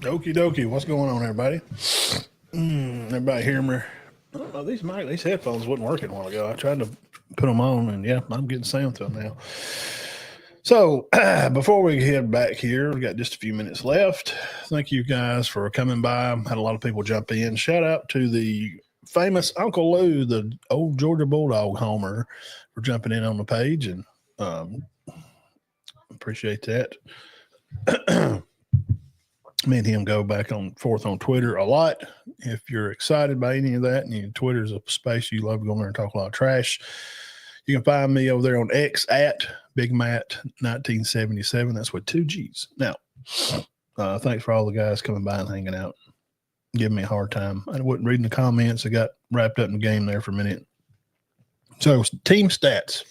Okie dokie. What's going on, everybody? Everybody hear me? Oh, these headphones wasn't working a while ago. I tried to put them on, and yeah, I'm getting sound to them now. So before we head back here, we got just a few minutes left. Thank you guys for coming by. Had a lot of people jump in. Shout out to the famous Uncle Lou, the old Georgia Bulldog homer, for jumping in on the page, and appreciate that. Me and him go back and forth on Twitter a lot. If you're excited by any of that, and Twitter's a space you love going there and talk a lot of trash, you can find me over there on X at Big Matt 1977. That's with 2 G's. Now, thanks for all the guys coming by and hanging out, giving me a hard time. I wasn't reading the comments. I got wrapped up in the game there for a minute. So, team stats.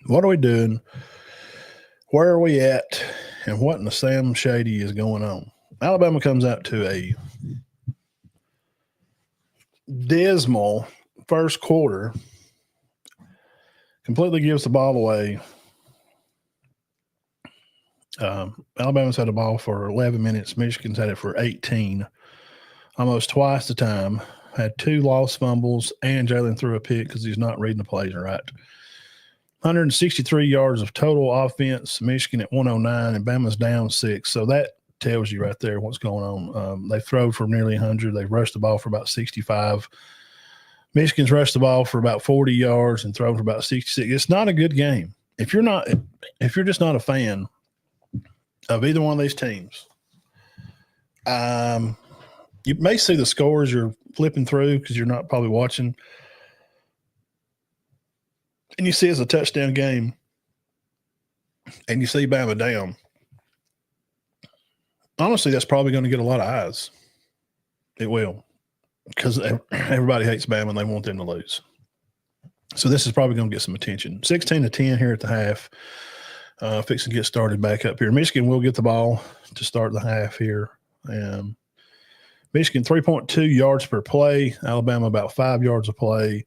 What are we doing? Where are we at? And what in the Sam Shady is going on? Alabama comes out to a dismal first quarter, completely gives the ball away. Alabama's had the ball for 11 minutes. Michigan's had it for 18, almost twice the time. Had 2 lost fumbles, and Jalen threw a pick because he's not reading the plays right. 163 yards of total offense, Michigan at 109, and Bama's down 6. So that tells you right there what's going on. They throw for nearly 100. They've rushed the ball for about 65. Michigan's rushed the ball for about 40 yards and thrown for about 66. It's not a good game. If you're just not a fan of either one of these teams, you may see the scores you're flipping through because you're not probably watching, and you see it's a touchdown game, and you see Bama down. Honestly, that's probably going to get a lot of eyes. It will, because everybody hates Bama and they want them to lose. So this is probably going to get some attention. 16-10 here at the half. Fixing to get started back up here. Michigan will get the ball to start the half here. Michigan 3.2 yards per play. Alabama about 5 yards a play.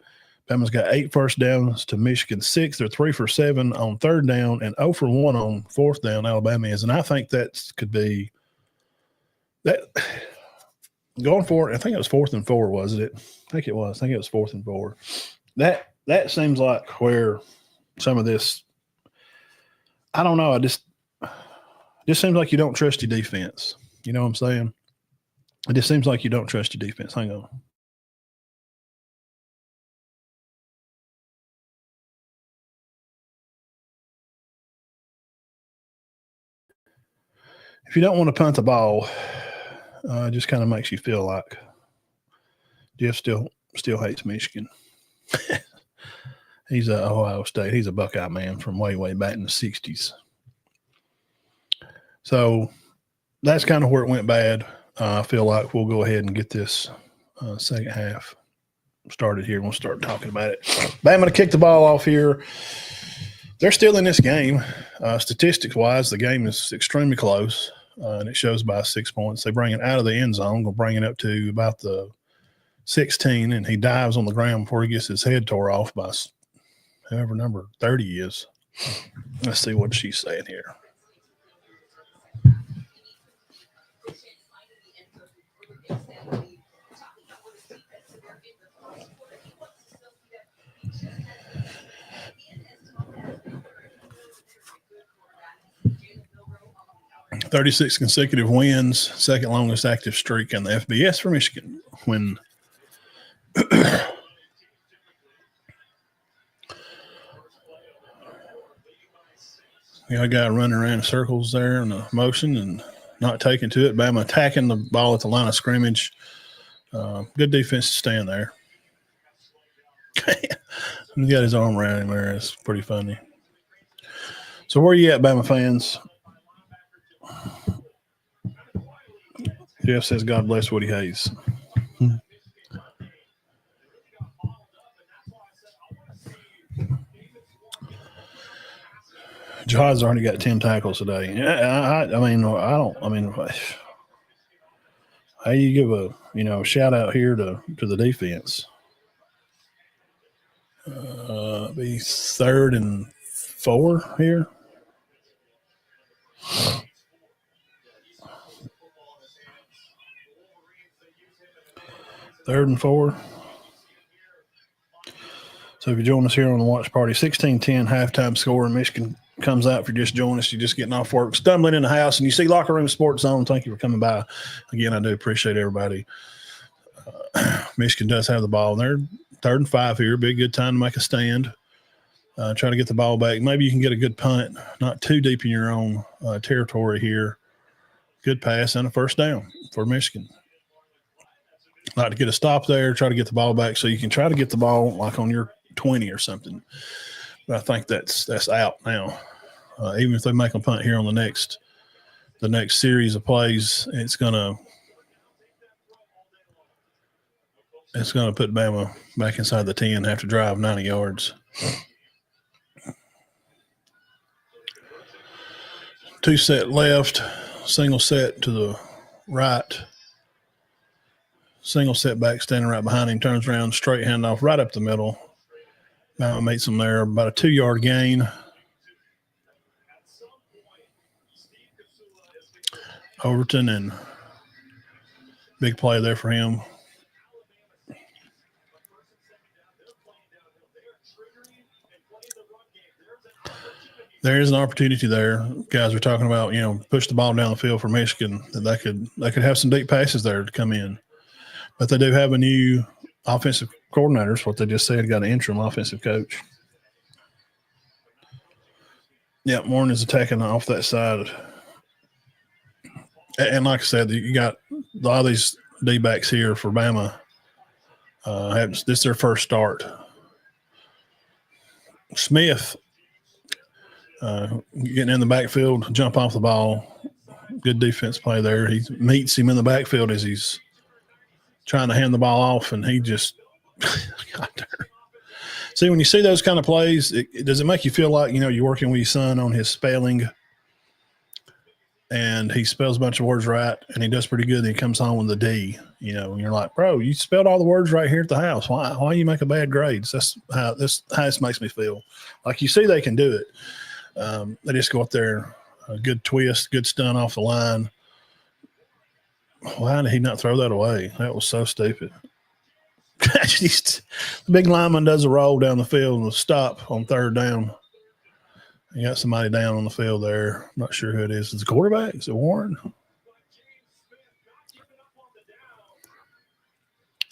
Bama's got 8 first downs to Michigan 6. They're 3 for 7 on third down and 0 for 1 on fourth down. Alabama is, and I think that could be that going for it. I think it was 4th and 4, wasn't it? I think it was 4th and 4. That seems like where some of this. I don't know. It just seems like you don't trust your defense. You know what I'm saying? It just seems like you don't trust your defense. Hang on. If you don't want to punt the ball, it just kind of makes you feel like Jeff still hates Michigan. He's a Ohio State. He's a Buckeye man from way, way back in the 60s. So that's kind of where it went bad. I feel like we'll go ahead and get this second half started here. We'll start talking about it. Bama to kick the ball off here. They're still in this game. Statistics-wise, the game is extremely close, and it shows by 6 points. They bring it out of the end zone. They'll bring it up to about the 16, and he dives on the ground before he gets his head tore off by however number 30 is. Let's see what she's saying here. "36 consecutive wins, second longest active streak in the FBS for Michigan." When you got a guy running around in circles there in the motion and not taking to it. Bama attacking the ball at the line of scrimmage. Good defense to stand there. He got his arm around him there. It's pretty funny. So where you at, Bama fans? Jeff says, "God bless Woody Hayes." Jihad's already got 10 tackles today. Yeah, I mean, how you give a shout out here to the defense? Be 3rd and 4 here. 3rd and 4. So if you join us here on the watch party, 16-10 halftime score, and Michigan comes out. If you're just joining us, you're just getting off work, stumbling in the house, and you see Locker Room Sports Zone. Thank you for coming by. Again, I do appreciate everybody. Michigan does have the ball. They're 3rd and 5 here. Be a good time to make a stand. Try to get the ball back. Maybe you can get a good punt, not too deep in your own territory here. Good pass and a first down for Michigan. Like to get a stop there, try to get the ball back so you can try to get the ball like on your 20 or something. But I think that's out now. Even if they make a punt here on the next series of plays, it's gonna put Bama back inside the 10, have to drive 90 yards. 2 set left, single set to the right. Single set back, standing right behind him, turns around, straight handoff right up the middle. Bama makes him there, about a 2-yard gain. Overton, and big play there for him. There is an opportunity there. Guys are talking about, push the ball down the field for Michigan. That they could have some deep passes there to come in. But they do have a new offensive coordinator, is what they just said, got an interim offensive coach. Yeah, Warren is attacking off that side. And like I said, you got a lot of these D-backs here for Bama. This is their first start. Smith getting in the backfield, jump off the ball. Good defense play there. He meets him in the backfield as he's trying to hand the ball off, and he just got there. See, when you see those kind of plays, does it make you feel like, you're working with your son on his spelling, and he spells a bunch of words right, and he does pretty good, and he comes home with a D, and you're like, bro, you spelled all the words right here at the house. Why you making bad grades? That's how this makes me feel. Like, you see they can do it. They just go up there, a good twist, good stun off the line. Why did he not throw that away? That was so stupid. The big lineman does a roll down the field and a stop on 3rd down. You got somebody down on the field there. I'm not sure who it is. Is it the quarterback? Is it Warren?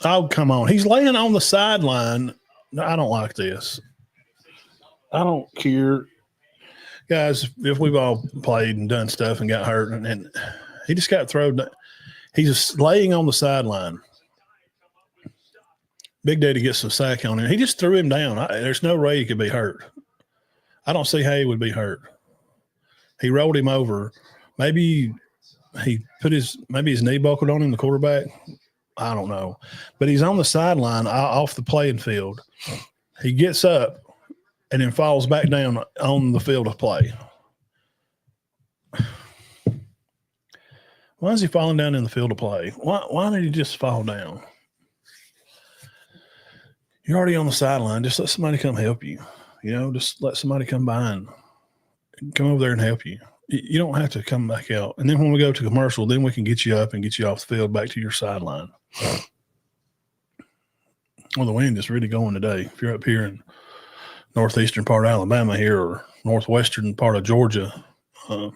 Oh, come on. He's laying on the sideline. No, I don't like this. I don't care. Guys, if we've all played and done stuff and got hurt, and he just got thrown. He's just laying on the sideline. Big Daddy gets a sack on him. He just threw him down. There's no way he could be hurt. I don't see how he would be hurt. He rolled him over. Maybe he put his knee buckled on him, the quarterback. I don't know. But he's on the sideline off the playing field. He gets up and then falls back down on the field of play. Why is he falling down in the field of play? Why did he just fall down? You're already on the sideline. Just let somebody come help you. Just let somebody come by and come over there and help you. You don't have to come back out. And then when we go to commercial, then we can get you up and get you off the field back to your sideline. Well, the wind is really going today. If you're up here in northeastern part of Alabama here or northwestern part of Georgia, getting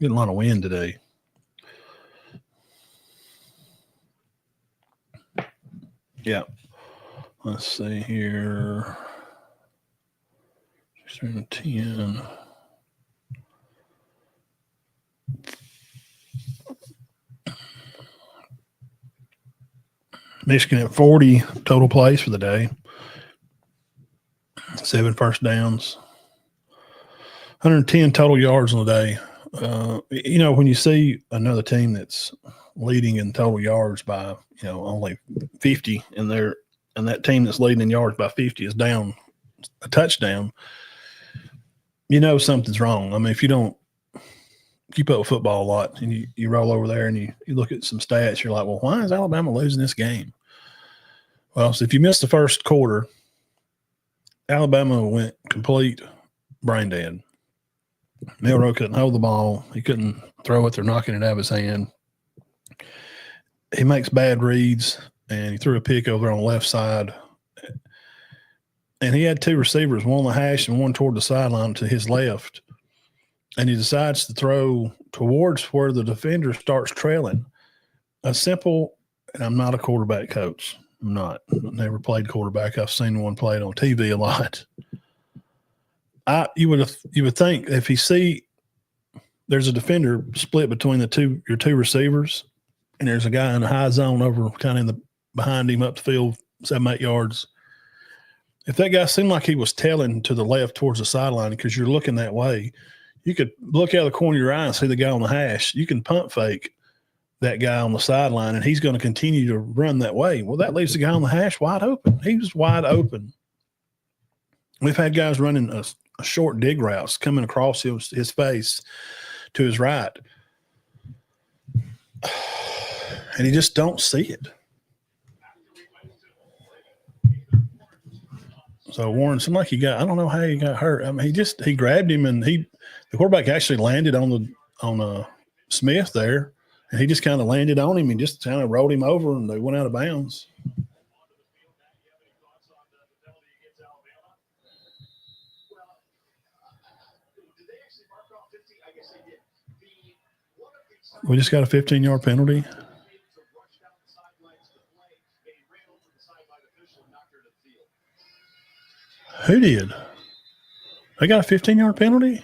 a lot of wind today. Yeah. Let's see here. 10. Michigan at 40 total plays for the day. 7 first downs. 110 total yards on the day. When you see another team that's leading in total yards by, only 50 and that team that's leading in yards by 50 is down a touchdown, something's wrong. I mean, if you don't keep up with football a lot and you roll over there and you look at some stats, you're like, well, why is Alabama losing this game? Well, so if you missed the first quarter, Alabama went complete brain dead. Milroe couldn't hold the ball. He couldn't throw it. They're knocking it out of his hand. He makes bad reads. and he threw a pick over on the left side. And he had two receivers, one on the hash and one toward the sideline to his left. And he decides to throw towards where the defender starts trailing. A simple, and I'm not a quarterback coach. I'm not. I've never played quarterback. I've seen one played on TV a lot. You would think if you see there's a defender split between your two receivers, and there's a guy in the high zone over kind of in the behind him up the field 7-8 yards. If that guy seemed like he was tailing to the left towards the sideline because you're looking that way, you could look out of the corner of your eye and see the guy on the hash. You can pump fake that guy on the sideline, and he's going to continue to run that way. Well, that leaves the guy on the hash wide open. He was wide open. We've had guys running a short dig routes coming across his face to his right, and you just don't see it. So Warren, seemed like I don't know how he got hurt. I mean, he grabbed him, and the quarterback actually landed on Smith there, and he just kind of landed on him and just kind of rolled him over, and they went out of bounds. We just got a 15-yard penalty. Who did? They got a 15-yard penalty?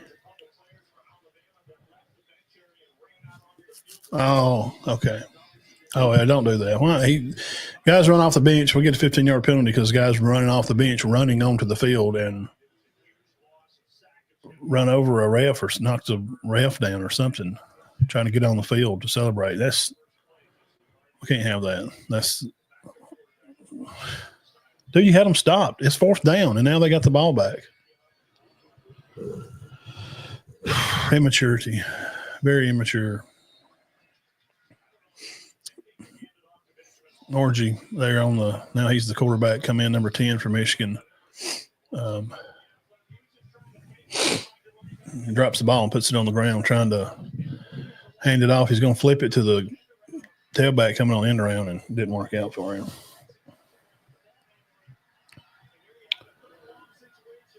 Oh, okay. Oh, yeah, don't do that. Why? Guys run off the bench. We get a 15-yard penalty because guys running off the bench, running onto the field and run over a ref or knock the ref down or something, trying to get on the field to celebrate. We can't have that. Dude, you had them stopped. It's 4th down, and now they got the ball back. Immaturity. Very immature. Orgy there now he's the quarterback, come in number 10 for Michigan. He drops the ball and puts it on the ground, trying to hand it off. He's going to flip it to the tailback coming on end around, and it didn't work out for him.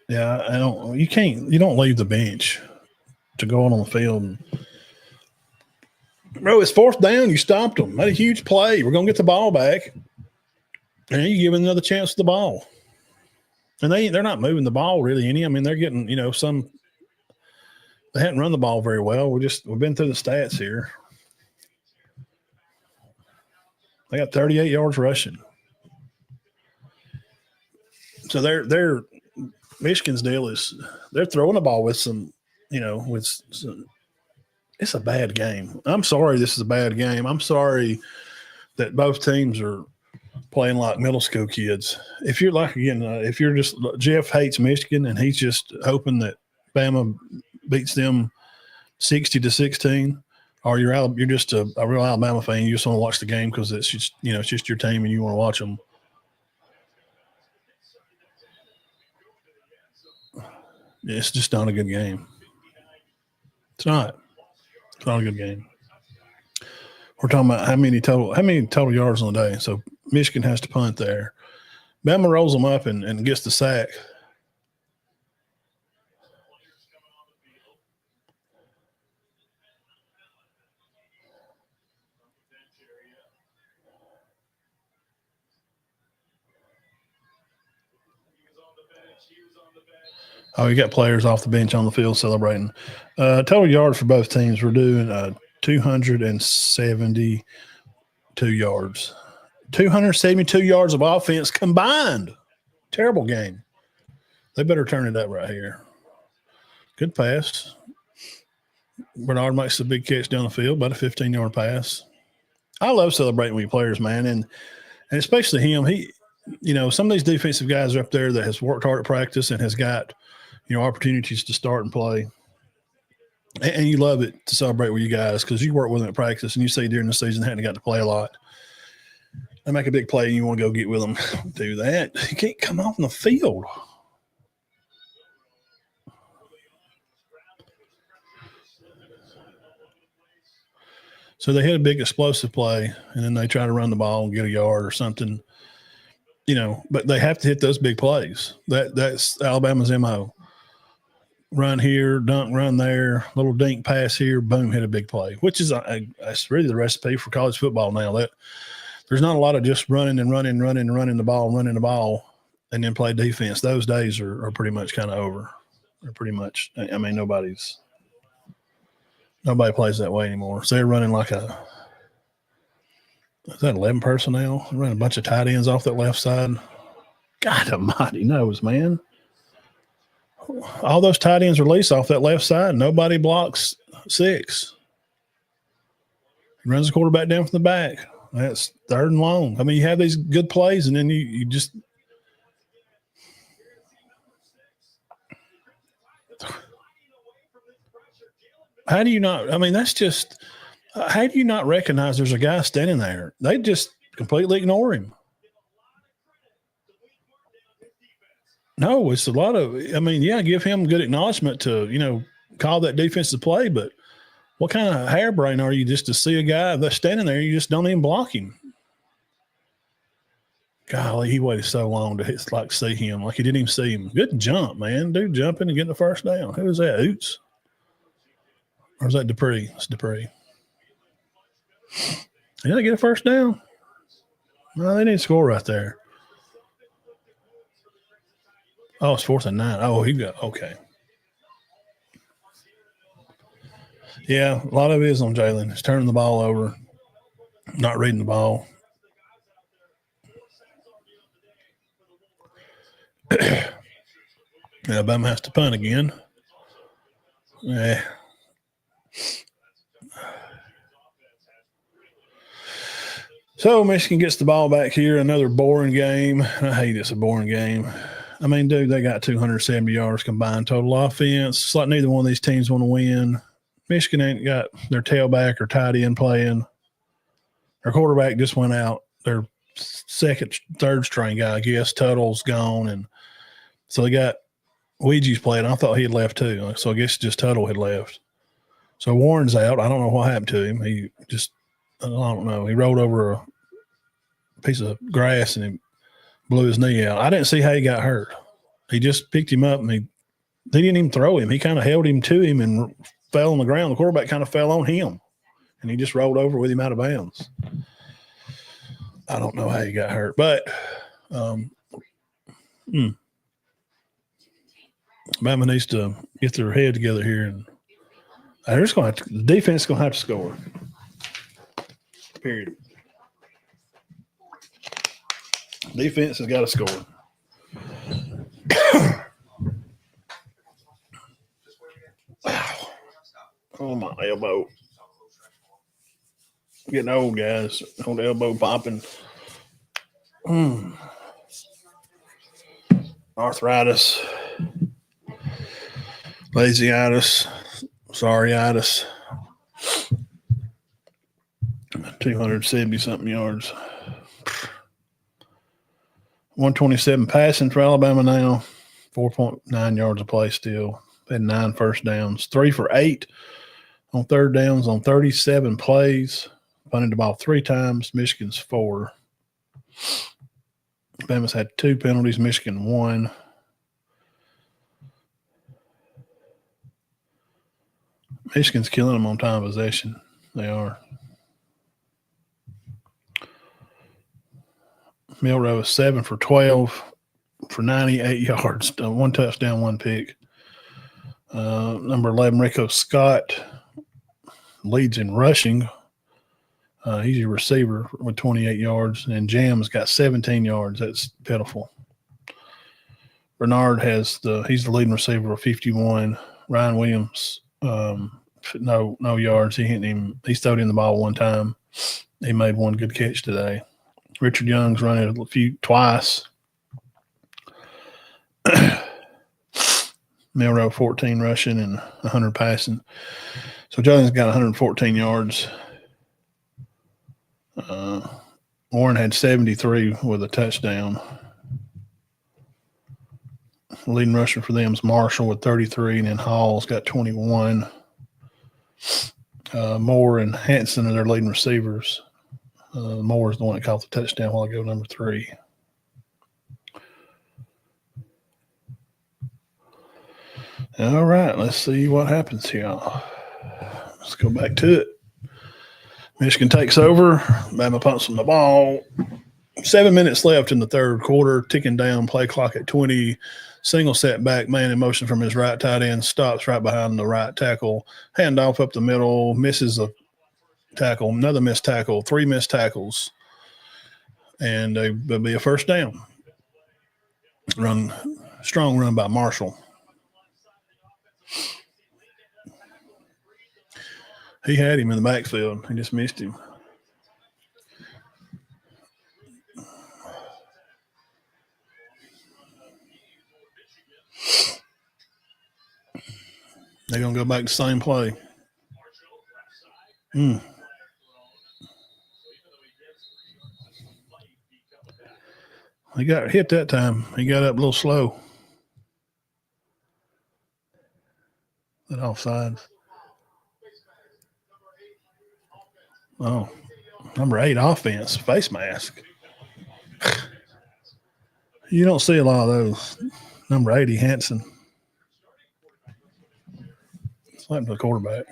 Yeah, you don't leave the bench to go on the field. Bro, it's 4th down. You stopped them. Made a huge play. We're going to get the ball back. And you give them another chance at the ball. And they're not moving the ball really any. I mean, they're getting, they hadn't run the ball very well. We've been through the stats here. They got 38 yards rushing. So they're Michigan's deal is they're throwing the ball with some, it's a bad game. I'm sorry this is a bad game. I'm sorry that both teams are playing like middle school kids. If you're if you're just Jeff hates Michigan and he's just hoping that Bama beats them 60-16, or you're just a real Alabama fan. You just want to watch the game because it's just it's just your team and you want to watch them. It's just not a good game. It's not a good game. We're talking about how many total yards on the day. So Michigan has to punt there. Bama rolls them up and gets the sack. Oh, you got players off the bench on the field celebrating. Total yards for both teams, we're doing 272 yards. 272 yards of offense combined. Terrible game. They better turn it up right here. Good pass. Bernard makes a big catch down the field, about a 15-yard pass. I love celebrating with players, man, and especially him. Some of these defensive guys are up there that has worked hard at practice and has got opportunities to start and play. And you love it to celebrate with you guys because you work with them at practice and you see during the season hadn't got to play a lot. They make a big play and you want to go get with them. Do that. You can't come off the field. So they hit a big explosive play, and then they try to run the ball and get a yard or something, but they have to hit those big plays. That's Alabama's MO. Run here, dunk, run there, little dink pass here, boom, hit a big play, which is that's really the recipe for college football now. That there's not a lot of just running the ball, and then play defense. Those days are pretty much kind of over. They're pretty much, I mean, nobody plays that way anymore. So they're running is that 11 personnel? They're running a bunch of tight ends off that left side. God almighty knows, man. All those tight ends release off that left side. Nobody blocks 6. He runs the quarterback down from the back. That's 3rd and long. I mean, you have these good plays, and then you just – how do you not – I mean, that's just – how do you not recognize there's a guy standing there? They just completely ignore him. No, it's a lot of – I mean, yeah, give him good acknowledgement to, call that defensive play, but what kind of harebrain are you just to see a guy that's standing there, you just don't even block him? Golly, he waited so long to see him. Like he didn't even see him. Good jump, man. Dude jumping and getting the first down. Who was that, Oots? Or is that Dupree? It's Dupree. Did they get a first down? No, they need to score right there. Oh, it's 4th and 9. Oh, he got – okay. Yeah, a lot of it is on Jalen. He's turning the ball over, not reading the ball. Alabama has to punt again. Yeah. So Michigan gets the ball back here. Another boring game. I hate it's a boring game. I mean, dude, they got 270 yards combined total offense. It's like neither one of these teams want to win. Michigan ain't got their tailback or tight end playing. Their quarterback just went out. Their third string guy, I guess, Tuttle's gone. And so they got Ouija's playing. I thought he had left too. So I guess just Tuttle had left. So Warren's out. I don't know what happened to him. He just, I don't know. He rolled over a piece of grass and he blew his knee out. I didn't see how he got hurt. He just picked him up and he didn't even throw him. He kind of held him to him and fell on the ground. The quarterback kind of fell on him and he just rolled over with him out of bounds. I don't know how he got hurt, but Bama needs to get their head together here, and the defense is going to have to score. Period. Defense has got to score. Oh, my elbow. Getting old, guys. Old elbow popping. Arthritis. Lazyitis. Sorryitis. 270-something yards. 127 passing for Alabama now. 4.9 yards a play still. Had 9 first downs. 3 for 8 on third downs on 37 plays. Punted the ball 3 times. Michigan's 4. Alabama's had 2 penalties. Michigan 1. Michigan's killing them on time possession. They are. Milrow is 7 for 12 for 98 yards. 1 touchdown, 1 pick. Number 11, Rico Scott leads in rushing. He's a receiver with 28 yards. And Jam's got 17 yards. That's pitiful. Bernard he's the leading receiver with 51. Ryan Williams, no yards. He's thrown in the ball 1 time. He made 1 good catch today. Richard Young's running twice. Milrow 14 rushing and 100 passing. So Jones got 114 yards. Warren had 73 with a touchdown. Leading rusher for them is Marshall with 33, and then Hall's got 21. Moore and Hanson are their leading receivers. Moore is the one that caught the touchdown while ago, number 3. All right, let's see what happens here. Let's go back to it. Michigan takes over. Bama punts on the ball. 7 minutes left in the third quarter, ticking down, play clock at 20. Single setback, man in motion from his right tight end, stops right behind the right tackle. Handoff up the middle, misses a tackle, another missed tackle, 3 missed tackles. And it'll be a first down. Strong run by Marshall. He had him in the backfield. He just missed him. They're going to go back to the same play. He got hit that time. He got up a little slow. That offsides. Oh, number 8 offense, face mask. You don't see a lot of those. Number 80, Hanson. Slapping to the quarterback.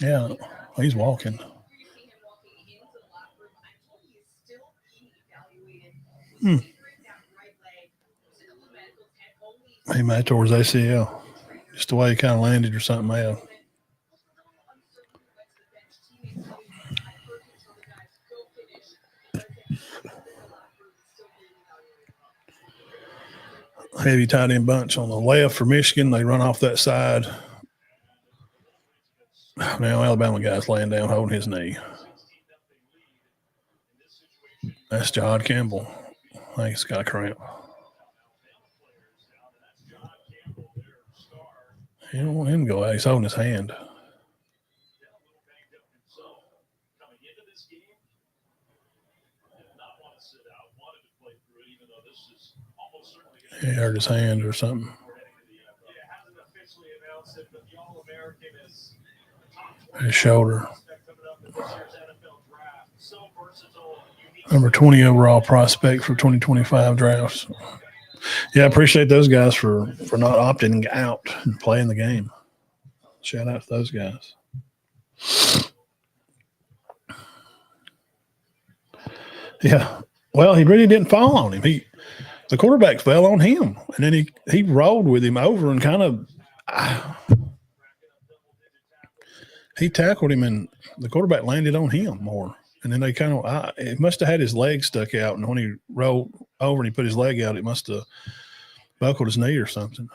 Yeah, he's walking. He might towards ACL. Just the way he kind of landed or something else. Heavy tight end bunch on the left for Michigan. They run off that side. Now Alabama guy's laying down holding his knee. That's Jod Campbell. I think he's got a cramp. You don't want him to go out. He's holding his hand. He hurt his hand or something. His shoulder. Number 20 overall prospect for 2025 drafts. Yeah, I appreciate those guys for not opting out and playing the game. Shout out to those guys. Yeah. Well, he really didn't fall on him. The quarterback fell on him, and then he rolled with him over and kind of he tackled him, and the quarterback landed on him more. And then they kind of it must have had his leg stuck out, and when he rolled over and he put his leg out, it must have buckled his knee or something.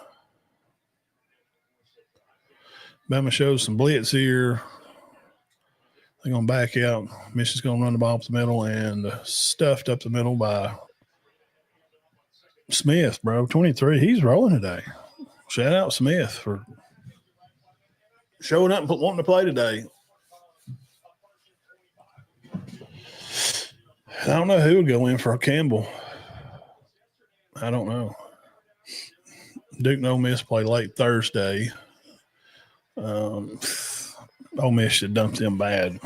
Bama shows some blitz here. They're going to back out. Michigan's going to run the ball up the middle, and stuffed up the middle by Smith, bro. 23. He's rolling today. Shout out Smith for showing up and wanting to play today. I don't know who would go in for Campbell. I don't know. Duke and Ole Miss play late Thursday. Ole Miss should dump them bad.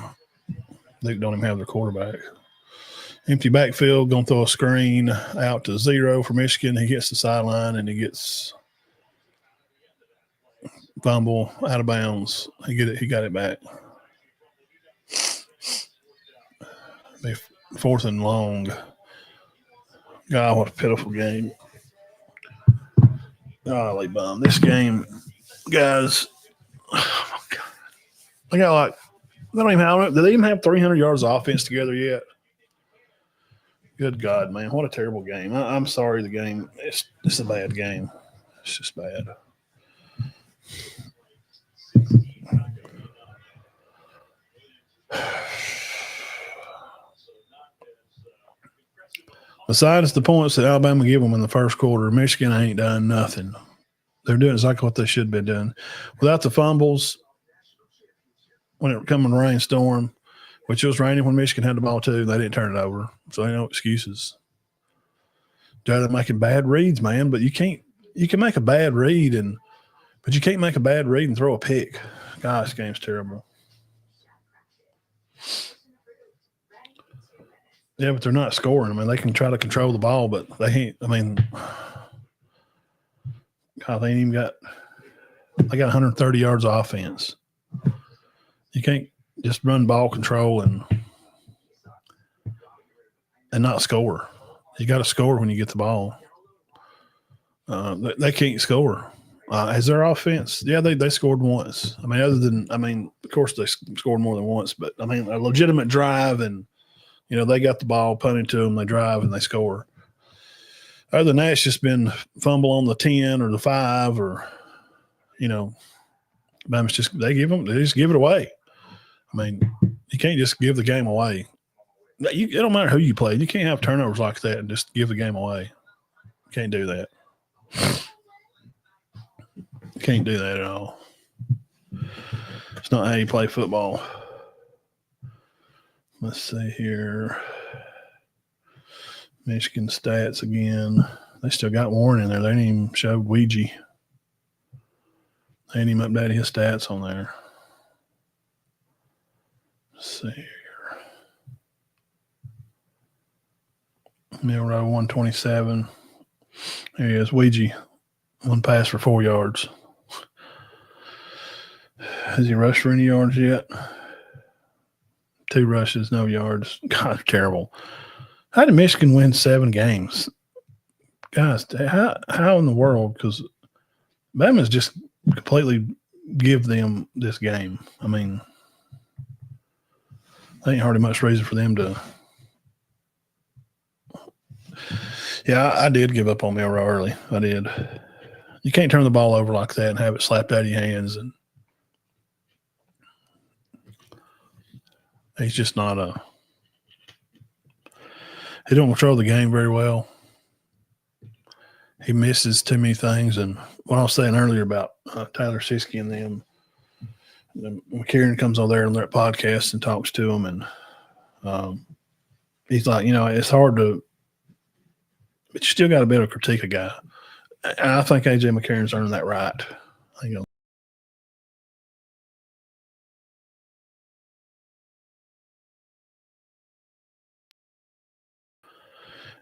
Duke don't even have their quarterback. Empty backfield, going to throw a screen out to 0 for Michigan. He gets the sideline and he gets fumble out of bounds. He got it back. Be 4th and long. God, what a pitiful game. Golly bum. This game, guys, oh my God. I got do they even have 300 yards of offense together yet? Good God, man. What a terrible game. I'm sorry the game. It's a bad game. It's just bad. Besides the points that Alabama give them in the first quarter, Michigan ain't done nothing. They're doing exactly what they should have been doing. Without the fumbles, when it come in a rainstorm, which it was raining when Michigan had the ball too, they didn't turn it over. So ain't no excuses. They're making bad reads, man, but you can make a bad read but you can't make a bad read and throw a pick. Gosh, this game's terrible. Yeah, but they're not scoring. I mean, they can try to control the ball, but they ain't. I mean, God, they ain't even got. They got 130 yards of offense. You can't just run ball control and not score. You got to score when you get the ball. They can't score. As their offense, yeah, they scored once. I mean, of course they scored more than once, but I mean, a legitimate drive and, they got the ball punted to them, they drive and they score. Other than that, it's just been fumble on the 10 or the 5 or, Bama's they just give it away. I mean, you can't just give the game away. It don't matter who you play. You can't have turnovers like that and just give the game away. You can't do that. You can't do that at all. It's not how you play football. Let's see here. Michigan stats again. They still got Warren in there. They didn't even show Ouija. They didn't even update his stats on there. Let's see here. Milrow 127. There he is. Ouija. One pass for 4 yards. Has he rushed for any yards yet? 2 rushes, no yards. God, terrible. How did Michigan win 7 games? Guys, how in the world? Because Bama's just completely give them this game. I mean, there ain't hardly much reason for them to. Yeah, I did give up on Milrow early. I did. You can't turn the ball over like that and have it slapped out of your hands. And he's just not he don't control the game very well. He misses too many things. And what I was saying earlier about Tyler Siskey and them, McCarron comes on there on their podcast and talks to him. And he's like, it's hard to, but you still got to be able to critique a guy. And I think A.J. McCarron's earned that right.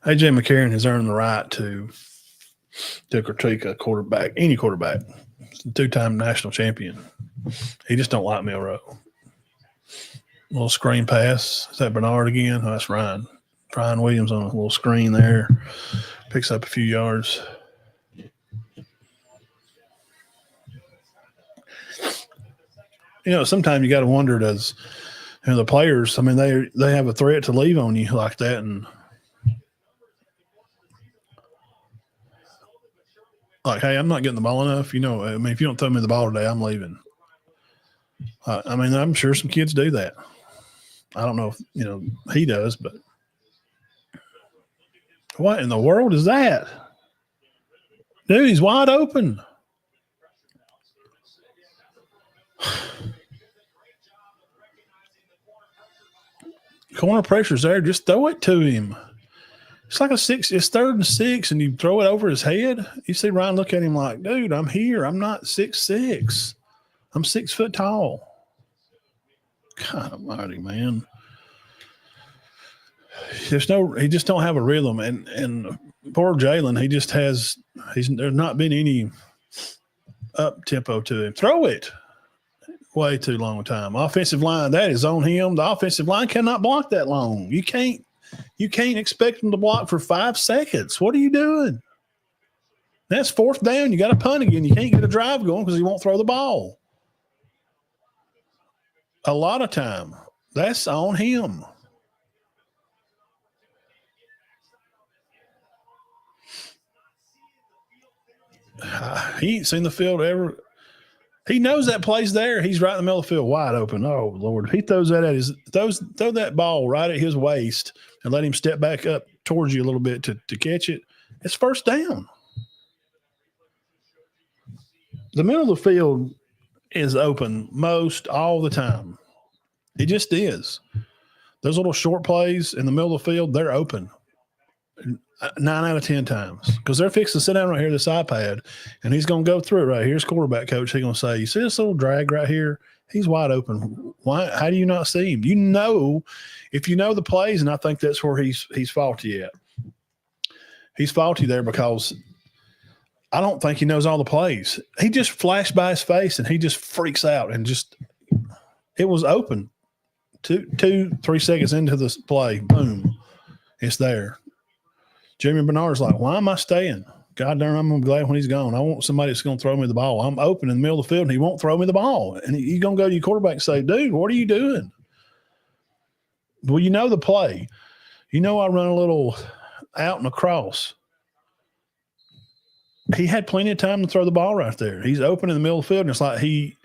A.J. McCarron has earned the right to critique a quarterback, any quarterback, 2-time national champion. He just don't like Milrow. Little screen pass. Is that Bernard again? Oh, that's Ryan. Ryan Williams on a little screen there. Picks up a few yards. Sometimes you got to wonder, does the players, I mean, they have a threat to leave on you like that. And like, hey, I'm not getting the ball enough. I mean, if you don't throw me the ball today, I'm leaving. I mean, I'm sure some kids do that. I don't know if, he does, but what in the world is that? Dude, he's wide open. Corner pressure's there. Just throw it to him. It's like it's 3rd and 6, and you throw it over his head. You see Ryan look at him like, dude, I'm here. I'm not 6'6". I'm 6 foot tall. God almighty, man. He just don't have a rhythm. And poor Jalen, there's not been any up tempo to him. Throw it. Way too long a time. Offensive line, that is on him. The offensive line cannot block that long. You can't expect them to block for 5 seconds. What are you doing? That's 4th down. You got to punt again. You can't get a drive going because he won't throw the ball. A lot of time. That's on him. He ain't seen the field ever. He knows that play's there. He's right in the middle of the field, wide open. Oh, Lord. He throws that at throw that ball right at his waist and let him step back up towards you a little bit to catch it. It's 1st down. The middle of the field is open all the time. It just is. Those little short plays in the middle of the field, they're open. 9 out of 10 times, because they're fixing to sit down right here, this iPad, and he's going to go through it right here. Here's quarterback coach. He's going to say, you see this little drag right here? He's wide open. Why? How do you not see him? You know, if you know the plays, and I think that's where he's faulty at. He's faulty there because I don't think he knows all the plays. He just flashed by his face, and he just freaks out, and just it was open. 3 seconds into this play, boom, it's there. Jimmy Bernard's like, why am I staying? God darn, I'm glad when he's gone. I want somebody that's going to throw me the ball. I'm open in the middle of the field, and he won't throw me the ball. And you're going to go to your quarterback and say, dude, what are you doing? Well, you know the play. You know I run a little out and across. He had plenty of time to throw the ball right there. He's open in the middle of the field, and it's like he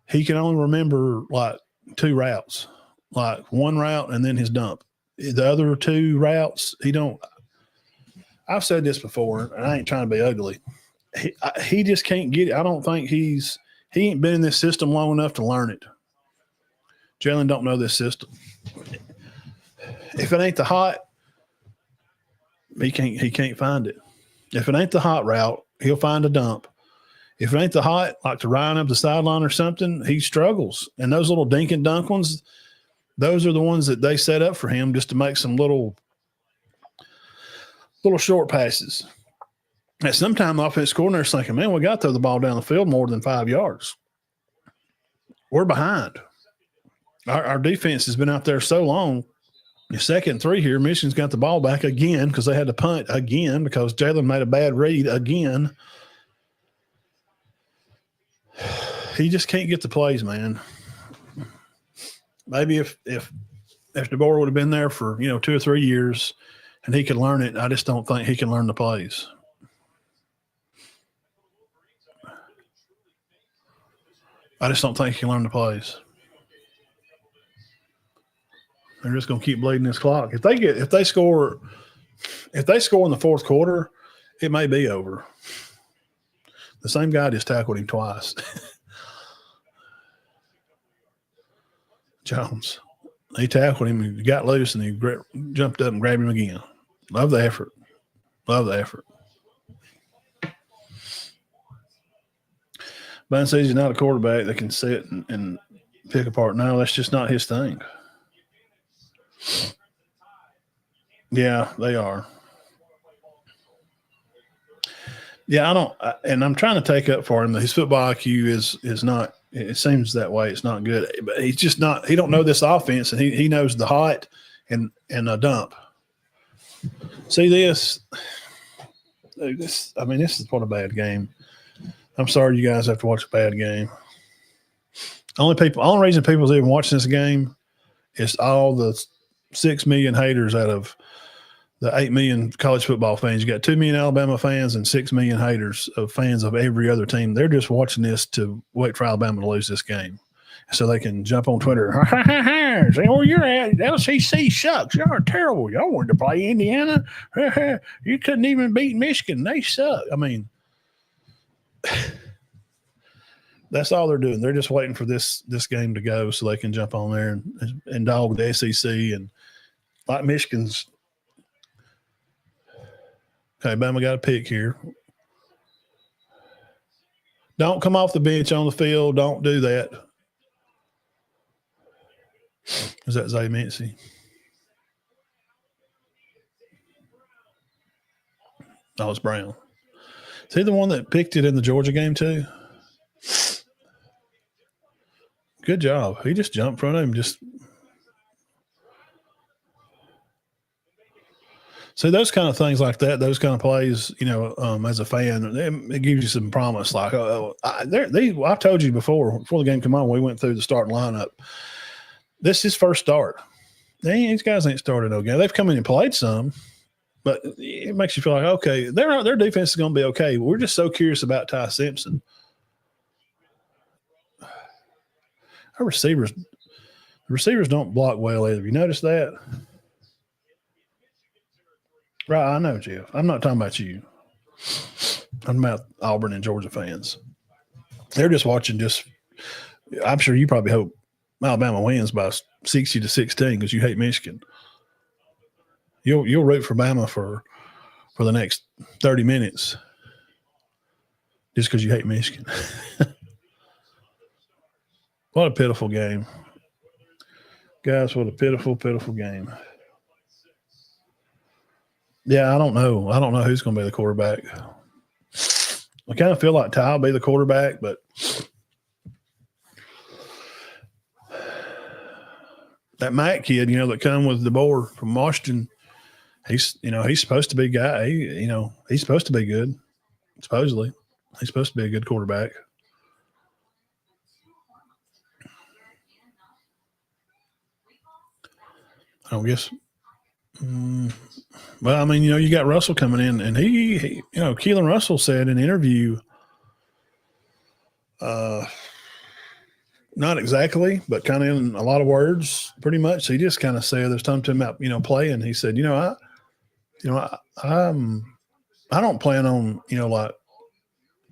can only remember like 2 routes, like one route and then his dump. The other 2 routes, he don't – I've said this before, and I ain't trying to be ugly. He just can't get it. I don't think he ain't been in this system long enough to learn it. Jalen don't know this system. If it ain't the hot, he can't find it. If it ain't the hot route, he'll find a dump. If it ain't the hot, like to Ryan up the sideline or something, he struggles. And those little dink and dunk ones, those are the ones that they set up for him just to make some little short passes. And sometimes the offense coordinator's thinking, man, we got to throw the ball down the field more than 5 yards. We're behind. Our defense has been out there so long. The 2nd and 3 here, Michigan's got the ball back again because they had to punt again because Jalen made a bad read again. He just can't get the plays, man. Maybe if DeBoer would have been there for 2 or 3 years and he could learn it, I just don't think he can learn the plays. I just don't think he can learn the plays. They're just going to keep bleeding this clock. If they score in the 4th quarter, it may be over. The same guy just tackled him twice. Jones. He tackled him, he got loose, and he jumped up and grabbed him again. Love the effort. Love the effort. Bun says he's not a quarterback that can sit and pick apart. No, that's just not his thing. Yeah, they are. Yeah, and I'm trying to take up for him. His football IQ is not. It seems that way. It's not good, but he's just not. He don't know this offense, and he knows the hot and a dump. See this? This is what a bad game. I'm sorry you guys have to watch a bad game. Only reason people's even watching this game is all the 6 million haters out of the 8 million college football fans. You got 2 million Alabama fans and 6 million haters of fans of every other team. They're just watching this to wait for Alabama to lose this game so they can jump on Twitter. Say, where you're at, LCC sucks. Y'all are terrible. Y'all wanted to play Indiana. You couldn't even beat Michigan. They suck. I mean, that's all they're doing. They're just waiting for this game to go so they can jump on there and dog the SEC. And like Michigan's – okay, Bama got a pick here. Don't come off the bench on the field. Don't do that. Is that Zay Mincy? Oh, it's Brown. Is he the one that picked it in the Georgia game too? Good job. He just jumped in front of him. See, those kind of things like that, those kind of plays, as a fan, it gives you some promise. Like, I told you before the game came on, we went through the starting lineup. This is his first start. These guys ain't started no game. They've come in and played some, but it makes you feel like, okay, their defense is going to be okay. We're just so curious about Ty Simpson. Our receivers don't block well either. You notice that? Right, I know, Jeff. I'm not talking about you. I'm about Auburn and Georgia fans. They're just watching I'm sure you probably hope Alabama wins by 60-16 because you hate Michigan. You'll root for Bama for the next 30 minutes just because you hate Michigan. What a pitiful game. Guys, what a pitiful, pitiful game. Yeah, I don't know. I don't know who's going to be the quarterback. I kind of feel like Ty will be the quarterback, but that Matt kid, that come with DeBoer from Washington, he's supposed to be a guy. He's supposed to be good. Supposedly, he's supposed to be a good quarterback. I guess. Well, I mean, you got Russell coming in, and he Keelan Russell said in an interview, not exactly, but kind of in a lot of words, pretty much. He just kind of said there's time to him out, playing. He said, I don't plan on, like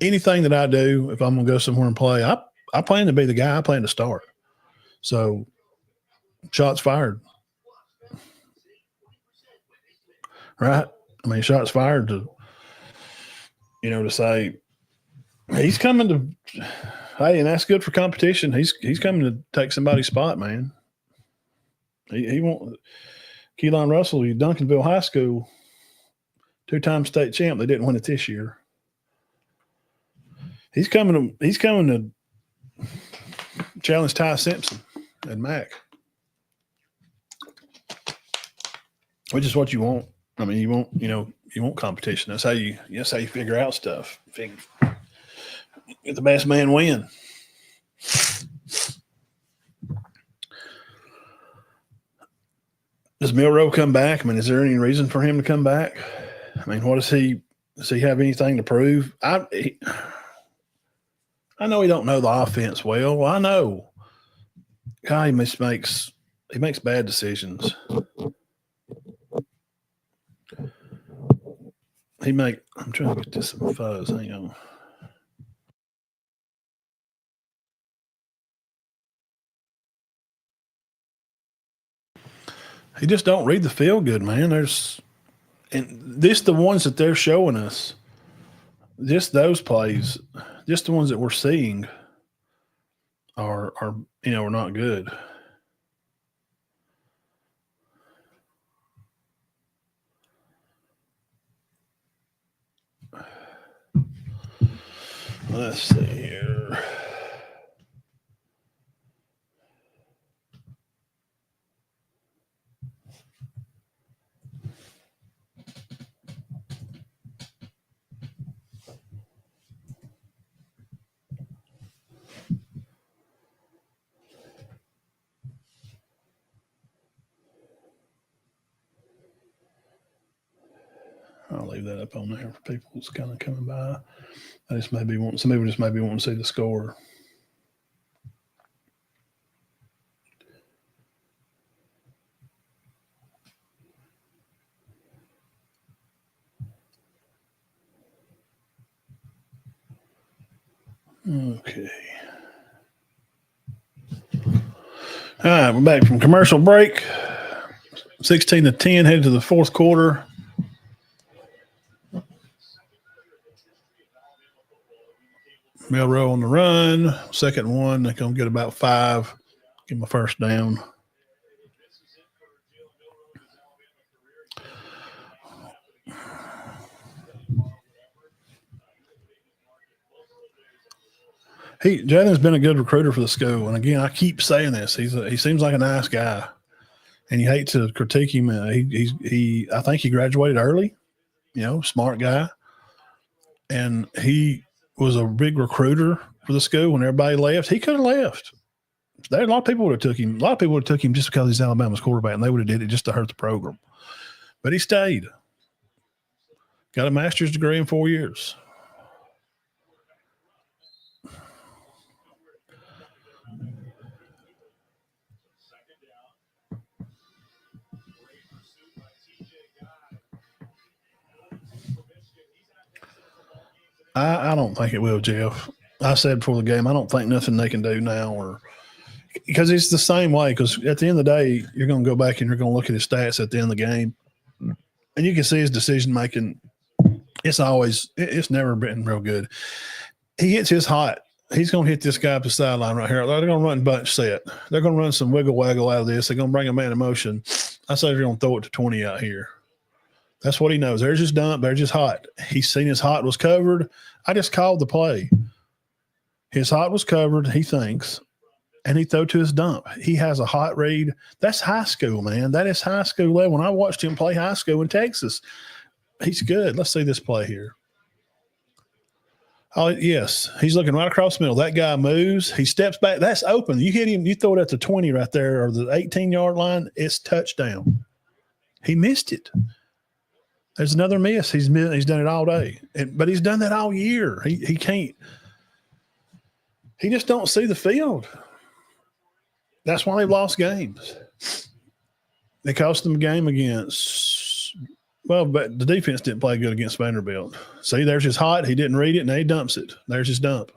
anything that I do. If I'm gonna go somewhere and play, I plan to be the guy. I plan to start. So, shots fired. Right? I mean, shots fired to say he's coming to. Hey, and that's good for competition. He's coming to take somebody's spot, man. He won't. Keelan Russell, Duncanville High School, 2-time state champ. They didn't win it this year. He's coming to challenge Ty Simpson and Mac, which is what you want. I mean, you want competition. That's how you figure out stuff. Get the best man win. Does Milroe come back? I mean, is there any reason for him to come back? I mean, does he have anything to prove? I know he don't know the offense well. I know. God, he makes bad decisions. I'm trying to get this some fuzz. Hang on. He just don't read the field good, man. The ones that they're showing us, just those plays, just the ones that we're seeing are not good. Let's see here. I'll leave that up on there for people that's kind of coming by. Some people just maybe want to see the score. Okay. All right, we're back from commercial break. 16-10, headed to the fourth quarter. Milroe on the run. Second one, they're going to get about 5. Get my first down. Jalen's been a good recruiter for the school. And again, I keep saying this. He seems like a nice guy. And you hate to critique him. I think he graduated early, smart guy. And he was a big recruiter for the school. When everybody left, he could have left. A lot of people would have took him. A lot of people would have took him just because he's Alabama's quarterback, and they would have did it just to hurt the program. But he stayed. Got a master's degree in 4 years. I don't think it will, Jeff. I said before the game, I don't think nothing they can do now, because it's the same way. Because at the end of the day, you're going to go back and you're going to look at his stats at the end of the game. And you can see his decision making. It's never been real good. He hits his hot. He's going to hit this guy up the sideline right here. They're going to run bunch set. They're going to run some wiggle waggle out of this. They're going to bring a man in motion. I say they're going to throw it to 20 out here. That's what he knows. There's his dump. There's his hot. He's seen his hot was covered. I just called the play. His hot was covered, he thinks, and he threw to his dump. He has a hot read. That's high school, man. That is high school level. When I watched him play high school in Texas, he's good. Let's see this play here. Oh, yes. He's looking right across the middle. That guy moves. He steps back. That's open. You hit him. You throw it at the 20 right there or the 18-yard line. It's touchdown. He missed it. There's another miss. He's done it all day. But he's done that all year. He can't. He just don't see the field. That's why they've lost games. They cost them a game against – well, but the defense didn't play good against Vanderbilt. See, there's his hot. He didn't read it, and he dumps it. There's his dump.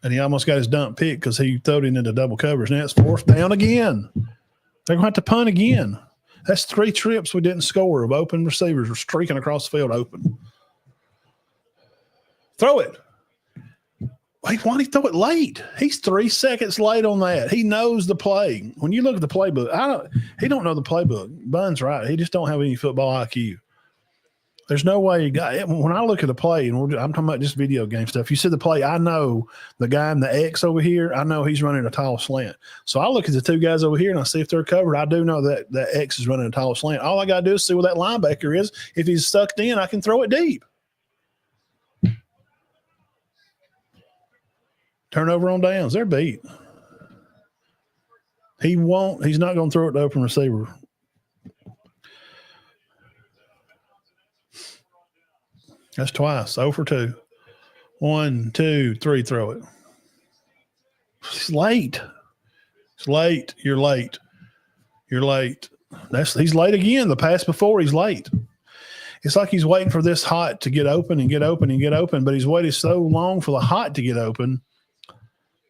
And he almost got his dump picked because he threw it into double coverage. Now it's fourth down again. They're going to have to punt again. That's 3 trips we didn't score of open receivers were streaking across the field open. Throw it. Wait, why did he throw it late? He's 3 seconds late on that. He knows the play. When you look at the playbook, he don't know the playbook. Bun's right. He just don't have any football IQ. There's no way he got it. When I look at the play, and I'm talking about just video game stuff, you see the play, I know the guy in the X over here, I know he's running a tall slant. So I look at the 2 guys over here, and I see if they're covered. I do know that X is running a tall slant. All I got to do is see where that linebacker is. If he's sucked in, I can throw it deep. Turnover on downs. They're beat. He's not going to throw it to open receiver. That's twice. 0 for 2. 1, 2, 3, throw it. It's late. It's late. You're late. You're late. He's late again. The pass before, he's late. It's like he's waiting for this hot to get open and get open and get open, but he's waited so long for the hot to get open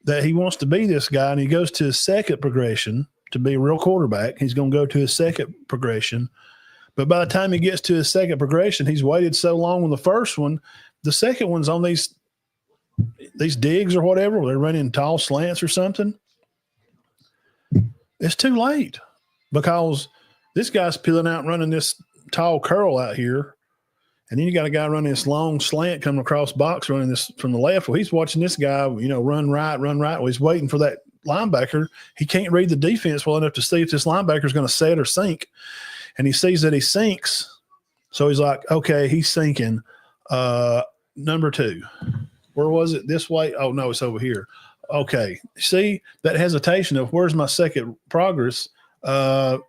that he wants to be this guy, and he goes to his second progression to be a real quarterback. He's going to go to his second progression. But by the time he gets to his second progression, he's waited so long on the first one. The second one's on these digs or whatever, where they're running tall slants or something. It's too late because this guy's peeling out and running this tall curl out here. And then you got a guy running this long slant coming across box, running this from the left. Well, he's watching this guy, run right. Well, he's waiting for that linebacker. He can't read the defense well enough to see if this linebacker is going to set or sink. And he sees that he sinks. So he's like, okay, he's sinking. Number 2. Where was it? This way? Oh, no, it's over here. Okay. See that hesitation of where's my second progress?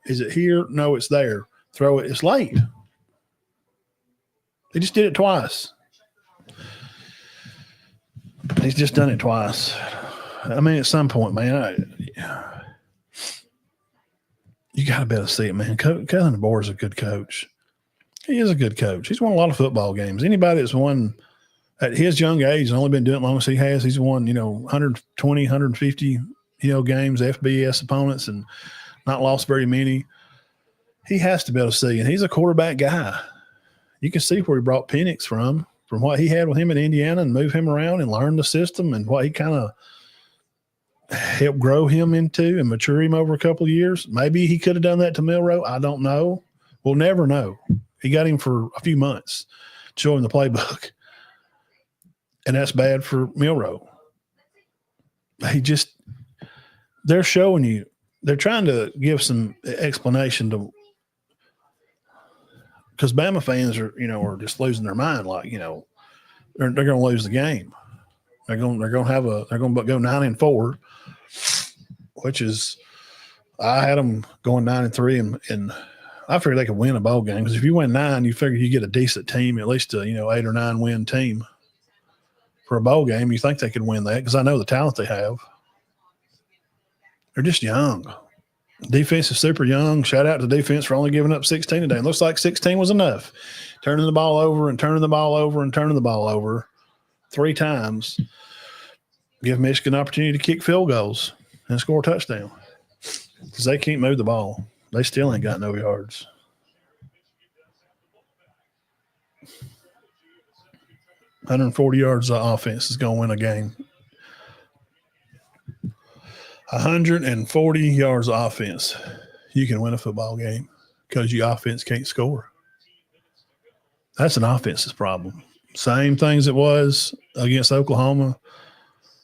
Is it here? No, it's there. Throw it. It's late. He just did it twice. He's just done it twice. I mean, at some point, man, you got to be able to see it, man. Kellen DeBoer is a good coach. He is a good coach. He's won a lot of football games. Anybody that's won at his young age and only been doing it long as he has, he's won, 120, 150, games, FBS opponents, and not lost very many. He has to be able to see, and he's a quarterback guy. You can see where he brought Penix from what he had with him in Indiana and move him around and learn the system and what he kind of helped grow him into and mature him over a couple of years. Maybe he could have done that to Milroe. I don't know. We'll never know. He got him for a few months to show him the playbook. And that's bad for Milroe. They're showing you, they're trying to give some explanation to, because Bama fans are just losing their mind. Like, they're going to lose the game. They're going to go 9-4, which is, I had them going 9-3, and I figured they could win a bowl game. Because if you win 9, you figure you get a decent team, at least a 8 or 9 win team for a bowl game. You think they could win that because I know the talent they have. They're just young. Defense is super young. Shout out to defense for only giving up 16 today. It looks like 16 was enough. Turning the ball over and turning the ball over and turning the ball over 3 times. Give Michigan an opportunity to kick field goals and score a touchdown because they can't move the ball. They still ain't got no yards. 140 yards of offense is going to win a game. 140 yards of offense, you can win a football game because your offense can't score. That's an offensive problem. Same things it was against Oklahoma.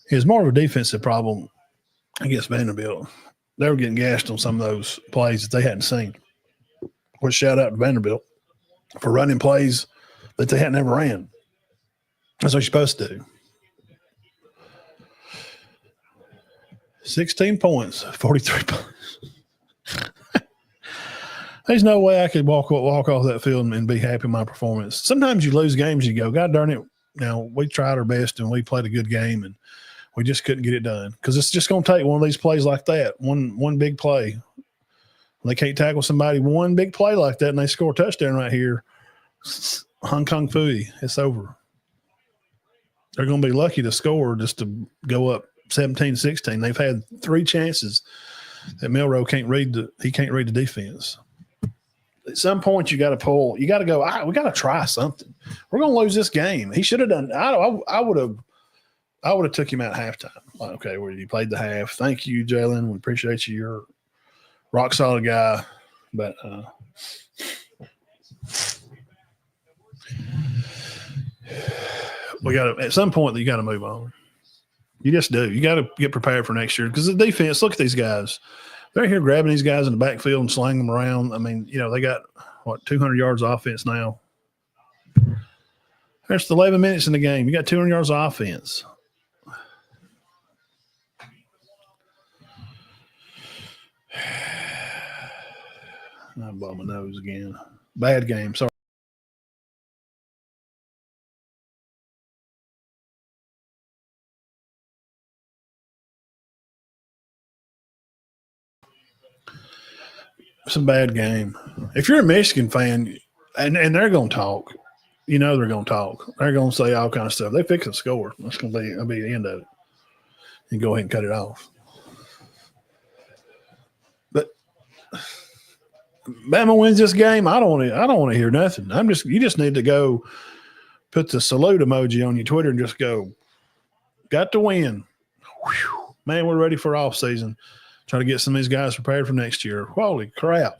It's more of a defensive problem against Vanderbilt. They were getting gashed on some of those plays that they hadn't seen. Which shout out to Vanderbilt for running plays that they hadn't ever ran. That's what you're supposed to do. 16 points, 43 points. There's no way I could walk off that field and be happy with my performance. Sometimes you lose games, you go, God darn it, we tried our best and we played a good game and we just couldn't get it done. Because it's just going to take one of these plays like that, one big play. When they can't tackle somebody, one big play like that and they score a touchdown right here, Hong Kong Phooey, it's over. They're going to be lucky to score just to go up 17-16. They've had 3 chances that Milroe can't read the defense. At some point, you got to pull. You got to go. We got to try something. We're going to lose this game. He should have done. I would have took him out halftime. Like, okay, well, you played the half. Thank you, Jalen. We appreciate you. You're a rock solid guy. But we got to. At some point, you got to move on. You just do. You got to get prepared for next year because the defense. Look at these guys. They're here grabbing these guys in the backfield and slanging them around. I mean, they got, 200 yards of offense now. There's 11 minutes in the game. You got 200 yards of offense. I blow my nose again. Bad game. Sorry. It's a bad game. If you're a Michigan fan, and they're going to talk, they're going to talk. They're going to say all kind of stuff. They fix the score. That's going to be the end of it. And go ahead and cut it off. But Bama wins this game. I don't want to hear nothing. You just need to go put the salute emoji on your Twitter and just go, got to win. Whew. Man, we're ready for off season. Try to get some of these guys prepared for next year. Holy crap.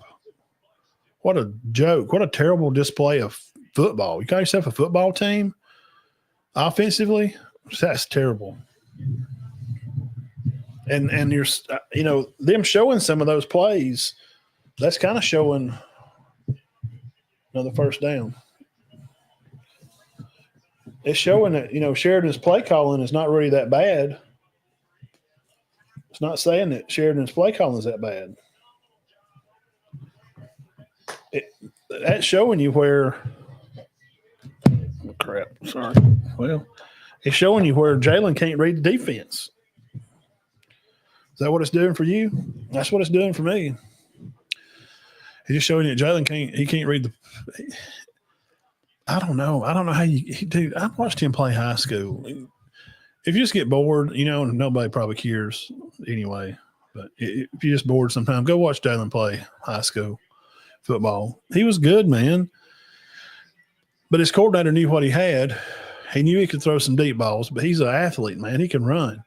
What a joke. What a terrible display of football. You got yourself a football team offensively? That's terrible. And you're, them showing some of those plays, that's kind of showing another first down. It's showing that, Sheridan's play calling is not really that bad. It's not saying that Sheridan's play calling is that bad. That's showing you where – crap, sorry. Well, it's showing you where Jalen can't read the defense. Is that what it's doing for you? That's what it's doing for me. He's just showing you that Jalen can't read the – I don't know. I don't know how dude, I watched him play high school. If you just get bored, nobody probably cares anyway. But if you're just bored sometime, go watch Jalen play high school football. He was good, man. But his coordinator knew what he had. He knew he could throw some deep balls, but he's an athlete, man. He can run.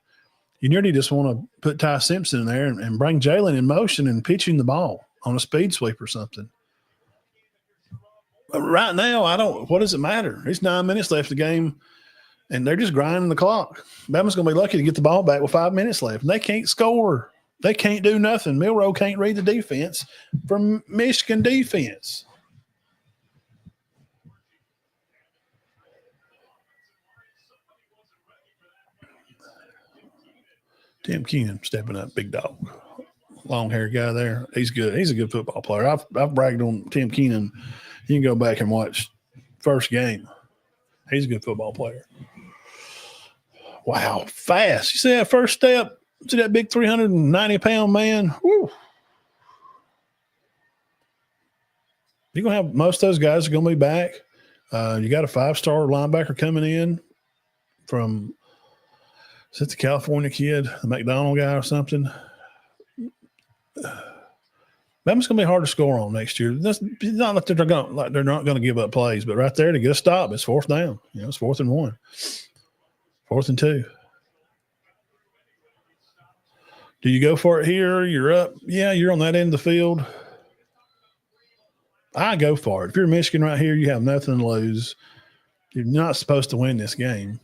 You nearly just want to put Ty Simpson in there and bring Jalen in motion and pitch him the ball on a speed sweep or something. But right now, what does it matter? There's 9 minutes left of the game. And they're just grinding the clock. Bama's going to be lucky to get the ball back with 5 minutes left. And they can't score. They can't do nothing. Milroe can't read the defense from Michigan defense. Tim Keenan stepping up, big dog. Long-haired guy there. He's good. He's a good football player. I've bragged on Tim Keenan. You can go back and watch first game. He's a good football player. Wow, fast. You see that first step? See that big 390-pound man? Woo. You're going to have most of those guys are going to be back. You got a 5-star linebacker coming in from, is it the California kid, the McDonald guy or something? Bama's going to be hard to score on next year. That's not like they're not going to give up plays, but right there to get a stop, it's fourth down. It's 4th and 1, 4th and 2. Do you go for it here? You're up. Yeah, you're on that end of the field. I go for it. If you're Michigan right here, you have nothing to lose. You're not supposed to win this game.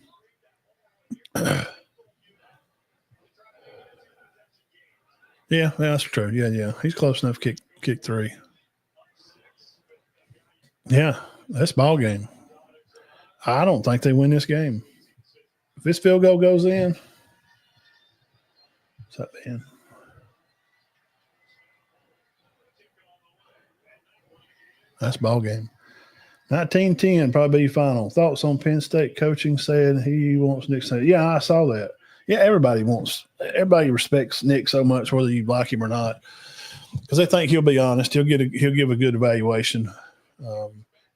Yeah, that's true. Yeah. He's close enough to kick 3. Yeah, that's ball game. I don't think they win this game. If this field goal goes in, what's that, man? That's ball game. 19-10, probably final. Thoughts on Penn State coaching? Said he wants Nick Saban. Yeah, I saw that. Yeah, everybody respects Nick so much, whether you like him or not, because they think he'll be honest. He'll give a good evaluation,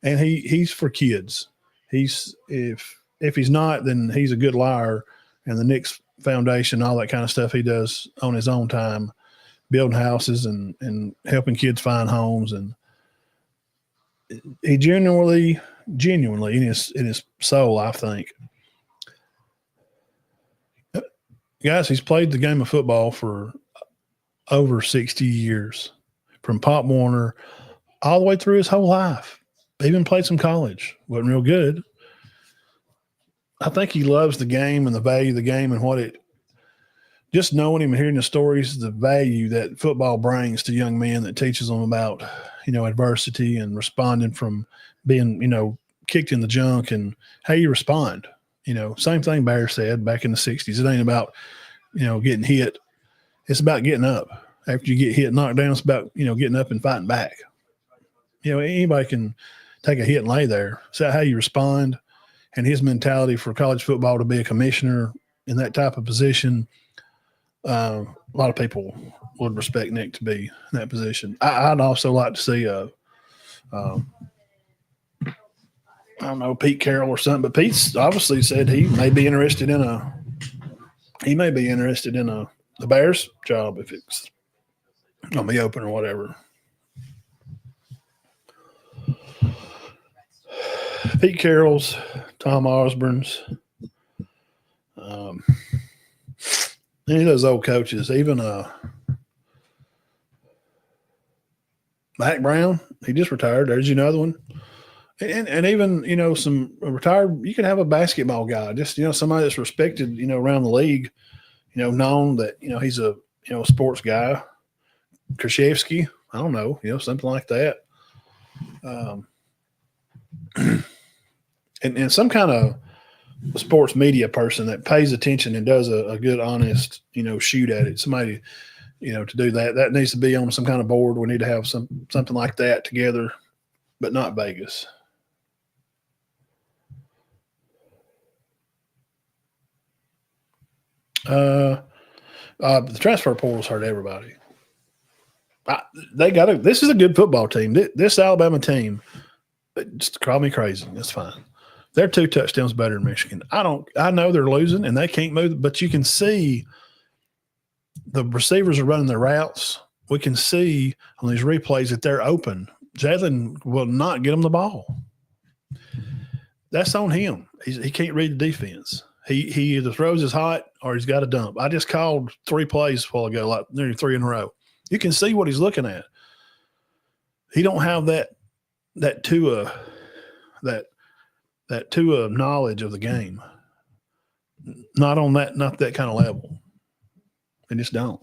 and he's for kids. If he's not, then he's a good liar. And the Nick's Foundation, all that kind of stuff he does on his own time, building houses and helping kids find homes, and he genuinely in his soul, I think. Guys, he's played the game of football for over 60 years, from Pop Warner all the way through his whole life. Even played some college. Wasn't real good. I think he loves the game and the value of the game and what it – just knowing him and hearing the stories, the value that football brings to young men, that teaches them about, adversity and responding from being, kicked in the junk and how you respond. Same thing Bear said back in the 60s. It ain't about, getting hit. It's about getting up. After you get hit, knocked down, it's about, getting up and fighting back. Anybody can take a hit and lay there. It's how you respond. And his mentality for college football to be a commissioner in that type of position, a lot of people would respect Nick to be in that position. I'd also like to see I don't know, Pete Carroll or something, but Pete's obviously said he may be interested in the Bears job if it's going to be open or whatever. Pete Carroll's, Tom Osborne's, any of those old coaches, even Mac Brown, he just retired. There's another one. And even, some retired, you could have a basketball guy, just, somebody that's respected, around the league, known that, he's a, sports guy. Krzyzewski, I don't know, something like that. And some kind of sports media person that pays attention and does a good, honest, shoot at it. Somebody, to do that. That needs to be on some kind of board. We need to have something like that together, but not Vegas. The transfer portal's hurt everybody. This is a good football team. This Alabama team, just call me crazy. That's fine. They're 2 touchdowns better than Michigan. I know they're losing and they can't move, but you can see the receivers are running their routes. We can see on these replays that they're open. Jalen will not get them the ball. That's on him. He can't read the defense. He either throws his hot or he's got a dump. I just called 3 plays a while ago, like nearly 3 in a row. You can see what he's looking at. He don't have that Tua knowledge of the game. Not that kind of level. They just don't.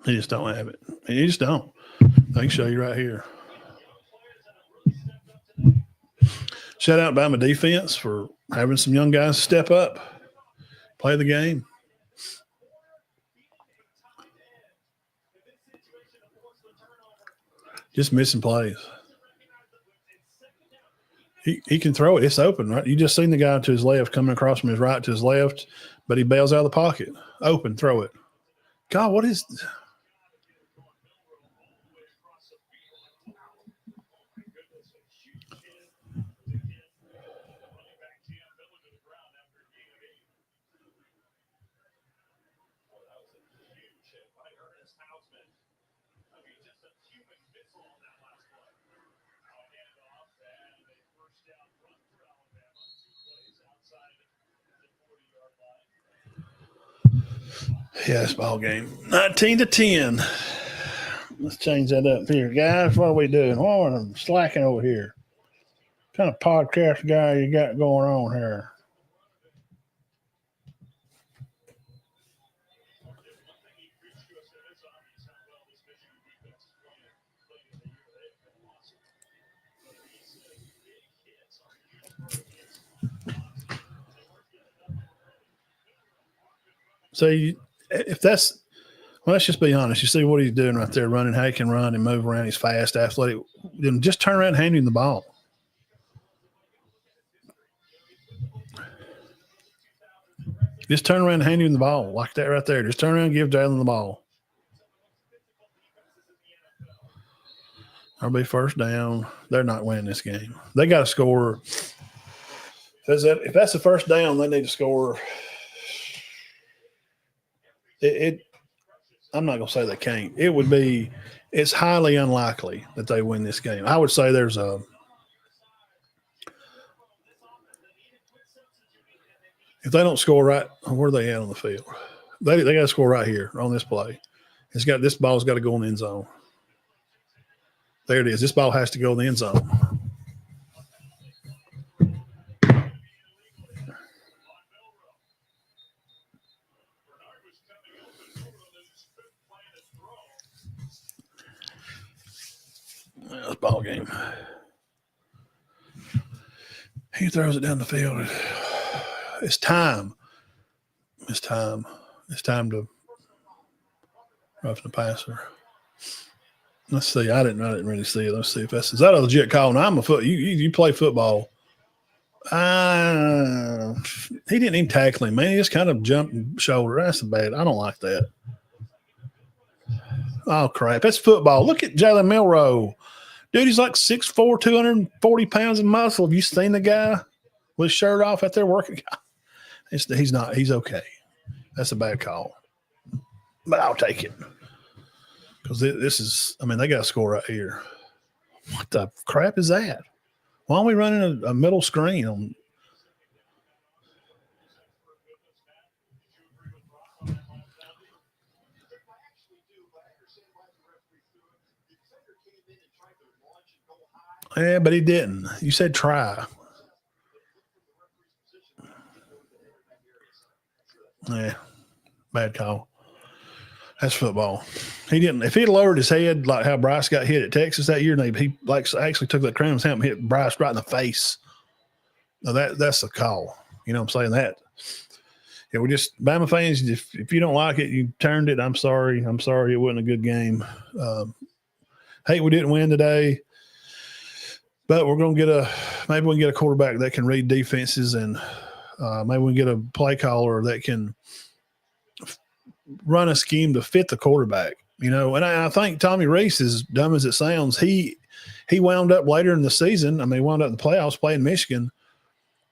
He just don't have it. He just don't. I can show you right here. Shout out Bama defense for having some young guys step up, play the game. Just missing plays. He can throw it. It's open, right? You just seen the guy to his left coming across from his right to his left, but he bails out of the pocket. Open, throw it. God, what is – yeah, it's ball game. 19-10. Let's change that up here. Guys, what are we doing? What are we slacking over here? What kind of podcast guy you got going on here? So if that's well, let's just be honest. You see what he's doing right there, running how he can run and move around. He's fast, athletic. Then just turn around and hand him the ball. Just turn around and hand him the ball like that right there. Just turn around and give Jalen the ball. That'll be first down. They're not winning this game. They got to score. If that's the first down, they need to score. I'm not going to say they can't. It would be – it's highly unlikely that they win this game. I would say there's a – if they don't score right, where are they at on the field? They got to score right here on this play. This ball's got to go in the end zone. There it is. This ball has to go in the end zone. That's ball game. He throws it down the field. It's time. It's time. It's time to rough the passer. Let's see. I didn't really see it. Let's see if is that a legit call. Now I'm a foot. You play football. He didn't even tackle him, man. He just kind of jumped shoulder. That's bad. I don't like that. Oh crap! That's football. Look at Jalen Milroe. Dude, he's like 6'4", 240 pounds of muscle. Have you seen the guy with his shirt off out there working? He's not. He's okay. That's a bad call. But I'll take it. Because this is – I mean, they got to score right here. What the crap is that? Why aren't we running a middle screen on – yeah, but he didn't. You said try. Yeah, bad call. That's football. He didn't. If he had lowered his head like how Bryce got hit at Texas that year, and he actually took that Crown's helmet and hit Bryce right in the face. Now that's a call. You know what I'm saying? That. Yeah, we just Bama fans. If you don't like it, you turned it. I'm sorry. It wasn't a good game. Hate we didn't win today. But we're going to maybe we can get a quarterback that can read defenses, and maybe we can get a play caller that can run a scheme to fit the quarterback. You know, and I think Tommy Rees, as dumb as it sounds, he wound up later in the season. I mean, wound up in the playoffs playing Michigan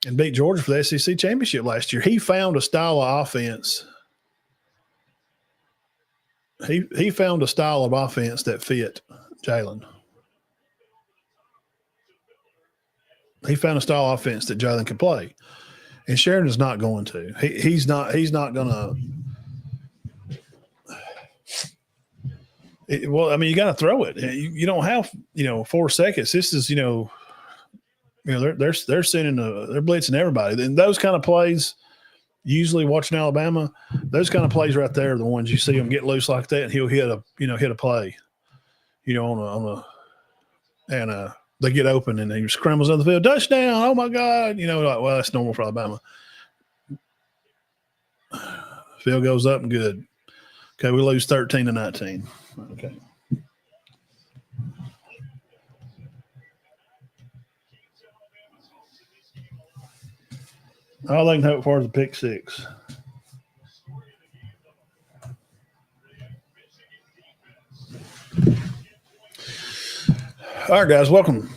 and beat Georgia for the SEC championship last year. He found a style of offense. He found a style of offense that fit Jalen. He found a style of offense that Jalen can play, and Sheridan's not going to. He's not going to. Well, I mean, you got to throw it. You don't have 4 seconds. This is they're sending they're blitzing everybody, and those kind of plays. Usually, watching Alabama, those kind of plays right there are the ones you see him get loose like that, and he'll hit a play, and they get open and he scrambles on the field, touchdown! Oh my God! Well, that's normal for Alabama. Field goes up and good. Okay, we lose 13-19. Okay. All they can hope for is a pick six. All right, guys, welcome.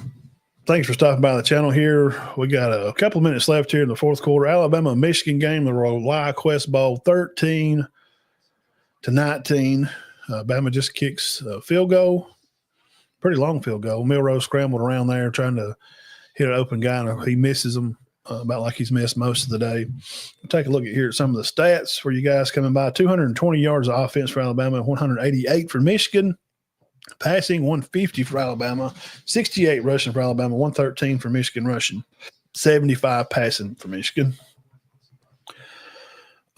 Thanks for stopping by the channel here. We got a couple of minutes left here in the fourth quarter. Alabama-Michigan game, the Rely Quest Bowl, 13-19. Bama just kicks a field goal, pretty long field goal. Milroe scrambled around there trying to hit an open guy, and he misses him about like he's missed most of the day. We'll take a look at here at some of the stats for you guys coming by. 220 yards of offense for Alabama, 188 for Michigan. Passing, 150 for Alabama, 68 rushing for Alabama, 113 for Michigan rushing, 75 passing for Michigan.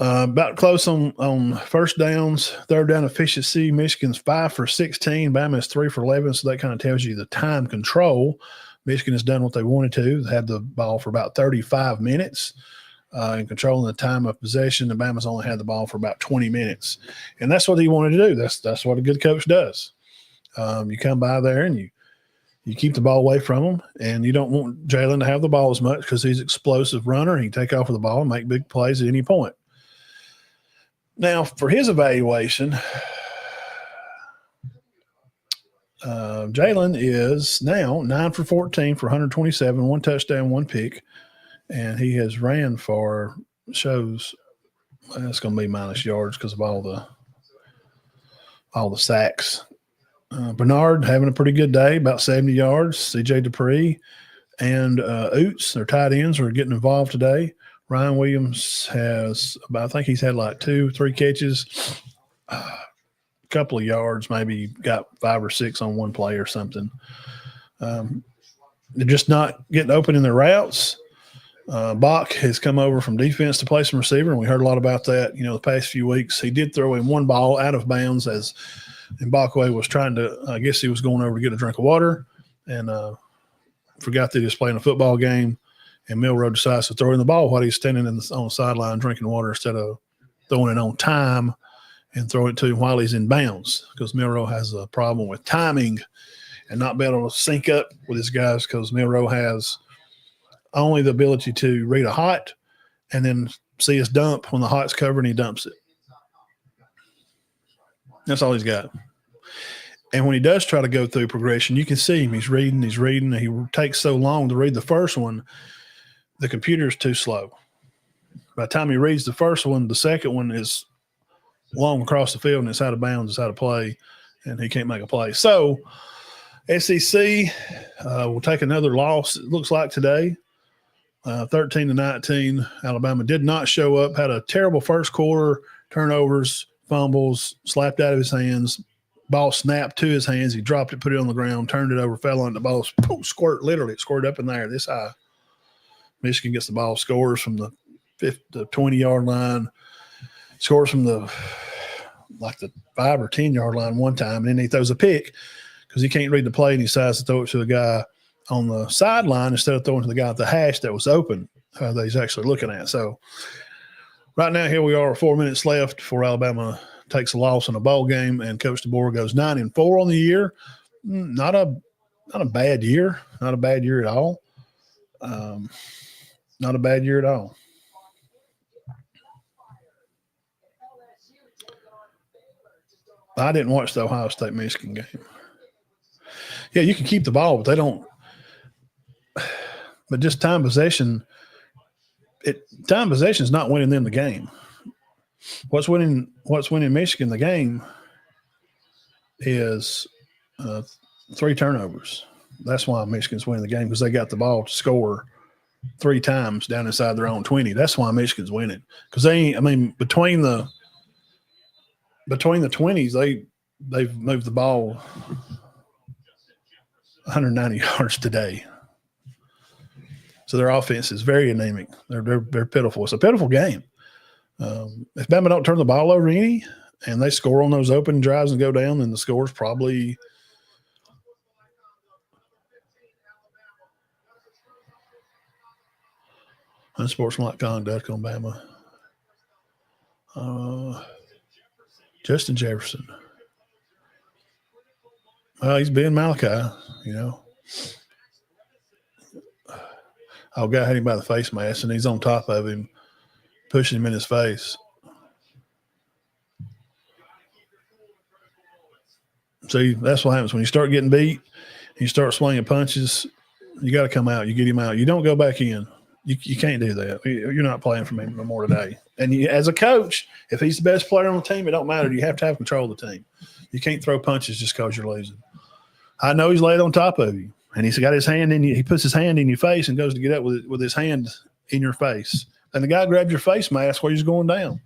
About close on first downs, third down efficiency. Michigan's 5 for 16. Bama's 3 for 11, so that kind of tells you the time control. Michigan has done what they wanted to. They had the ball for about 35 minutes and controlling the time of possession. And Bama's only had the ball for about 20 minutes. And that's what he wanted to do. That's what a good coach does. You come by there and you keep the ball away from him, and you don't want Jalen to have the ball as much because he's an explosive runner. He can take off with the ball and make big plays at any point. Now, for his evaluation, Jalen is now 9 for 14 for 127, 1 touchdown, 1 pick, and he has ran for shows. Well, it's going to be minus yards because of all the sacks. Bernard having a pretty good day, about 70 yards. C.J. Dupree and Oots, their tight ends, are getting involved today. Ryan Williams has I think he's had like 2-3 catches, a couple of yards, maybe got 5 or 6 on one play or something. They're just not getting open in their routes. Bach has come over from defense to play some receiver, and we heard a lot about that, the past few weeks. He did throw in one ball out of bounds as Mbakwe was trying to, I guess he was going over to get a drink of water and forgot that he was playing a football game, and Milroe decides to throw in the ball while he's standing on the sideline drinking water instead of throwing it on time and throw it to him while he's in bounds, because Milroe has a problem with timing and not being able to sync up with his guys, because Milroe has only the ability to read a hot and then see his dump when the hot's covered and he dumps it. That's all he's got. And when he does try to go through progression, you can see him. He's reading. He takes so long to read the first one, the computer's too slow. By the time he reads the first one, the second one is long across the field and it's out of bounds, it's out of play, and he can't make a play. So SEC will take another loss, it looks like today, 13-19. Alabama did not show up, had a terrible first quarter, turnovers, fumbles, slapped out of his hands, ball snapped to his hands. He dropped it, put it on the ground, turned it over, fell on the ball, squirt, literally it squirted up in there this high. Michigan gets the ball, scores from the 20-yard line, scores from the 5 or 10-yard line one time, and then he throws a pick because he can't read the play, and he decides to throw it to the guy on the sideline instead of throwing to the guy at the hash that was open that he's actually looking at. So right now, here we are, 4 minutes left before Alabama takes a loss in a bowl game, and Coach DeBoer goes 9-4 on the year. Not a bad year. Not a bad year at all. Not a bad year at all. I didn't watch the Ohio State-Michigan game. Yeah, you can keep the ball, but they don't. But just time possession. Time possession is not winning them the game. What's winning Michigan the game is 3 turnovers. That's why Michigan's winning the game, because they got the ball to score 3 times down inside their own 20. That's why Michigan's winning, because between the 20s they've moved the ball 190 yards today. So their offense is very anemic. They're pitiful. It's a pitiful game. If Bama don't turn the ball over any and they score on those open drives and go down, then the score's probably unsportsmanlike conduct on Bama. Justin Jefferson. Well, he's being Malachi, Oh, guy had him by the face mask, and he's on top of him, pushing him in his face. See, that's what happens when you start getting beat. You start swinging punches. You got to come out. You get him out. You don't go back in. You can't do that. You're not playing for me no more today. And as a coach, if he's the best player on the team, it don't matter. You have to have control of the team. You can't throw punches just because you're losing. I know he's laid on top of you, and he's got his hand in you. He puts his hand in your face and goes to get up with his hand in your face. And the guy grabbed your face mask while he's going down.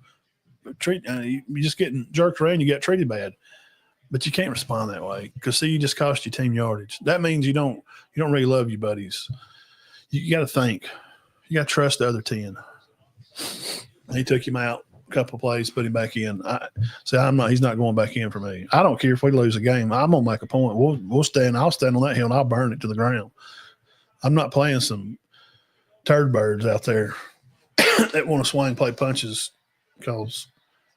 You're just getting jerked around. You got treated bad. But you can't respond that way because, see, you just cost your team yardage. That means you don't really love your buddies. You got to think. You got to trust the other 10. He took him out a couple of plays, put him back in. He's not going back in for me. I don't care if we lose a game. I'm gonna make a point. I'll stand on that hill and I'll burn it to the ground. I'm not playing some turd birds out there that want to swing play punches because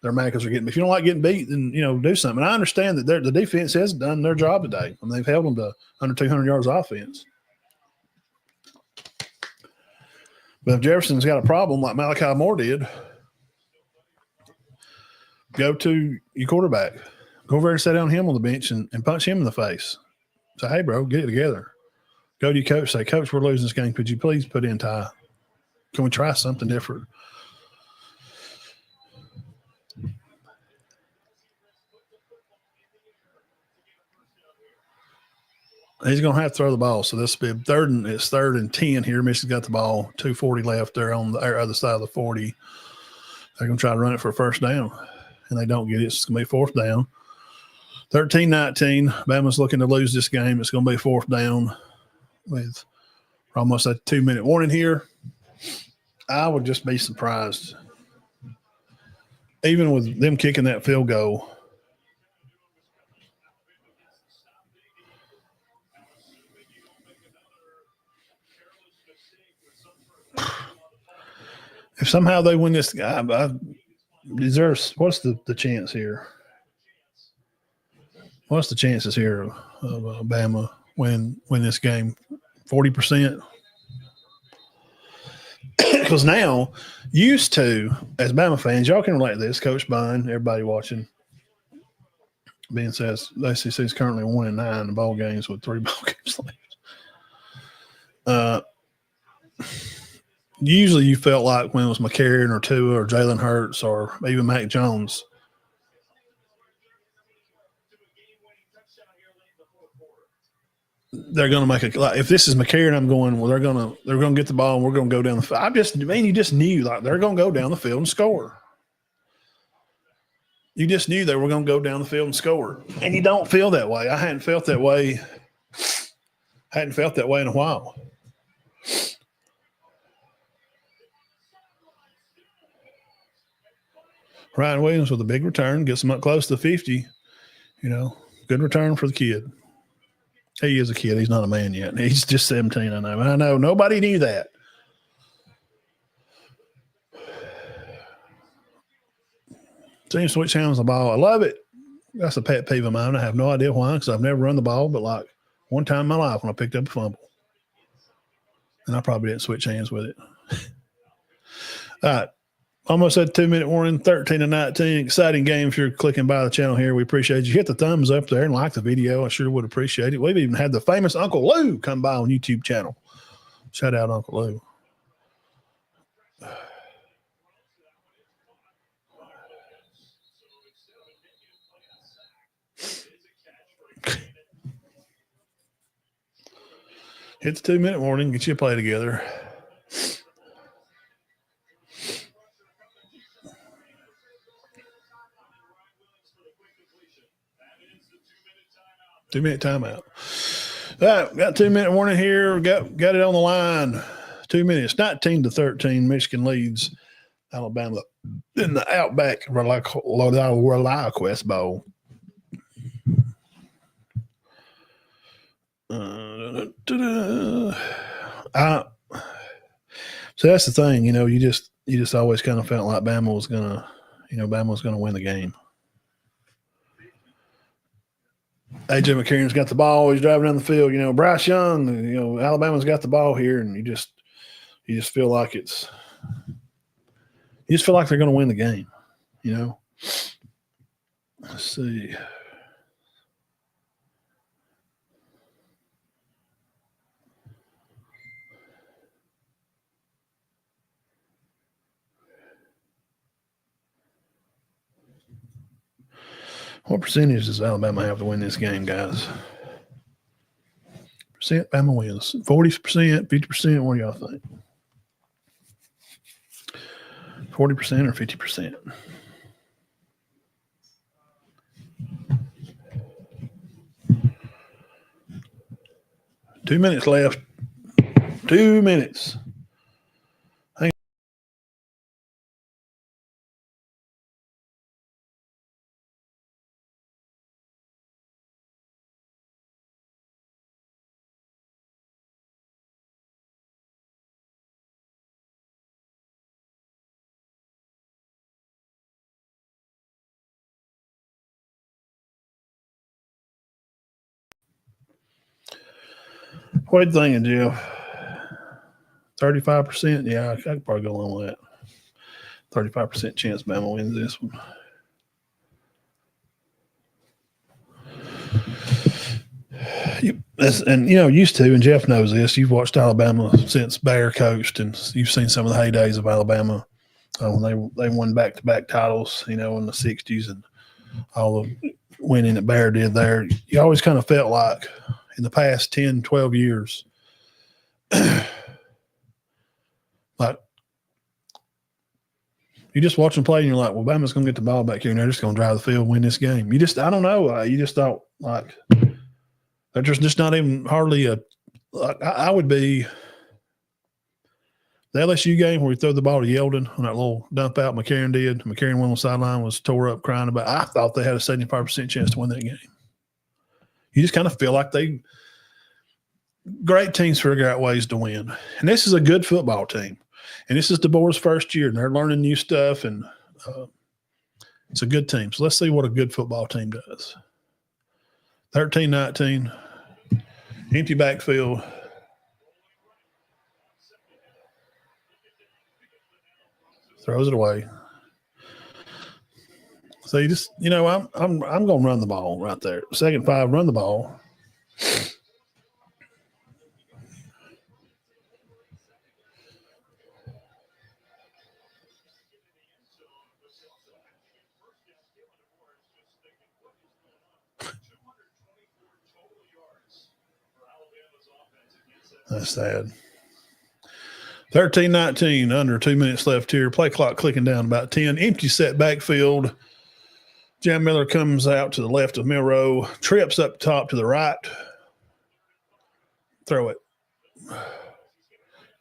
they're mad because they're getting. If you don't like getting beat, then do something. And I understand that the defense has done their job today, and they've held them to under 200 yards offense. But if Jefferson's got a problem like Malachi Moore did, go to your quarterback. Go over there and sit down him on the bench and punch him in the face. Say, hey, bro, get it together. Go to your coach. Say, Coach, we're losing this game. Could you please put in Ty? Can we try something different? He's going to have to throw the ball. So this will be third and 10 here. Michigan's got the ball, 2:40 left there on the other side of the 40. They're going to try to run it for a first down, and they don't get it. It's going to be fourth down. 13-19. Bama's looking to lose this game. It's going to be fourth down with almost a 2-minute warning here. I would just be surprised, even with them kicking that field goal. If somehow they win this, what's the chance here? What's the chances here of Bama win this game? 40%? Because now, used to, as Bama fans, y'all can relate to this. Coach Bond, everybody watching, Ben says the SEC is currently 1-9 in bowl games with 3 bowl games left. Usually you felt like when it was McCarron or Tua or Jalen Hurts or even Mac Jones, they're going to make a. Like, if this is McCarron, I'm going. Well, they're going to get the ball and we're going to go down the field. You just knew like they're going to go down the field and score. You just knew they were going to go down the field and score, and you don't feel that way. I hadn't felt that way. In a while. Ryan Williams with a big return, gets him up close to 50. Good return for the kid. He is a kid. He's not a man yet. He's just 17, I know. I know. Nobody knew that. Team switch hands the ball. I love it. That's a pet peeve of mine. I have no idea why because I've never run the ball, but like one time in my life when I picked up a fumble. And I probably didn't switch hands with it. All right. Almost at 2-minute warning, 13-19. Exciting game if you're clicking by the channel here. We appreciate you. Hit the thumbs up there and like the video. I sure would appreciate it. We've even had the famous Uncle Lou come by on YouTube channel. Shout out Uncle Lou. Hit the 2-minute warning. Get you a play together. Two-minute timeout. All right, got 2-minute warning here. Got it on the line. 2 minutes. 19-13. Michigan leads Alabama in the Outback ReliaQuest Bowl. So that's the thing, you just always kind of felt like Bama was gonna win the game. AJ McCarron's got the ball. He's driving down the field. Bryce Young, Alabama's got the ball here, and you just feel like they're going to win the game, you know. Let's see. What percentage does Alabama have to win this game, guys? Percent Bama wins. 40%, 50%. What do y'all think? 40% or 50%? Two minutes left. 2 minutes. What do you think, Jeff? 35%? Yeah, I could probably go along with that. 35% chance Bama wins this one. Used to, and Jeff knows this. You've watched Alabama since Bear coached, and you've seen some of the heydays of Alabama when they won back-to-back titles, in the '60s, and all the winning that Bear did there. You always kind of felt like in the past 10, 12 years, like you just watch them play, and you're like, well, Bama's going to get the ball back here, and they're just going to drive the field, win this game. I don't know. You just thought like. There's just not even hardly I would be the LSU game where we throw the ball to Yeldon on that little dump out McCarron did. McCarron went on the sideline, was tore up crying about. I thought they had a 75% chance to win that game. You just kind of feel like great teams figure out ways to win. And this is a good football team. And this is DeBoer's first year, and they're learning new stuff, and it's a good team. So let's see what a good football team does. 13-19. Empty backfield. Throws it away. So you just, I'm going to run the ball right there. 2nd 5, run the ball. That's sad. 13-19, under 2 minutes left here. Play clock clicking down about 10. Empty set backfield. Jam Miller comes out to the left of Milroe. Trips up top to the right. Throw it.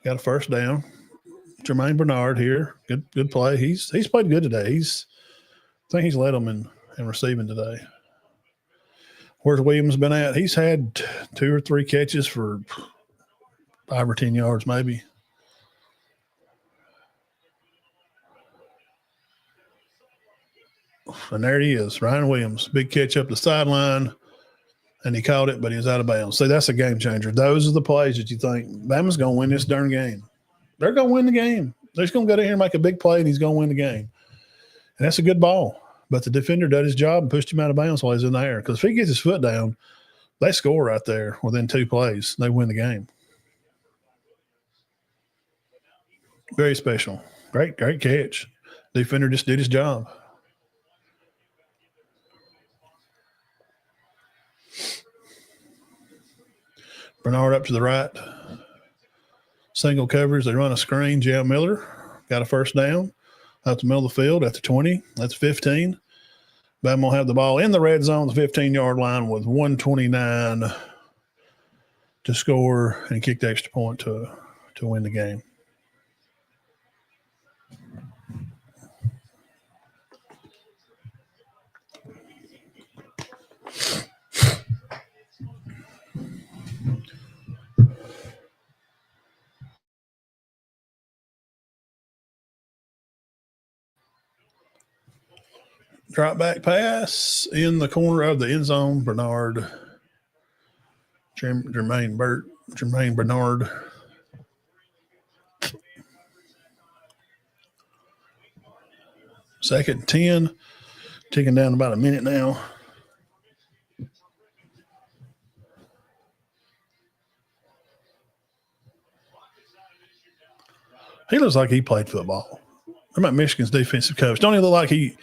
Got a first down. Jermaine Bernard here. Good play. He's played good today. I think he's led them in receiving today. Where's Williams been at? He's had 2 or 3 catches for 5 or 10 yards, maybe. And there he is, Ryan Williams. Big catch up the sideline, and he caught it, but he was out of bounds. See, that's a game changer. Those are the plays that you think, Bama's going to win this darn game. They're going to win the game. They're just going to go down here and make a big play, and he's going to win the game. And that's a good ball. But the defender did his job and pushed him out of bounds while he's in the air. Because if he gets his foot down, they score right there within 2 plays. They win the game. Very special. Great catch. Defender just did his job. Bernard up to the right. Single coverage. They run a screen. Jam Miller got a first down. Out the middle of the field at the 20. That's 15. Bama will have the ball in the red zone, the 15-yard line with 129 to score and kick the extra point to win the game. Drop back pass in the corner of the end zone. Bernard, Jermaine Bernard Second and 10. Ticking down about a minute now. He looks like he played football. What about Michigan's defensive coach? Don't he look like it's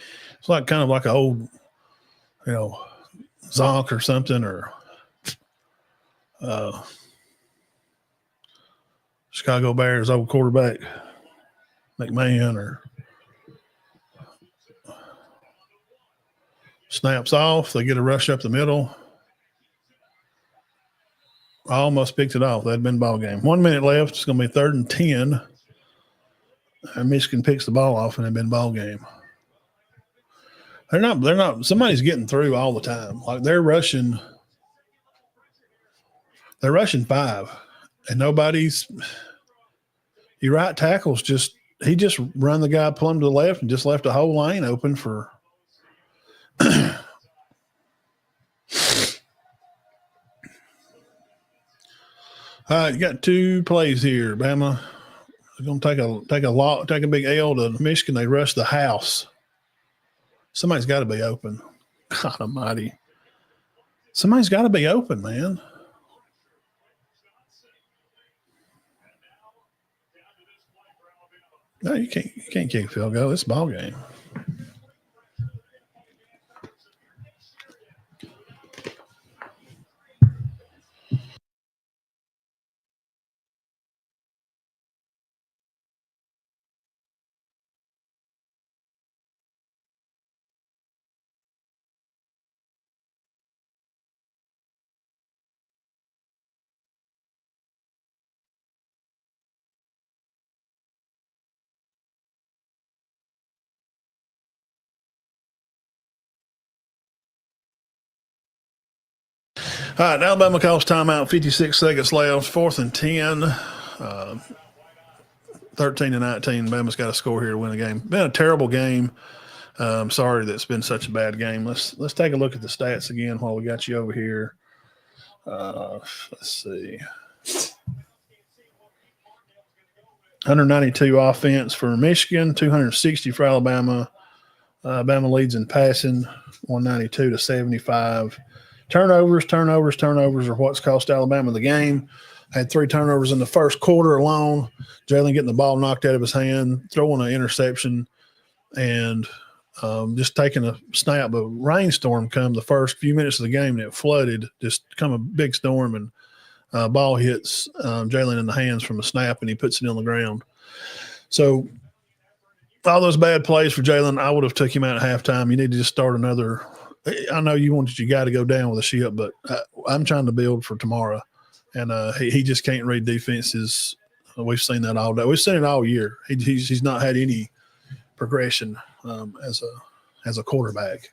like kind of like an old, Zonk or something, or Chicago Bears old quarterback McMahon, or snaps off. They get a rush up the middle. I almost picked it off. That'd been ball game. 1 minute left. It's going to be 3rd and 10. And Michigan picks the ball off, and it'd been ball game. They're not. Somebody's getting through all the time. Like they're rushing 5, and nobody's. Your right tackle's he just run the guy plumb to the left and just left a whole lane open for. All right, you got 2 plays here. Bama is going to take a big L to Michigan. They rush the house. Somebody's got to be open. God almighty. Somebody's got to be open, man. No, you can't kick a field goal. It's a ball game. All right, Alabama calls timeout, 56 seconds left, 4th and 10, 13-19. Bama's got to score here to win the game. Been a terrible game. I'm sorry that it's been such a bad game. Let's take a look at the stats again while we got you over here. Let's see. 192 offense for Michigan, 260 for Alabama. Alabama leads in passing, 192-75. Turnovers are what's cost Alabama the game. Had 3 turnovers in the first quarter alone. Jalen getting the ball knocked out of his hand, throwing an interception, and just taking a snap. A rainstorm come the first few minutes of the game, and it flooded. Just come a big storm, and ball hits Jalen in the hands from a snap, and he puts it on the ground. So all those bad plays for Jalen, I would have took him out at halftime. You need to just start another. I know you got to go down with a ship, but I'm trying to build for tomorrow. And he just can't read defenses. We've seen that all day. We've seen it all year. He's not had any progression as a quarterback.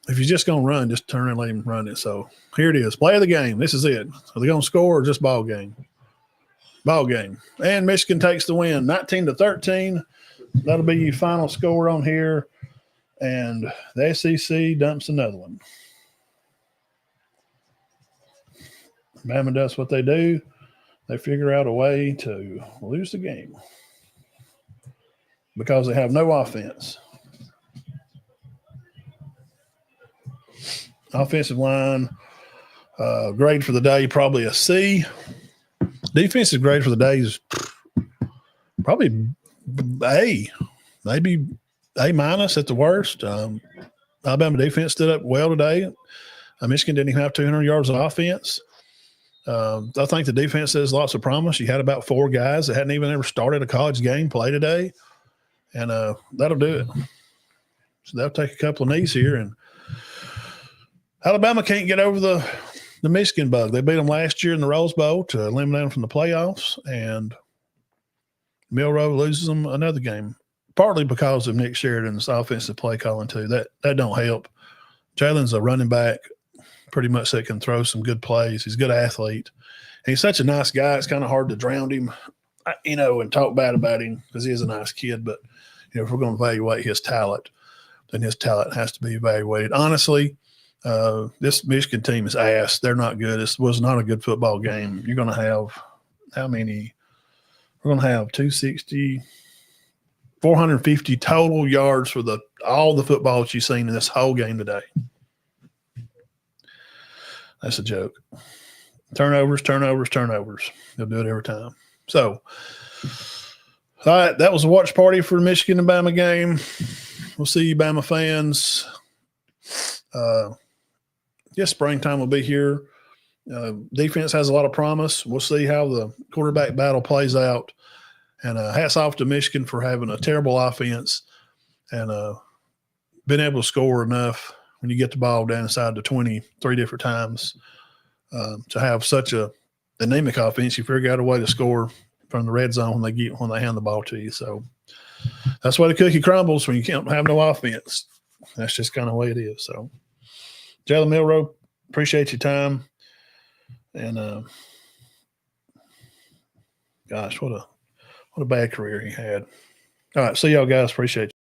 If you're just going to run, just turn and let him run it. So here it is. Play of the game. This is it. Are they going to score or just ball game? Ball game. And Michigan takes the win, 19-13. That'll be your final score on here. And the SEC dumps another one. Bama does what they do. They figure out a way to lose the game because they have no offense. Offensive line, grade for the day, probably a C. Defensive grade for the day is probably A, maybe A- at the worst. Alabama defense stood up well today. Michigan didn't even have 200 yards of offense. I think the defense has lots of promise. You had about 4 guys that hadn't even ever started a college game play today, and that'll do it. So they'll take a couple of knees here, and Alabama can't get over the Michigan bug. They beat them last year in the Rose Bowl to eliminate them from the playoffs, and Milroe loses them another game, partly because of Nick Sheridan's offensive play calling too. That don't help. Jalen's a running back, pretty much that can throw some good plays. He's a good athlete. And he's such a nice guy. It's kind of hard to drown him, and talk bad about him because he is a nice kid. But, if we're going to evaluate his talent, then his talent has to be evaluated. Honestly, this Michigan team is ass. They're not good. This was not a good football game. You're going to have how many? We're going to have 260. 450 total yards for all the football that you've seen in this whole game today. That's a joke. Turnovers. They'll do it every time. So, all right, that was a watch party for the Michigan and Bama game. We'll see you, Bama fans. Yes, springtime will be here. Defense has a lot of promise. We'll see how the quarterback battle plays out. And hats off to Michigan for having a terrible offense and been able to score enough when you get the ball down inside the 20 3 different times to have such a anemic offense. You figure out a way to score from the red zone when they hand the ball to you. So that's why the cookie crumbles when you can't have no offense. That's just kind of the way it is. So, Jalen Milroe, appreciate your time. And gosh, what a bad career he had. All right, see y'all guys. Appreciate you.